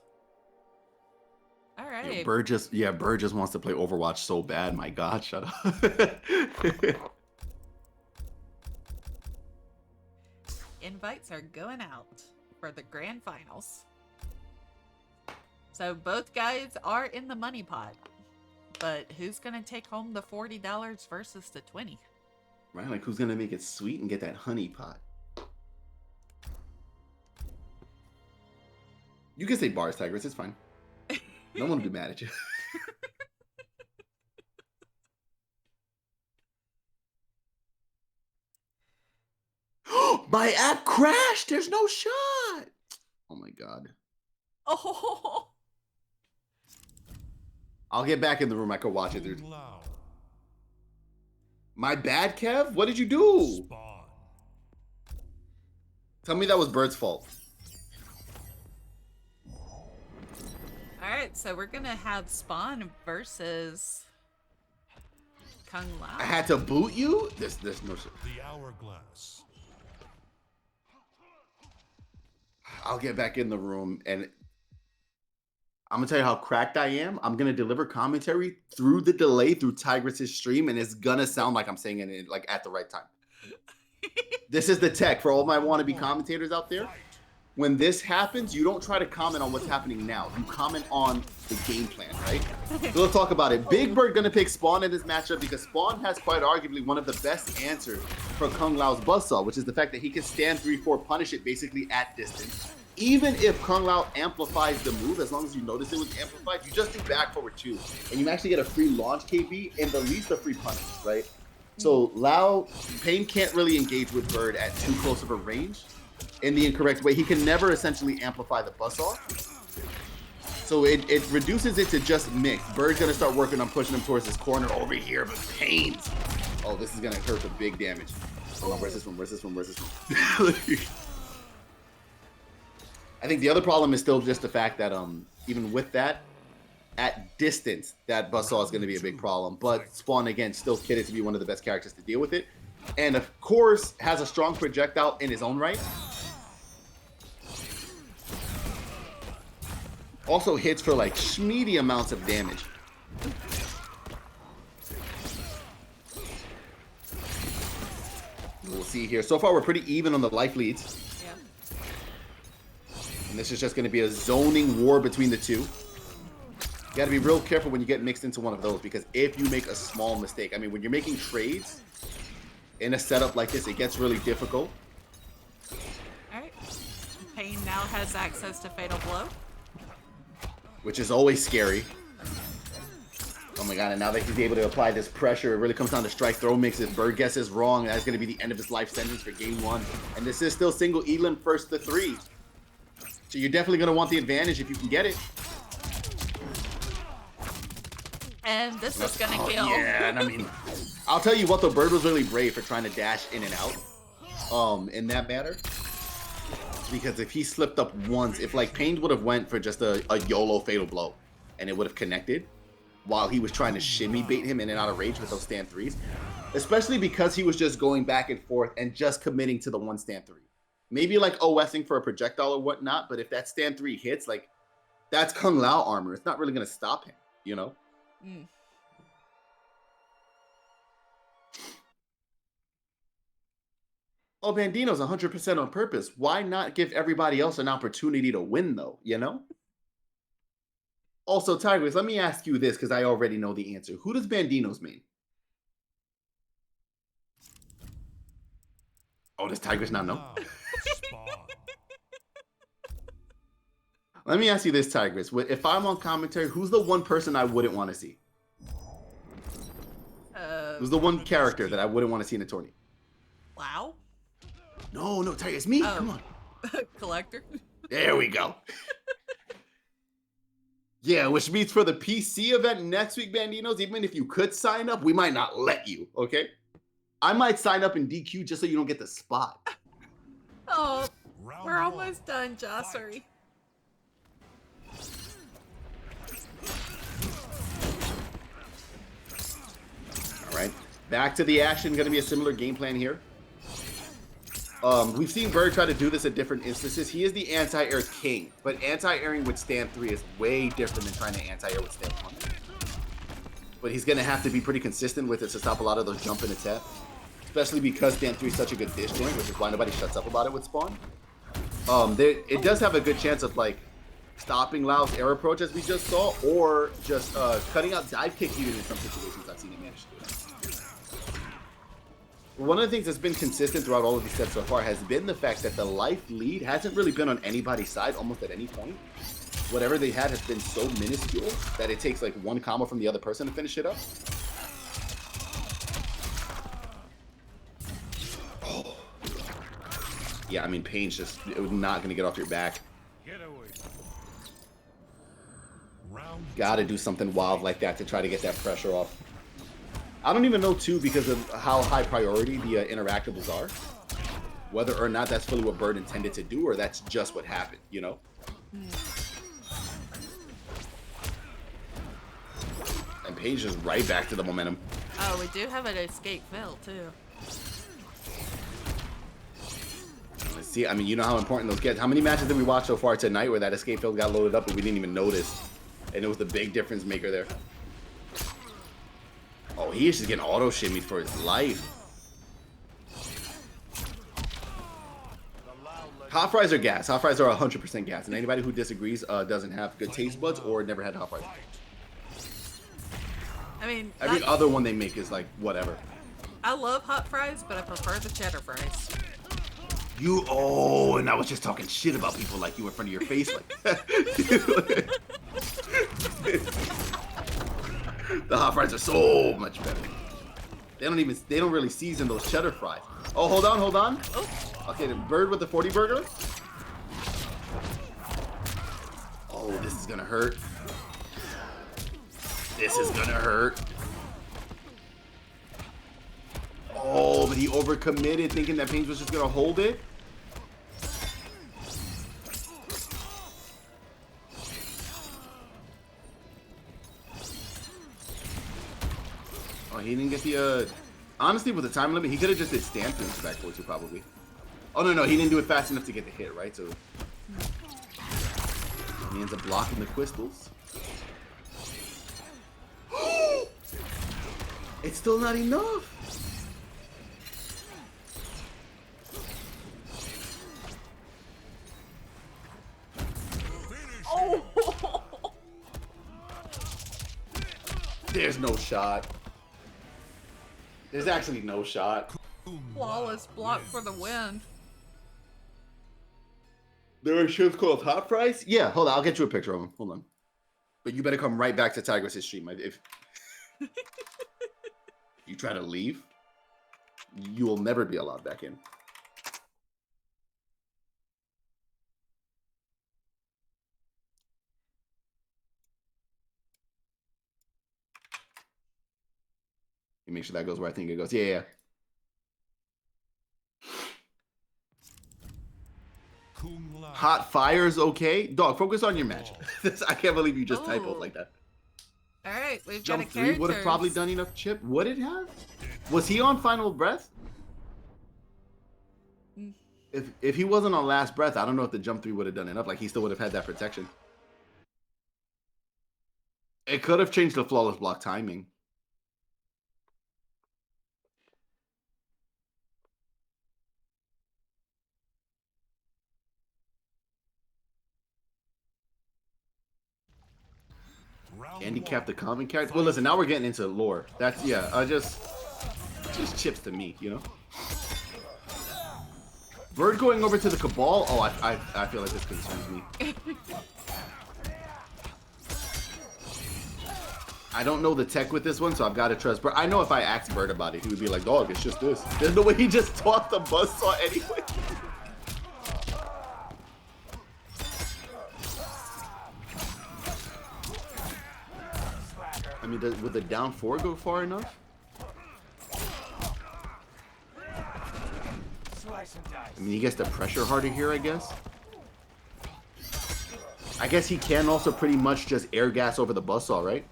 All right. Yeah, Bird just wants to play Overwatch so bad. My God, shut up. Invites are going out for the grand finals. So both guys are in the money pot. But who's gonna take home the $40 versus the 20? Right, like who's gonna make it sweet and get that honey pot? You can say bars, Tigress. It's fine. No one will be mad at you. My app crashed. There's no shot. Oh my God. Oh. I'll get back in the room. I could watch it, dude. Loud. My bad, Kev. What did you do? Spawn. Tell me that was Bird's fault. Alright, so we're gonna have Spawn versus Kung Lao. I had to boot you? There's no shit. The hourglass. I'll get back in the room and I'm gonna tell you how cracked I am. I'm gonna deliver commentary through the delay through Tigress's stream, and it's gonna sound like I'm saying it like at the right time. This is the tech for all my wannabe commentators out there. when this happens, you don't try to comment on what's happening now. You comment on the game plan, right? So let's talk about it. BigBird gonna pick Spawn in this matchup because Spawn has quite arguably one of the best answers for Kung Lao's buzzsaw, which is the fact that he can stand 3-4, punish it basically at distance. Even if Kung Lao amplifies the move, as long as you notice it was amplified, you just do back forward 2, and you actually get a free launch KB and the least a free punish, right? So Pain can't really engage with Bird at too close of a range in the incorrect way. He can never essentially amplify the buzzsaw. So it reduces it to just mix. Bird's gonna start working on pushing him towards this corner over here, but Pain's. Oh, this is gonna hurt for big damage. Hold on, where's this one? Where's this one? Where's this one? I think the other problem is still just the fact that even with that, at distance, that buzzsaw is going to be a big problem. But Spawn, again, still kitted to be one of the best characters to deal with it. And of course, has a strong projectile in his own right. Also hits for like schmeedy amounts of damage. We'll see here. So far, we're pretty even on the life leads. And this is just going to be a zoning war between the two. You got to be real careful when you get mixed into one of those, because if you make a small mistake, I mean, when you're making trades in a setup like this, it gets really difficult. All right. Pain now has access to Fatal Blow, which is always scary. Oh my god, and now that he's able to apply this pressure, it really comes down to strike throw mix. If Bird guesses wrong, that's going to be the end of his life sentence for game 1. And this is still single Elim first to 3. So you're definitely going to want the advantage if you can get it. and this is gonna kill. Yeah, and I mean, I'll tell you what, the Bird was really brave for trying to dash in and out in that matter. Because if he slipped up once, if like Pain would have went for just a YOLO fatal blow and it would have connected while he was trying to shimmy bait him in and out of range with those stand threes, especially because he was just going back and forth and just committing to the one stand three. Maybe like OSing for a projectile or whatnot, but if that stand three hits, like that's Kung Lao armor. It's not really going to stop him, you know? Mm. Oh, Bandino's 100% on purpose. Why not give everybody else an opportunity to win, though, you know? Also, Tigers, let me ask you this, because I already know the answer. Who does Bandino's main? Oh, does Tigers not know? Let me ask you this, Tigers. If I'm on commentary, who's the one person I wouldn't want to see? Who's the one character that I wouldn't want to see in a tourney? Wow. No, Tigers, me. Oh. Come on. Collector. There we go. Yeah, which means for the PC event next week, Bandinos, even if you could sign up, we might not let you, okay? I might sign up in DQ just so you don't get the spot. Oh, we're almost done, Jossery. All right, back to the action. Going to be a similar game plan here. We've seen Bird try to do this at different instances. He is the anti-air king, but anti-airing with stand 3 is way different than trying to anti-air with stand 1. But he's going to have to be pretty consistent with it to stop a lot of those jump in attacks, especially because stand 3 is such a good dish joint, which is why nobody shuts up about it with Spawn. It does have a good chance of like stopping Lao's air approach, as we just saw, or just cutting out dive kick even in some situations I've seen him manage to do. One of the things that's been consistent throughout all of these sets so far has been the fact that the life lead hasn't really been on anybody's side almost at any point. Whatever they had has been so minuscule that it takes like one combo from the other person to finish it up. Oh. Yeah, I mean, Pain's just not going to get off your back. Got to do something wild like that to try to get that pressure off. I don't even know, too, because of how high priority the interactables are, whether or not that's fully what Bird intended to do, or that's just what happened, you know? And Paige just right back to the momentum. Oh, we do have an escape fail, too. Let's see, I mean, you know how important those get. How many matches did we watch so far tonight where that escape fail got loaded up and we didn't even notice? And it was the big difference maker there. Oh, he is just getting auto shimmied for his life. Hot fries are gas. Hot fries are 100% gas, and anybody who disagrees doesn't have good taste buds or never had hot fries. I mean, Every other one they make is like whatever. I love hot fries, but I prefer the cheddar fries. And I was just talking shit about people like you in front of your face like that. The hot fries are so much better. They don't really season those cheddar fries. Oh, hold on. Oh. Okay, the bird with the 40 burger. Oh, this is gonna hurt. This is gonna hurt. Oh, but he overcommitted thinking that Painz was just gonna hold it. Oh, he didn't get the, honestly, with the time limit, he could have just did stand things back forward too, probably. Oh, no, he didn't do it fast enough to get the hit, right? So he ends up blocking the crystals. It's still not enough. Oh! There's no shot. There's actually no shot. Flawless block for the win. There are shows called hot fries? Yeah, hold on. I'll get you a picture of them. Hold on. But you better come right back to Tigress' stream. If you try to leave, you will never be allowed back in. You make sure that goes where I think it goes. Yeah. Hot fire's okay. Dog, focus on your match. I can't believe you just typoed like that. All right, we've got Jump a 3 character. would have probably done enough chip. Would it have? Was he on final breath? If he wasn't on last breath, I don't know if the jump 3 would have done enough. Like, he still would have had that protection. It could have changed the flawless block timing. Handicap the common character. Well, listen, now we're getting into lore. That's, yeah, just chips to me, you know? Bird going over to the Cabal? Oh, I feel like this concerns me. I don't know the tech with this one, so I've got to trust Bird. I know if I asked Bird about it, he would be like, dog, it's just this. There's no way he just taught the buzzsaw anyway. I mean, would the down 4 go far enough? I mean, he gets the pressure harder here, I guess. I guess he can also pretty much just air gas over the buzzsaw, right?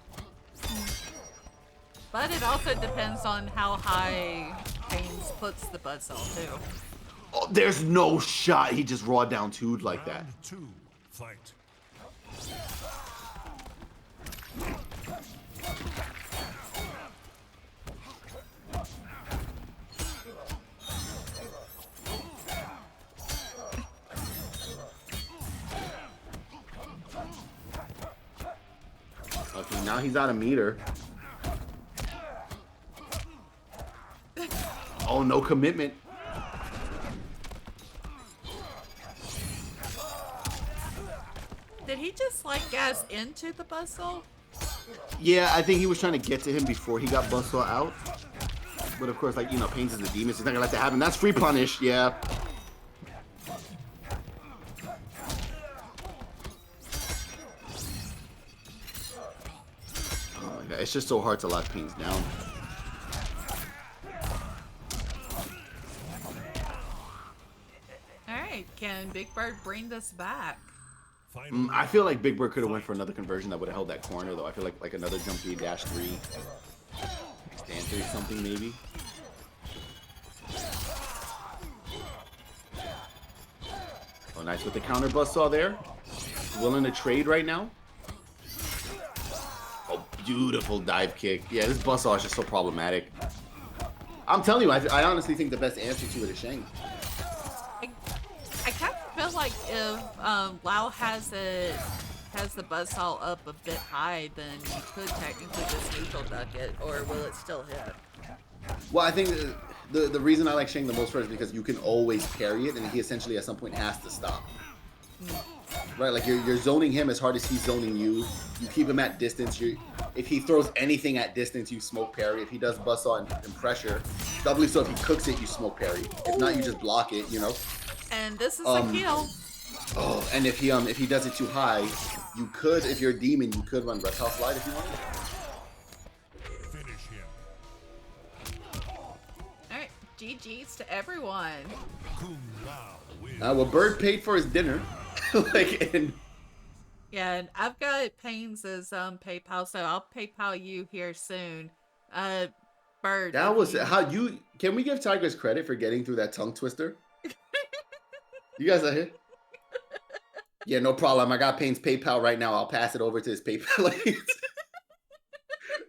But it also depends on how high Painz puts the buzzsaw too. Oh, there's no shot he just raw down 2'd like that. Round 2, fight. Okay, now he's out of meter. Oh, no commitment. Did he just like gas into the buzzsaw? Yeah, I think he was trying to get to him before he got buzzsaw out. But of course, like, you know, Painz is a demon, so he's not gonna let that happen. That's free punish, yeah. Oh my god, it's just so hard to lock Painz down. Alright, can BigBird bring this back? I feel like BigBird could have went for another conversion that would have held that corner, though. I feel like another jump 3, dash 3, stand 3, something maybe. Oh, nice with the counter buzzsaw there. Willing to trade right now. Oh, beautiful dive kick. Yeah, this buzzsaw is just so problematic. I'm telling you, I honestly think the best answer to it is Shang. I kind of like if Lao has the buzzsaw up a bit high, then you could technically just neutral duck it, or will it still hit? Well, I think the reason I like Shang the most for it is because you can always parry it, and he essentially at some point has to stop. Right, like you're zoning him as hard as he's zoning you. You keep him at distance. If he throws anything at distance, you smoke parry. If he does buzzsaw and pressure, doubly so if he cooks it, you smoke parry. If not, you just block it. You know. And this is a kill. Oh, and if he does it too high, you could, if you're a demon, you could run reptile slide if you want. Finish him. Alright, GG's to everyone. Kung Lao wins. Well, Bird paid for his dinner, like, and Yeah, and I've got PainFZ's PayPal, so I'll PayPal you here soon. Bird. that was how you. Can we give Tigers credit for getting through that tongue twister? You guys are here. Yeah, no problem. I got Pain's PayPal right now. I'll pass it over to his PayPal.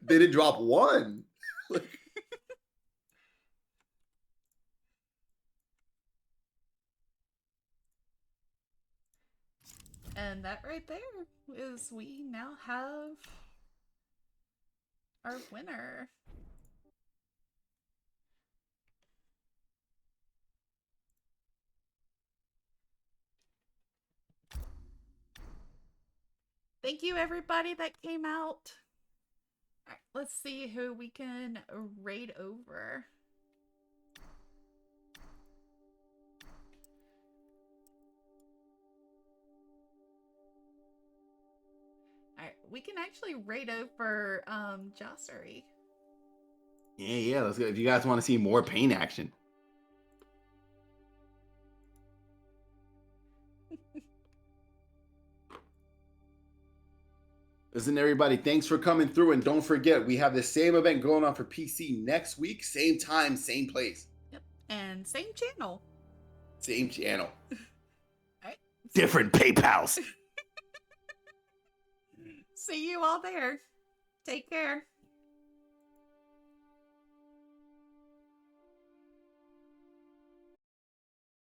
Did it drop one? And that right there is we now have our winner. Thank you, everybody that came out. All right, let's see who we can raid over. All right, we can actually raid over Jossery. Yeah, let's go. If you guys want to see more Pain action. Listen, everybody, thanks for coming through. And don't forget, we have the same event going on for PC next week. Same time, same place. Yep, and same channel. Same channel. All right. Different PayPals. See you all there. Take care.